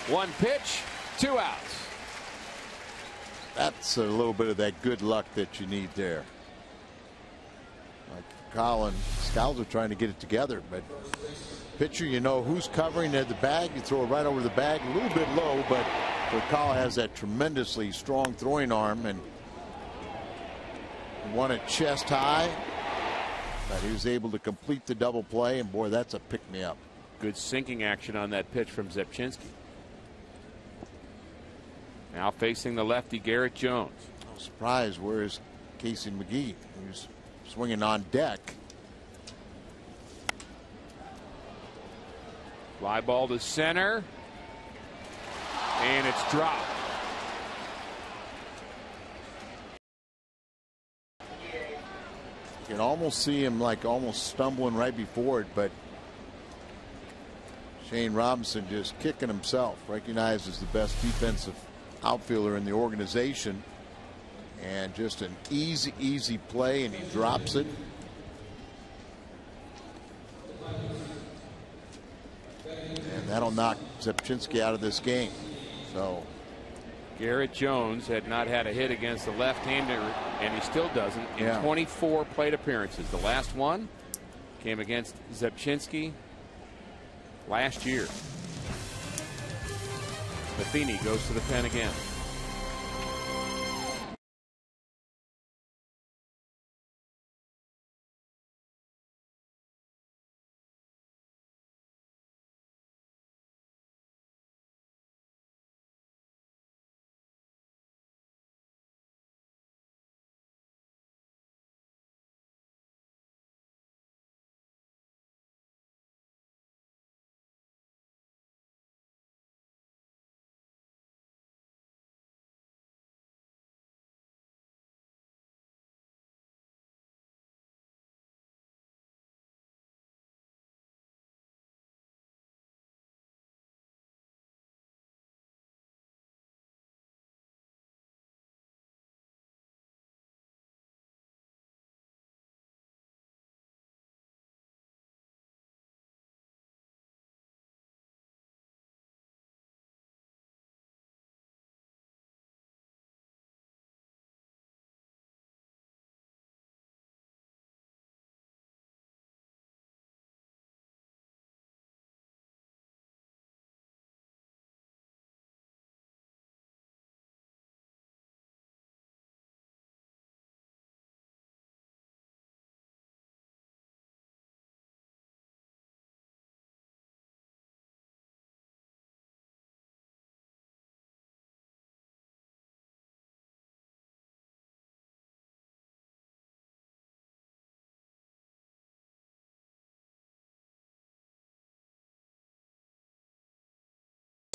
1 pitch, 2 outs. That's a little bit of that good luck that you need there. Like Colin, Scouts are trying to get it together, but pitcher, you know who's covering at the bag. You throw it right over the bag, a little bit low, but Colin has that tremendously strong throwing arm and won it chest high. But he was able to complete the double play, and boy, that's a pick-me-up. Good sinking action on that pitch from Zepchinski. Now facing the lefty Garrett Jones. I'm surprised where is Casey McGee? He's swinging on deck. Fly ball to center. And it's dropped. You can almost see him like almost stumbling right before it, but Shane Robinson just kicking himself, recognized as the best defensive outfielder in the organization, and just an easy play, and he drops it. And that'll knock Zepchinski out of this game. So Garrett Jones had not had a hit against the left-hander, and he still doesn't in 24 plate appearances. The last one came against Zepchinski last year. Matheny goes to the pen again.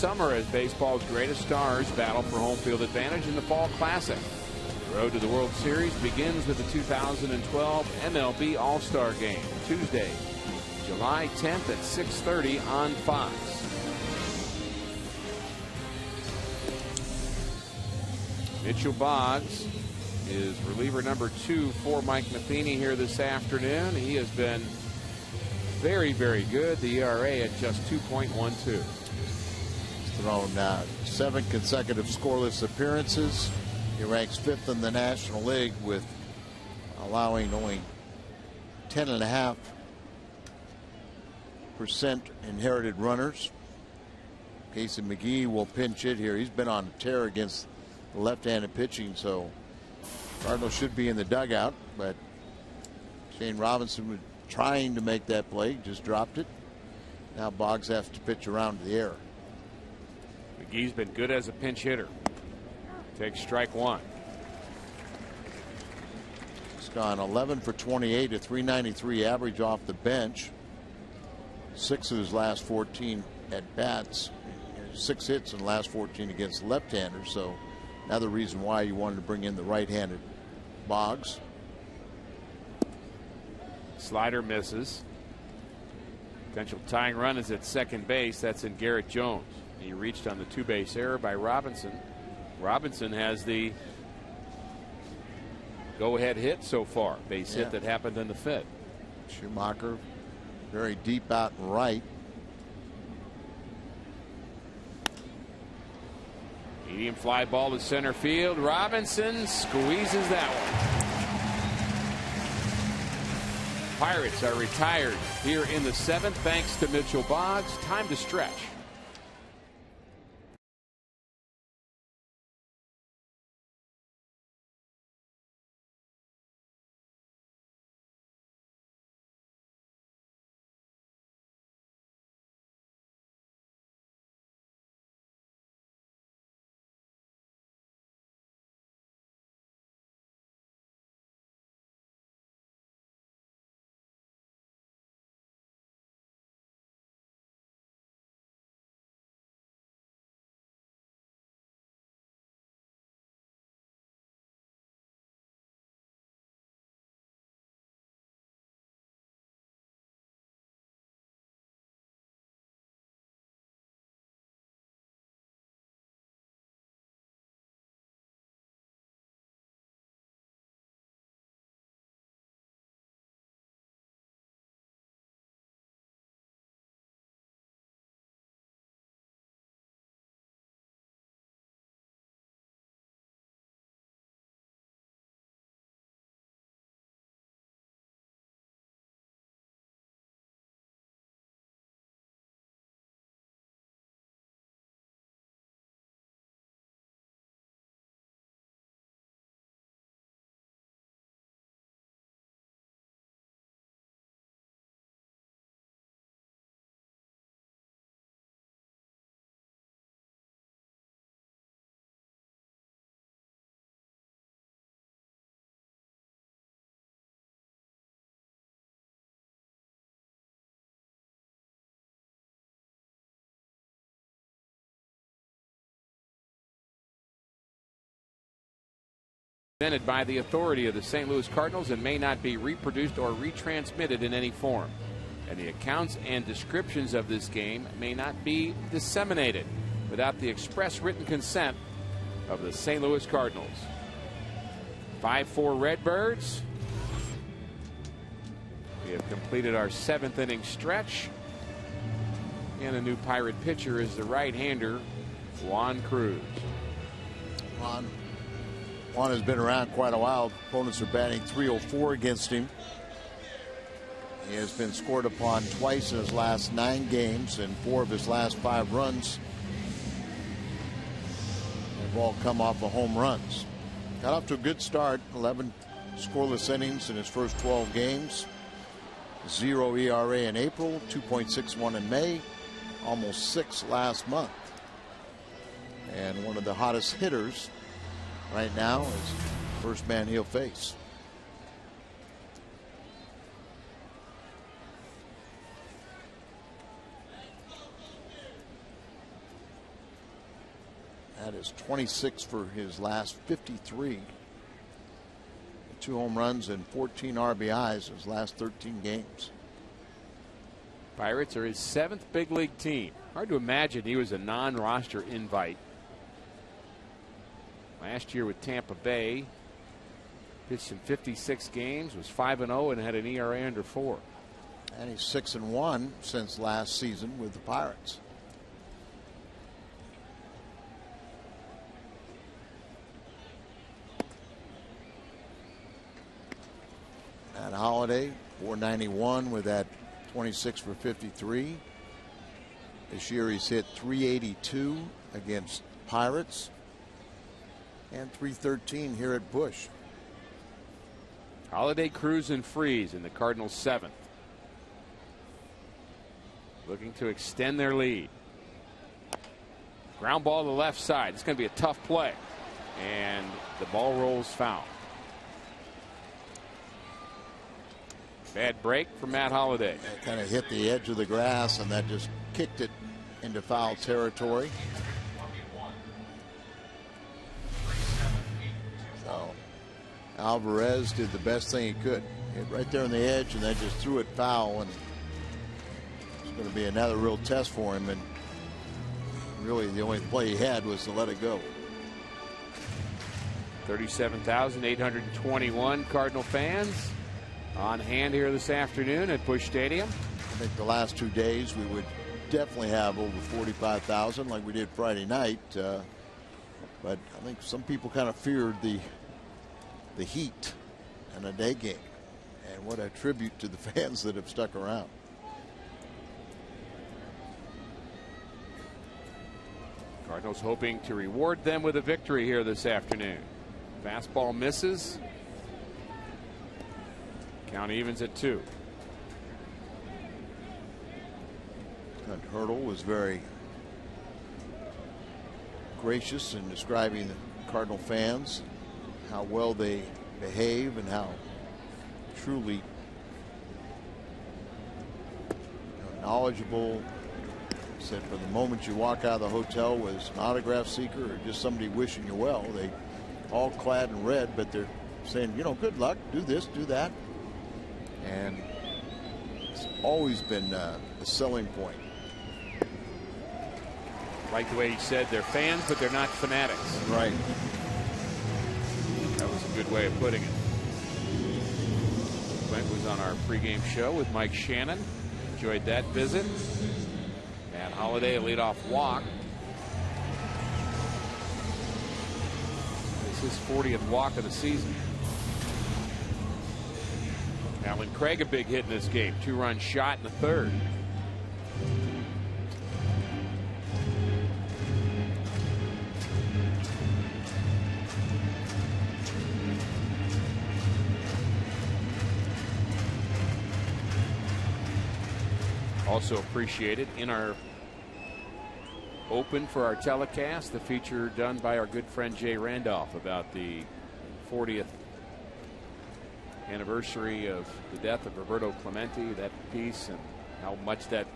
summer as baseball's greatest stars battle for home field advantage in the Fall Classic. The road to the World Series begins with the 2012 MLB All-Star Game, Tuesday, July 10th at 6:30 on Fox. Mitchell Boggs is reliever number 2 for Mike Matheny here this afternoon. He has been very, very good. The ERA at just 2.12. He's thrown 7 consecutive scoreless appearances. He ranks 5th in the National League with allowing only 10.5% inherited runners. Casey McGee will pinch hit here. He's been on a tear against the left-handed pitching, so Cardinals should be in the dugout, but Shane Robinson was trying to make that play, just dropped it. Now Boggs has to pitch around to the air. McGee's been good as a pinch hitter. Takes strike 1. He's gone 11 for 28, a 393 average off the bench. 6 of his last 14 at bats, 6 hits in the last 14 against left-handers. So another reason why you wanted to bring in the right-handed Boggs. Slider misses. Potential tying run is at second base. That's in Garrett Jones. He reached on the 2-base error by Robinson. Robinson has the go-ahead hit so far. Base hit that happened in the 5th. Schumacher very deep out and right. Medium fly ball to center field. Robinson squeezes that one. Pirates are retired here in the 7th thanks to Mitchell Boggs. Time to stretch. Presented by the authority of the St. Louis Cardinals and may not be reproduced or retransmitted in any form. And the accounts and descriptions of this game may not be disseminated without the express written consent of the St. Louis Cardinals. 5-4 Redbirds. We have completed our 7th inning stretch. And a new Pirate pitcher is the right-hander, Juan Cruz. Juan has been around quite a while. Opponents are batting .304 against him. He has been scored upon twice in his last 9 games, and 4 of his last 5 runs have all come off of home runs. Got off to a good start. 11 scoreless innings in his first 12 games. 0 ERA in April, 2.61 in May, almost 6 last month. And one of the hottest hitters right now is first man he'll face. That is 26 for his last 53. 2 home runs and 14 RBIs in his last 13 games. Pirates are his 7th big league team. Hard to imagine he was a non-roster invite. Last year with Tampa Bay, pitched in 56 games, was 5-0 and had an ERA under 4. And he's 6-1 since last season with the Pirates. Matt Holliday, 491 with that 26 for 53. This year he's hit 382 against Pirates and 313 here at Busch. Holliday, Cruz, and Freeze in the Cardinals' 7th. Looking to extend their lead. Ground ball to the left side. It's going to be a tough play. And the ball rolls foul. Bad break for Matt Holliday. That kind of hit the edge of the grass, and that just kicked it into foul territory. So Alvarez did the best thing he could. Hit right there on the edge, and then just threw it foul. And it's going to be another real test for him. And really, the only play he had was to let it go. 37,821 Cardinal fans on hand here this afternoon at Busch Stadium. I think the last 2 days we would definitely have over 45,000 like we did Friday night. But I think some people kind of feared the heat and a day game. And what a tribute to the fans that have stuck around. Cardinals hoping to reward them with a victory here this afternoon. Fastball misses. Count evens at 2. And Hurdle was very gracious in describing the Cardinal fans, how well they behave and how truly knowledgeable. He said for the moment you walk out of the hotel was an autograph seeker or just somebody wishing you well. They all clad in red, but they're saying, you know, good luck, do this, do that. And it's always been a selling point. Like the way he said, they're fans, but they're not fanatics. Right. That was a good way of putting it. Clint was on our pregame show with Mike Shannon. Enjoyed that visit. Matt Holliday, a leadoff walk. This is his 40th walk of the season. Alan Craig, a big hit in this game. 2-run shot in the 3rd. Also appreciated in our open for our telecast, the feature done by our good friend Jay Randolph about the 40th anniversary of the death of Roberto Clemente, that piece, and how much that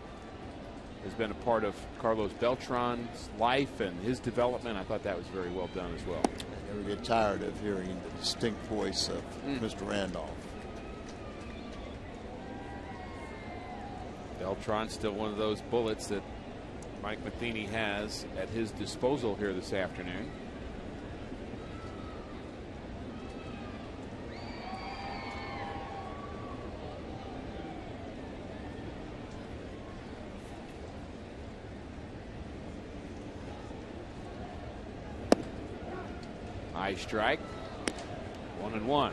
has been a part of Carlos Beltran's life and his development. I thought that was very well done as well. I never get tired of hearing the distinct voice of Mr. Randolph. Beltran still one of those bullets that Mike Matheny has at his disposal here this afternoon. High strike. 1-1.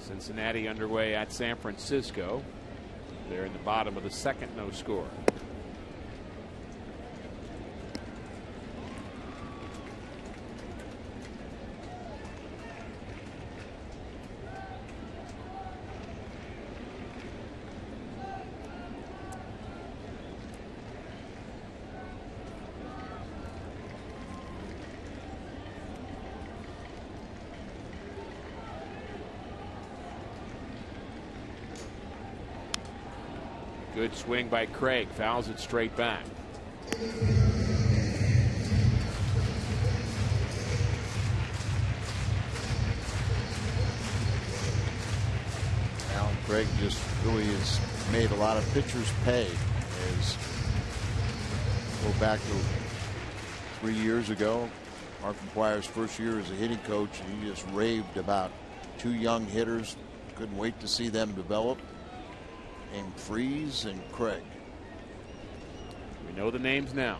Cincinnati underway at San Francisco. They're in the bottom of the 2nd, no score. Good swing by Craig. Fouls it straight back. Alan Craig just really has made a lot of pitchers pay. As go back to 3 years ago, Mark McGuire's first year as a hitting coach, and he just raved about 2 young hitters. Couldn't wait to see them develop. And Freeze and Craig. We know the names now.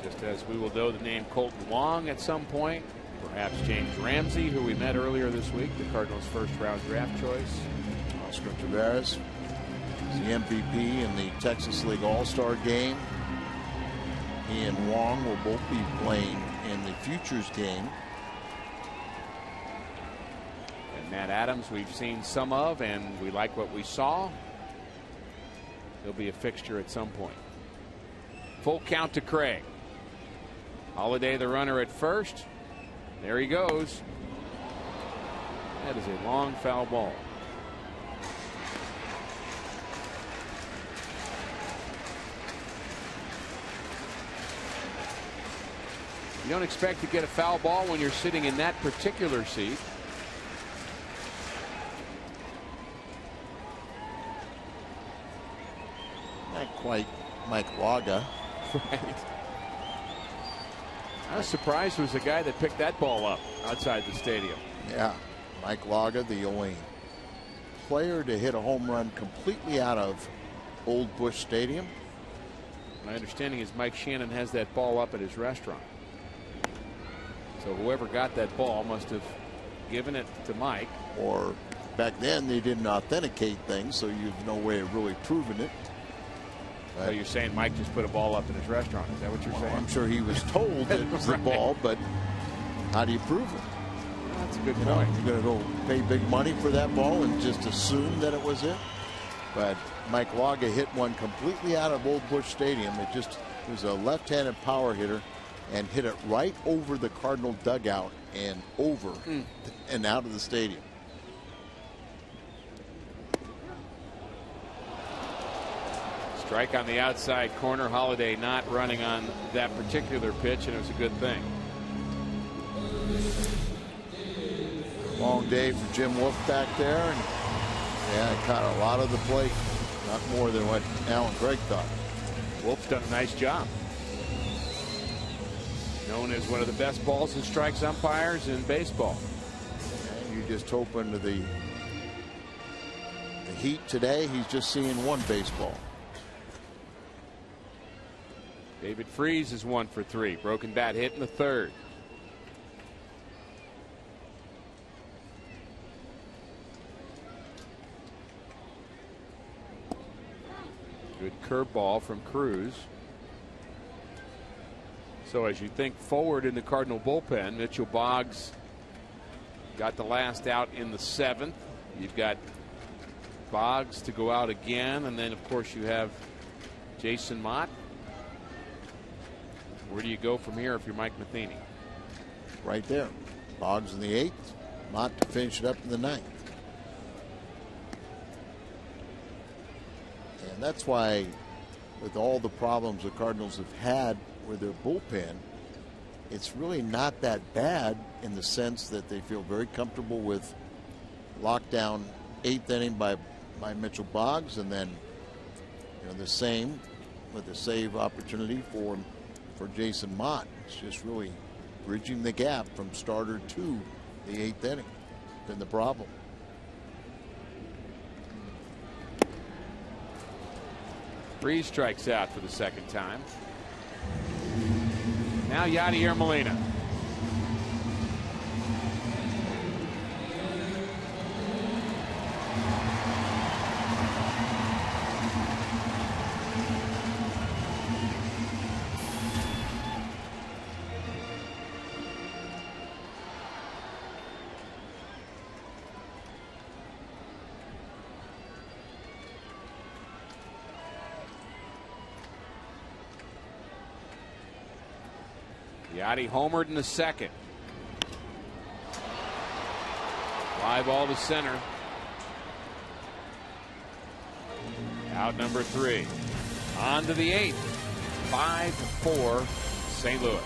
Just as we will know the name Colton Wong at some point. Perhaps James Ramsey, who we met earlier this week, the Cardinals' first-round draft choice. Oscar Taveras is the MVP in the Texas League All-Star game. He and Wong will both be playing in the Futures game. And Matt Adams, we've seen some of, and we like what we saw. He'll be a fixture at some point. Full count to Craig. Holiday, the runner at first. There he goes. That is a long foul ball. You don't expect to get a foul ball when you're sitting in that particular seat. Not quite Mike Waga. Right. I was surprised it was the guy that picked that ball up outside the stadium. Yeah, Mike Waga, the only player to hit a home run completely out of Old Busch Stadium. My understanding is Mike Shannon has that ball up at his restaurant. So whoever got that ball must have given it to Mike. Or back then they didn't authenticate things, so you've no way of really proving it. So you're saying Mike just put a ball up in his restaurant? Is that what you're saying? I'm sure he was told that it was the ball, but how do you prove it? That's a good point. You're going to go pay big money for that ball and just assume that it was it? But Mike Waga hit one completely out of Old Busch Stadium. It was a left-handed power hitter and hit it right over the Cardinal dugout and over and out of the stadium. Strike on the outside corner. Holiday not running on that particular pitch, and it was a good thing. Long day for Jim Wolf back there, and yeah, caught a lot of the plate. Not more than what Alan Craig thought. Wolf's done a nice job. Known as one of the best balls and strikes umpires in baseball. And you just hoping to the Heat today, he's just seeing one baseball. David Freese is 1 for 3. Broken bat hit in the third. Good curveball from Cruz. So as you think forward in the Cardinal bullpen, Mitchell Boggs got the last out in the 7th. You've got Boggs to go out again, and then of course you have Jason Mott. Where do you go from here if you're Mike Matheny? Right there. Boggs in the 8th. Mott to finish it up in the 9th. And that's why, with all the problems the Cardinals have had with their bullpen, it's really not that bad in the sense that they feel very comfortable with lockdown 8th inning by Mitchell Boggs, and then the same with the save opportunity for Jason Mott. It's just really bridging the gap from starter to the 8th inning. Been the problem. Freese strikes out for the second time. Now Yadier Molina. Yachty homered in the second. Fly ball to center. Out number 3. On to the 8th. 5-4 St. Louis.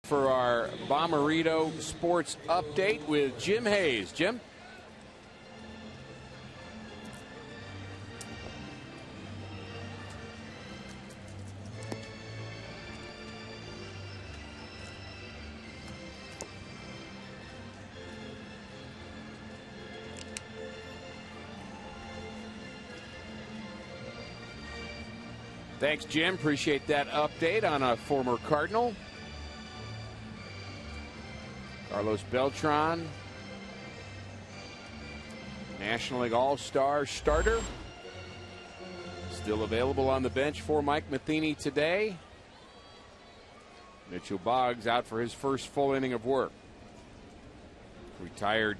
For our Bomberito Sports Update with Jim Hayes. Jim? Thanks, Jim. Appreciate that update on a former Cardinal. Carlos Beltran, National League All-Star starter. Still available on the bench for Mike Matheny today. Mitchell Boggs out for his first full inning of work. Retired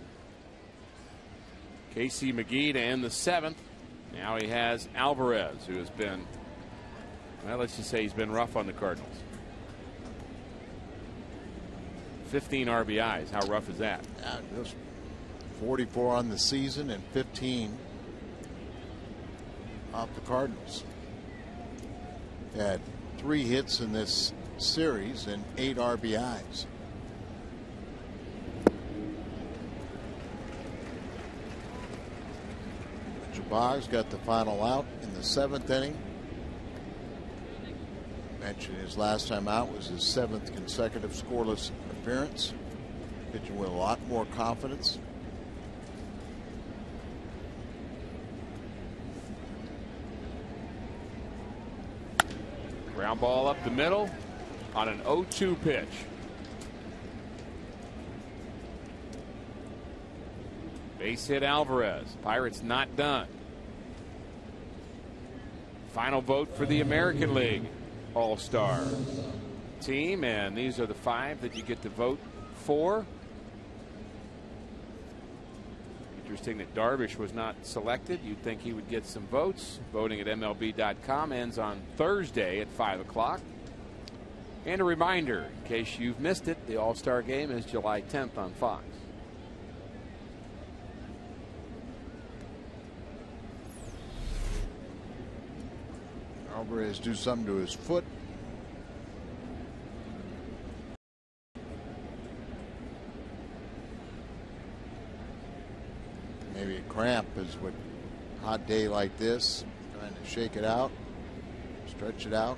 Casey McGee to end the 7th. Now he has Alvarez, who has been, well, let's just say he's been rough on the Cardinals. 15 RBIs. How rough is that? Yeah, just 44 on the season and 15 off the Cardinals. Had 3 hits in this series and 8 RBIs. Boggs got the final out in the 7th inning. Mentioned his last time out was his 7th consecutive scoreless appearance. Pitching with a lot more confidence. Ground ball up the middle on an 0-2 pitch. Base hit Alvarez. Pirates not done. Final vote for the American League All-Star team, and these are the 5 that you get to vote for. Interesting that Darvish was not selected. You'd think he would get some votes. Voting at MLB.com ends on Thursday at 5 o'clock. And a reminder, in case you've missed it, the All-Star game is July 10th on Fox. Alvarez do something to his foot. Maybe a cramp is what, hot day like this, trying to shake it out, stretch it out.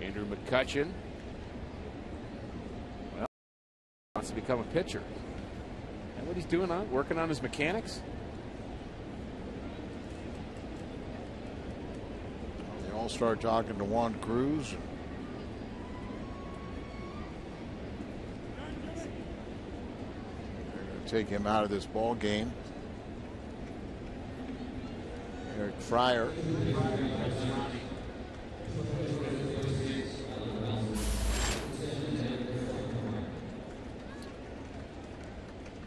Andrew McCutchen, well, wants to become a pitcher. And what he's doing, working on his mechanics. all start talking to Juan Cruz. They're going to take him out of this ball game. Eric Fryer.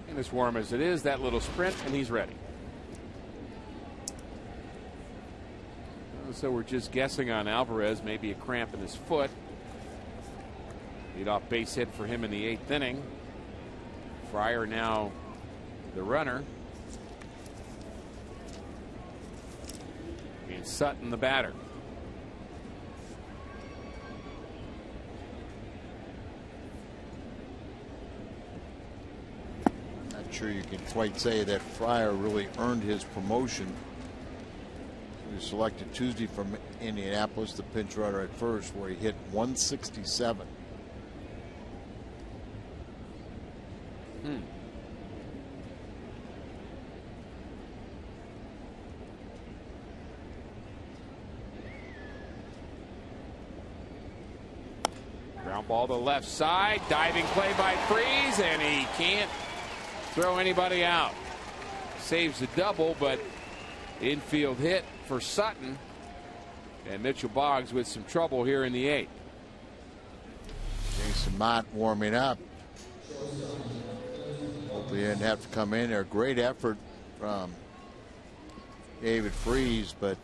And as warm as it is, that little sprint, and he's ready. So we're just guessing on Alvarez, maybe a cramp in his foot. Lead-off base hit for him in the 8th inning. Fryer now the runner. And Sutton the batter. Not sure you can quite say that Fryer really earned his promotion. He was selected Tuesday from Indianapolis, the pinch runner at first, where he hit 167. Ground ball to the left side. Diving play by Freese, and he can't throw anybody out. Saves a double, but infield hit for Sutton. And Mitchell Boggs with some trouble here in the 8th. Jason Mott warming up. Hopefully he didn't have to come in there. Great effort from David Freese, but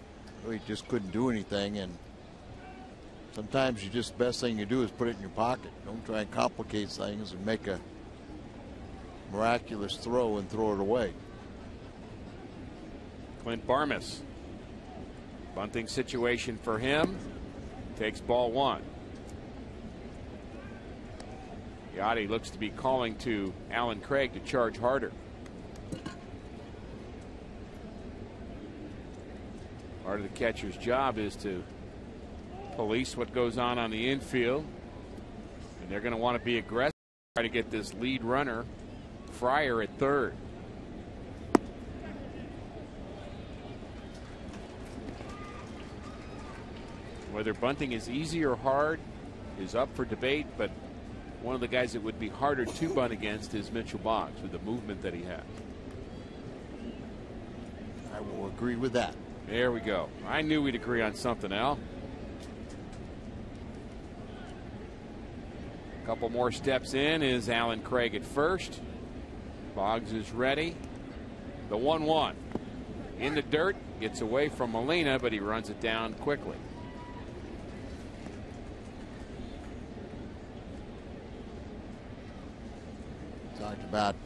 he just couldn't do anything. And sometimes the best thing you do is put it in your pocket. Don't try and complicate things and make a miraculous throw and throw it away. Clint Barmas. Bunting situation for him. Takes ball 1. Yachty looks to be calling to Alan Craig to charge harder. Part of the catcher's job is to police what goes on the infield. And they're going to want to be aggressive, try to get this lead runner, Fryer, at third. Whether bunting is easy or hard is up for debate, but one of the guys that would be harder to bunt against is Mitchell Boggs with the movement that he has. I will agree with that. There we go. I knew we'd agree on something, Al. A couple more steps in is Alan Craig at first. Boggs is ready. The 1-1 in the dirt, gets away from Molina, but he runs it down quickly. Talked about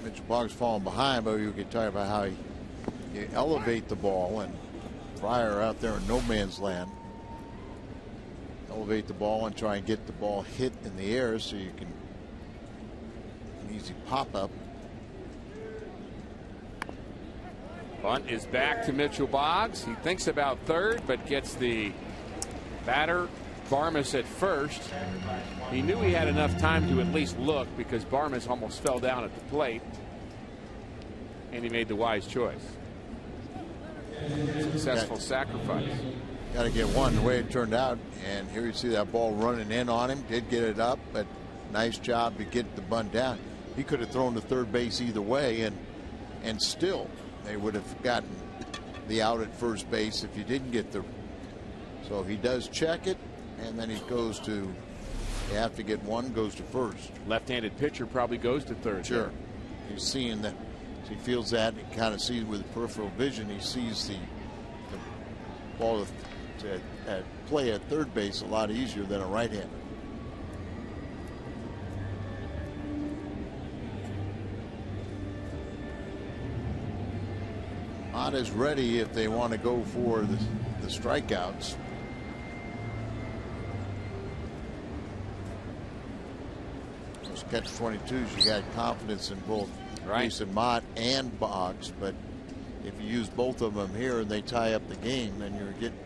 Mitchell Boggs falling behind, but you could talk about how you elevate the ball, and Fryer out there in no man's land. Elevate the ball and try and get the ball hit in the air so you can an easy pop up. Bunt is back to Mitchell Boggs. He thinks about third, but gets the batter Barmas at first. He knew he had enough time to at least look because Barmas almost fell down at the plate, and he made the wise choice. Successful sacrifice. Got to get one the way it turned out, and here you see that ball running in on him. Did get it up, but nice job to get the bunt down. He could have thrown to third base either way, and still they would have gotten the out at first base if you didn't get the. So he does check it, and then he goes to. You have to get one, goes to first. Left-handed pitcher probably goes to third. Sure. There. He's seeing that. So he feels that. He kind of sees with peripheral vision. He sees the ball to play at third base a lot easier than a right-hander. Mott is ready if they want to go for the strikeouts. Those catch-22s, you got confidence in both Mason Mott and Boggs, but if you use both of them here and they tie up the game, then you're getting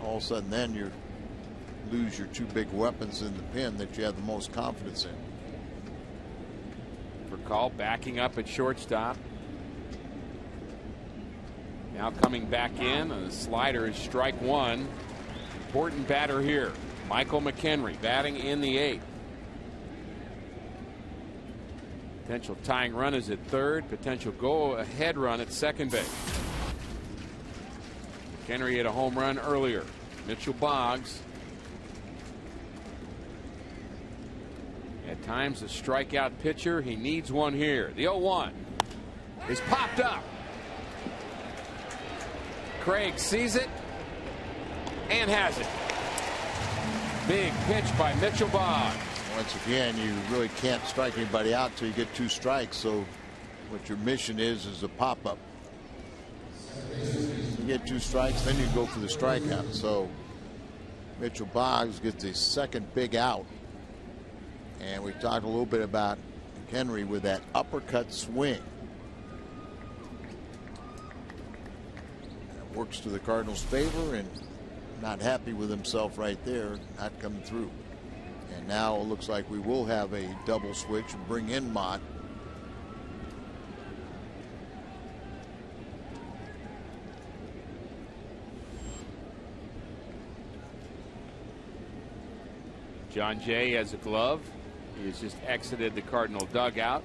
all of a sudden then you lose your two big weapons in the pen that you have the most confidence in. Recall backing up at shortstop. Now coming back in, and the slider is strike one. Important batter here. Michael McHenry batting in the 8th. Potential tying run is at third. Potential go-ahead run at second base. McHenry hit a home run earlier. Mitchell Boggs. At times a strikeout pitcher. He needs one here. The 0-1 is popped up. Craig sees it and has it. Big pitch by Mitchell Boggs. Once again, you really can't strike anybody out until you get 2 strikes. So what your mission is a pop-up. You get 2 strikes, then you go for the strikeout. So Mitchell Boggs gets his second big out. And we talked a little bit about McHenry with that uppercut swing. That works to the Cardinals' favor, and not happy with himself right there, not coming through. And now it looks like we will have a double switch and bring in Mott. John Jay has a glove. He has just exited the Cardinal dugout.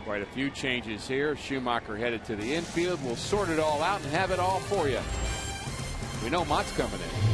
Quite a few changes here. Schumacher headed to the infield. We'll sort it all out and have it all for you. We know Mott's coming in.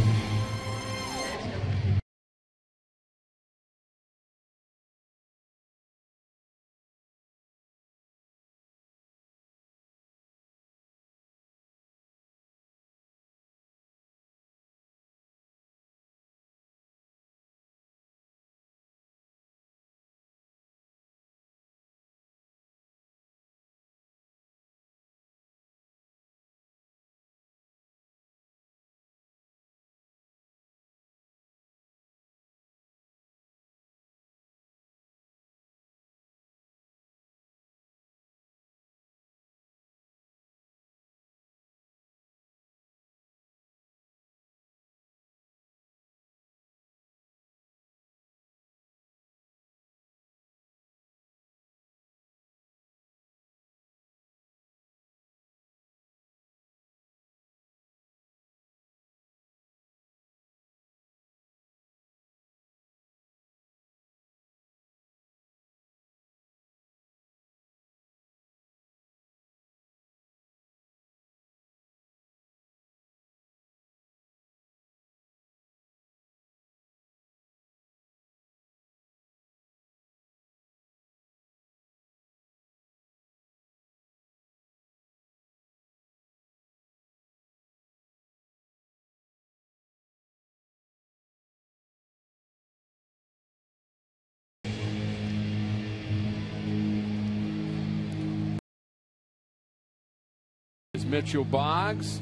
Mitchell Boggs.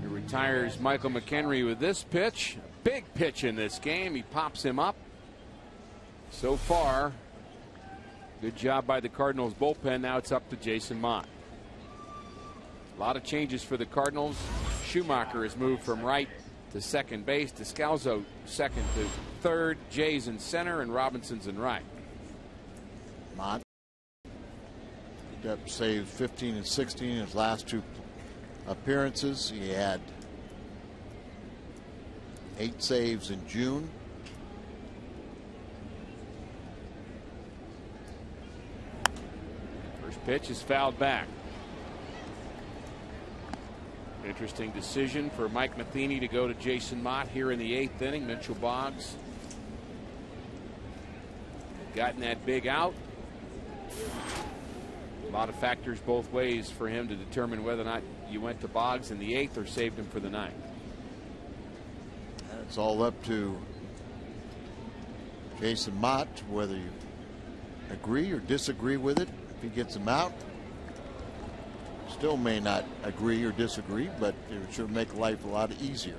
He retires Michael McHenry with this pitch. Big pitch in this game. He pops him up. So far, good job by the Cardinals bullpen. Now it's up to Jason Mott. A lot of changes for the Cardinals. Schumacher has moved from right to second base. Descalzo second to third. Jay's in center and Robinson's in right. Mott picked up save 15 and 16 in his last 2 appearances. He had 8 saves in June. First pitch is fouled back. Interesting decision for Mike Matheny to go to Jason Mott here in the 8th inning. Mitchell Boggs gotten that big out. A lot of factors both ways for him to determine whether or not you went to Boggs in the 8th or saved him for the 9th. And it's all up to Jason Mott whether you agree or disagree with it. If he gets him out, still may not agree or disagree, but it should make life a lot easier.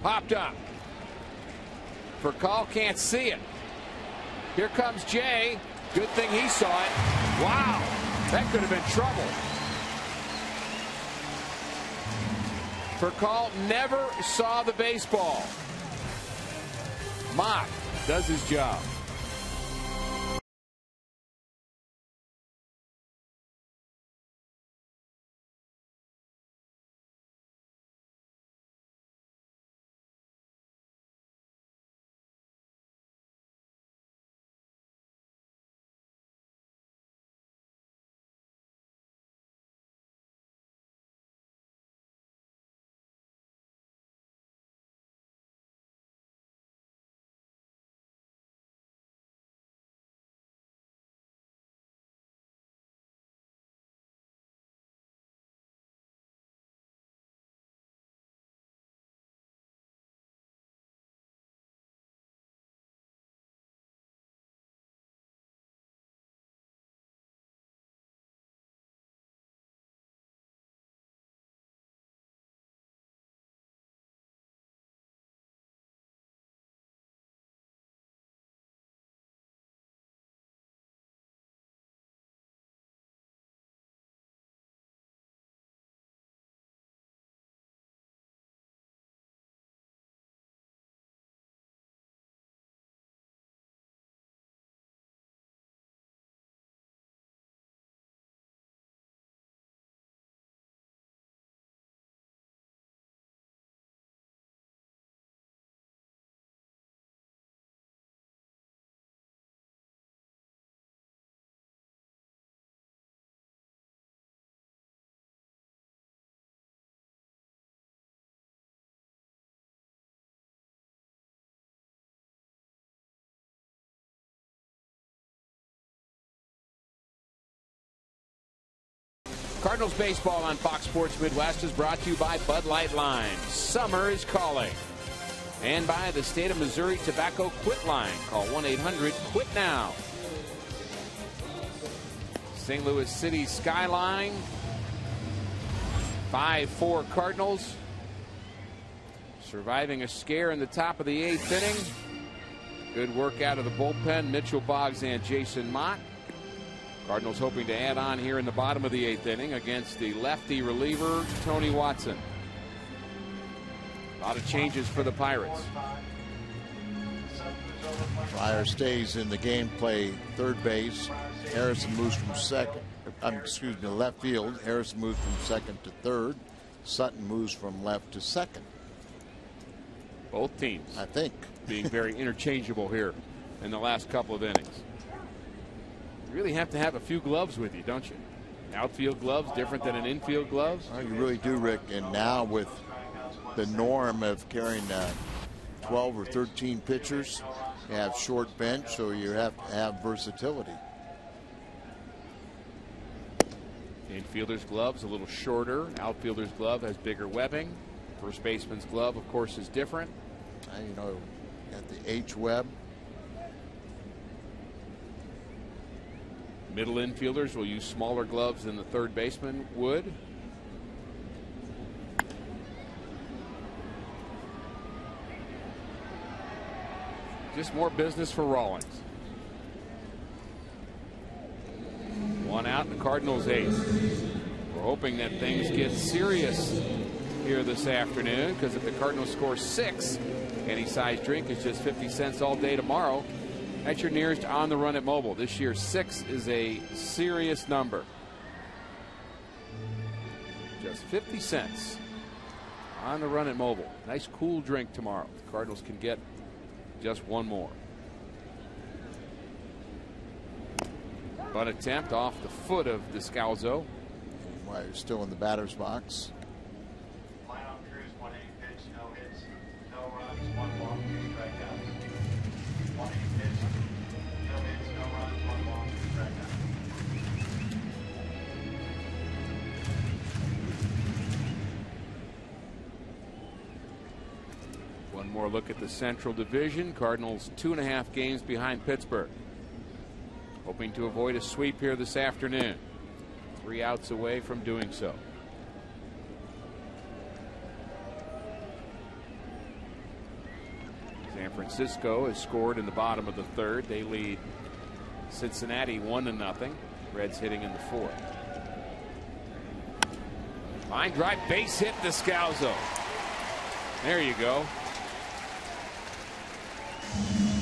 Popped up. For call, can't see it. Here comes Jay. Good thing he saw it. Wow, that could have been trouble. Furcal never saw the baseball. Mott does his job. Cardinals baseball on Fox Sports Midwest is brought to you by Bud Light Lime. Summer is calling. And by the State of Missouri Tobacco Quit Line. Call 1-800-QUIT-NOW. St. Louis City skyline. 5-4 Cardinals. Surviving a scare in the top of the 8th inning. Good work out of the bullpen. Mitchell Boggs and Jason Mott. Cardinals hoping to add on here in the bottom of the 8th inning against the lefty reliever, Tony Watson. A lot of changes for the Pirates. Fryer stays in the game, play third base. Harrison moves from left field. Harrison moves from second to third. Sutton moves from left to second. Both teams, I think, being very interchangeable here in the last couple of innings. You really have to have a few gloves with you, don't you? Outfield gloves different than an infield gloves? Oh, you really do, Rick. And now with the norm of carrying 12 or 13 pitchers, you have short bench, so you have to have versatility. Infielder's gloves a little shorter. Outfielder's glove has bigger webbing. First baseman's glove, of course, is different. You know, at the H web. Middle infielders will use smaller gloves than the third baseman would. Just more business for Rawlings. One out, the Cardinals 8th. We're hoping that things get serious here this afternoon, because if the Cardinals score 6, any size drink is just 50 cents all day tomorrow. That's your nearest on the run at Mobile. This year, 6 is a serious number. Just 50 cents on the run at Mobile. Nice cool drink tomorrow. The Cardinals can get just one more. Bunt attempt off the foot of Descalzo. While you're still in the batter's box. One more look at the Central Division. Cardinals 2.5 games behind Pittsburgh. Hoping to avoid a sweep here this afternoon. 3 outs away from doing so. San Francisco has scored in the bottom of the third. They lead Cincinnati 1-0. Reds hitting in the fourth. Line drive, base hit to Scalzo. There you go.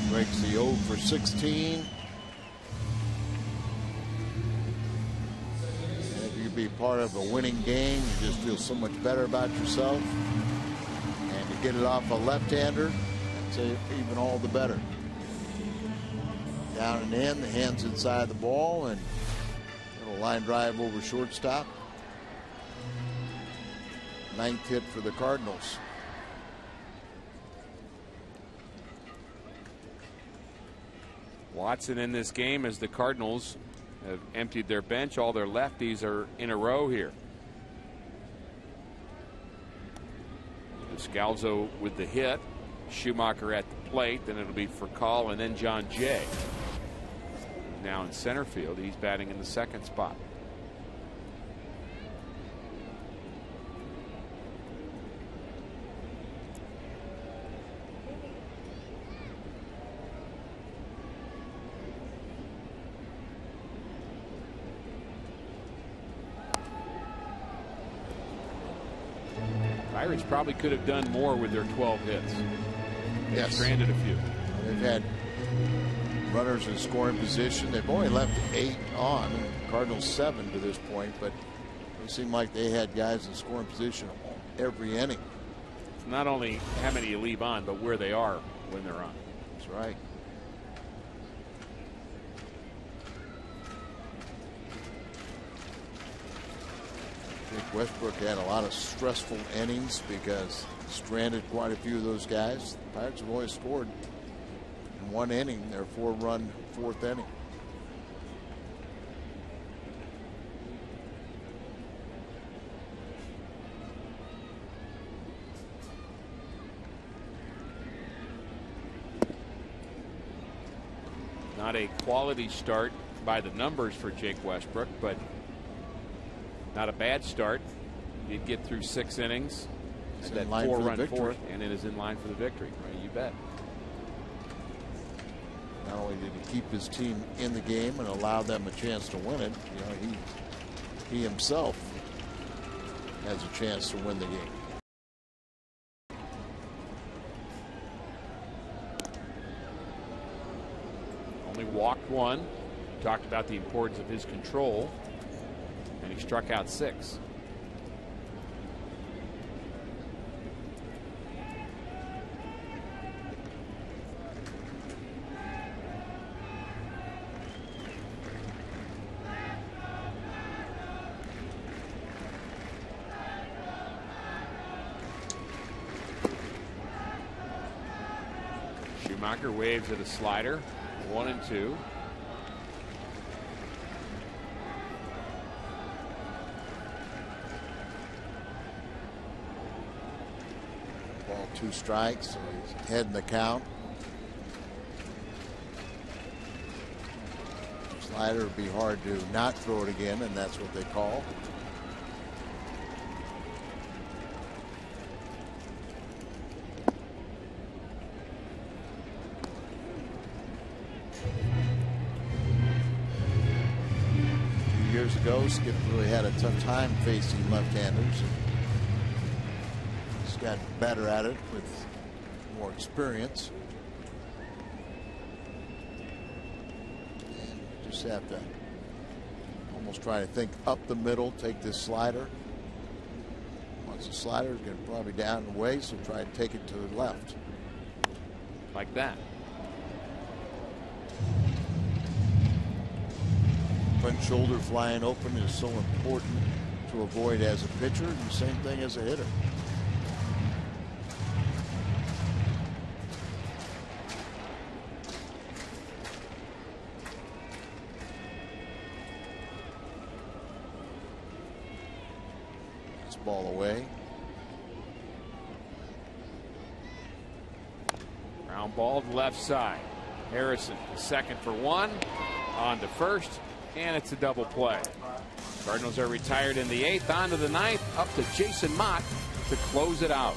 Breaks the 0 for 16. And if you be part of a winning game, you just feel so much better about yourself. And to get it off a left-hander, that's even all the better. Down and in, the hands inside the ball, and a little line drive over shortstop. 9th hit for the Cardinals. Watson in this game as the Cardinals have emptied their bench. All their lefties are in a row here. Scalzo with the hit. Schumacher at the plate. Then it'll be Furcal and then John Jay. Now in center field. He's batting in the second spot. Pirates probably could have done more with their 12 hits. They've stranded a few. They've had runners in scoring position. They've only left 8 on. Cardinals 7 to this point, but it seemed like they had guys in scoring position every inning. It's not only how many you leave on, but where they are when they're on. That's right. Westbrook had a lot of stressful innings because stranded quite a few of those guys. The Pirates have only scored in 1 inning, their 4-run 4th inning. Not a quality start by the numbers for Jake Westbrook, but not a bad start. He'd get through 6 innings. And that 4-run 4th, and it is in line for the victory. Right, you bet. Not only did he keep his team in the game and allow them a chance to win it, you know, he himself has a chance to win the game. Only walked 1. Talked about the importance of his control. And he struck out 6. Schumacher waves at a slider. 1-2. Ball 2 strikes, so he's head in the count. Slider would be hard to not throw it again, and that's what they call. Years ago, Skip really had a tough time facing left-handers. He's gotten better at it with more experience. And just have to almost try to think up the middle, take this slider. Once the slider is going to probably down and away, so try to take it to the left. Like that. Front shoulder flying open is so important to avoid as a pitcher, and the same thing as a hitter. That's ball away. Ground ball to left side. Harrison second for 1. On to first. And it's a double play. Cardinals are retired in the 8th. On to the 9th. Up to Jason Mott to close it out.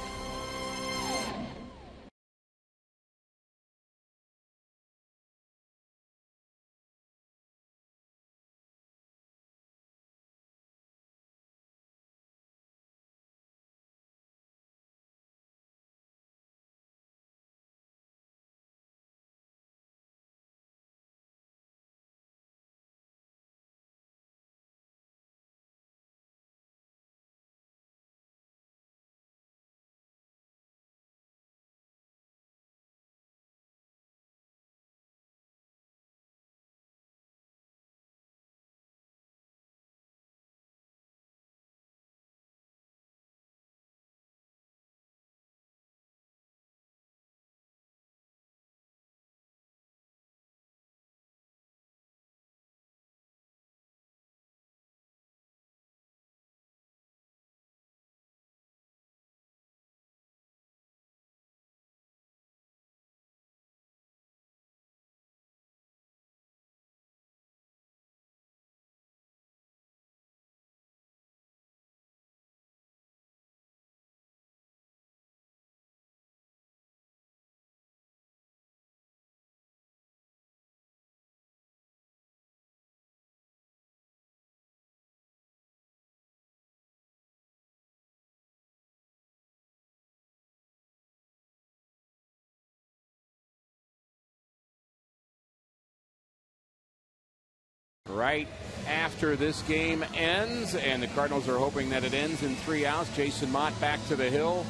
right after this game ends, and the Cardinals are hoping that it ends in 3 outs. Jason Mott back to the hill.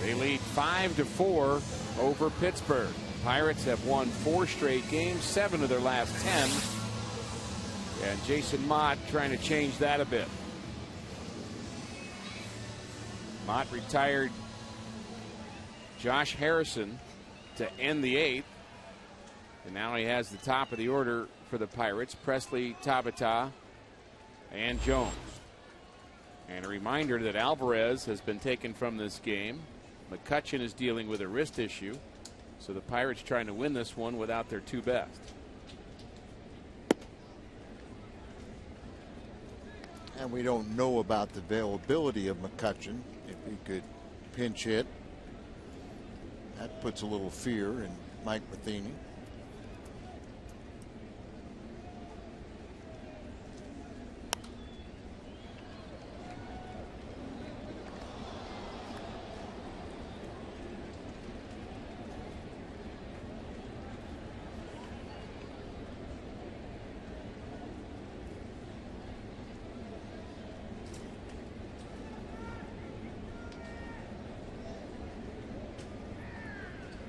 They lead 5-4 over Pittsburgh. Pirates have won 4 straight games, 7 of their last 10. And Jason Mott trying to change that a bit. Mott retired Josh Harrison to end the 8th. And now he has the top of the order for the Pirates, Presley, Tabata, and Jones. And a reminder that Alvarez has been taken from this game. McCutchen is dealing with a wrist issue. So the Pirates trying to win this one without their 2 best. And we don't know about the availability of McCutchen. If he could pinch hit, that puts a little fear in Mike Matheny.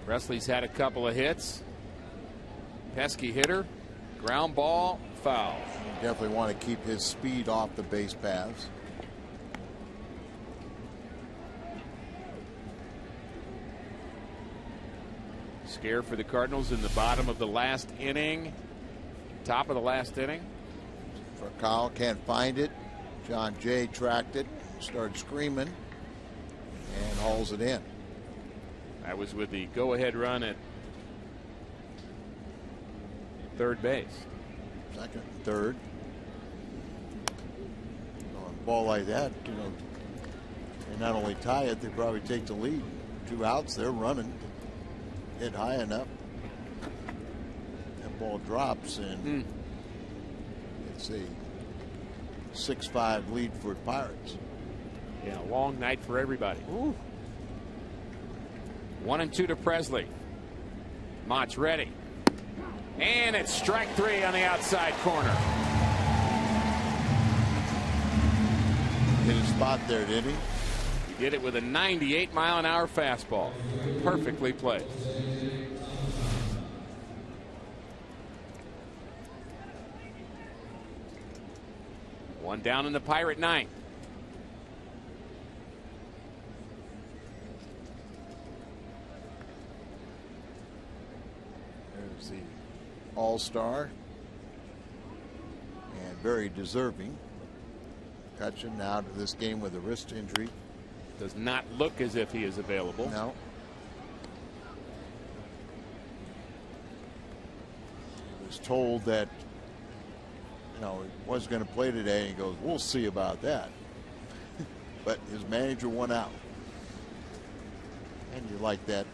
Presley's had a couple of hits. Pesky hitter. Ground ball. Foul. You definitely want to keep his speed off the base paths. Scare for the Cardinals in the bottom of the last inning. Top of the last inning. For Kyle, can't find it. John Jay tracked it, started screaming, and hauls it in. That was with the go-ahead run at third base. Second, third. On a ball like that, you know, they not only tie it, they probably take the lead. 2 outs, they're running. Hit high enough. That ball drops, and it's a 6-5 lead for Pirates. Yeah, a long night for everybody. Ooh. 1-2 to Presley. Mott's ready. And it's strike 3 on the outside corner. Hit a spot there, didn't he? He did it with a 98-mile-an-hour fastball. Perfectly placed. One down in the Pirate ninth. There's the all-star and very deserving. McCutchen now to this game with a wrist injury. Does not look as if he is available. No. He was told that, you know, he was going to play today, and he goes, we'll see about that. But his manager won out. And you like that.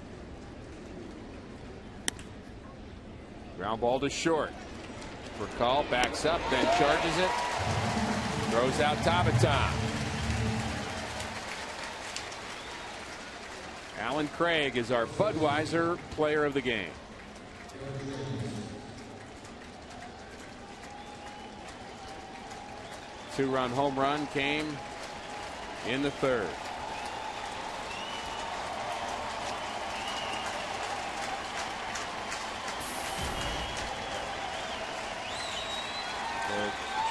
Ground ball to short. Verkal backs up, then charges it. Throws out Tabata. Alan Craig is our Budweiser player of the game. Two-run home run came in the third.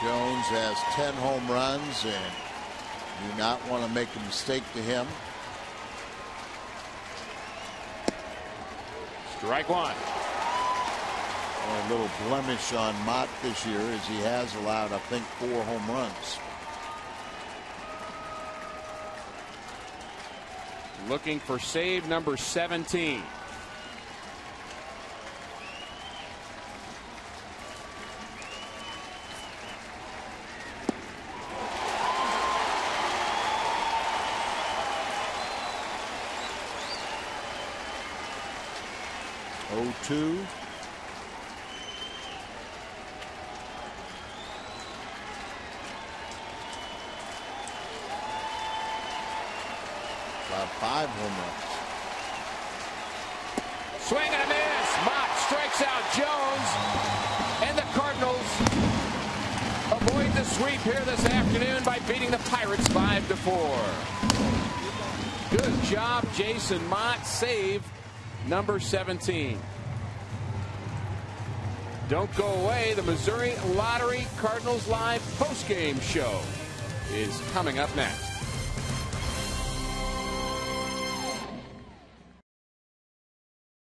Jones has 10 home runs, and do not want to make a mistake to him. Strike one. A little blemish on Mott this year as he has allowed, I think, 4 home runs. Looking for save number 17. Two. About 5 home runs. Swing and a miss. Mott strikes out Jones, and the Cardinals the sweep here this afternoon by beating the Pirates 5-4. Good job, Jason Mott. Save number 17. Don't go away. The Missouri Lottery Cardinals Live postgame show is coming up next.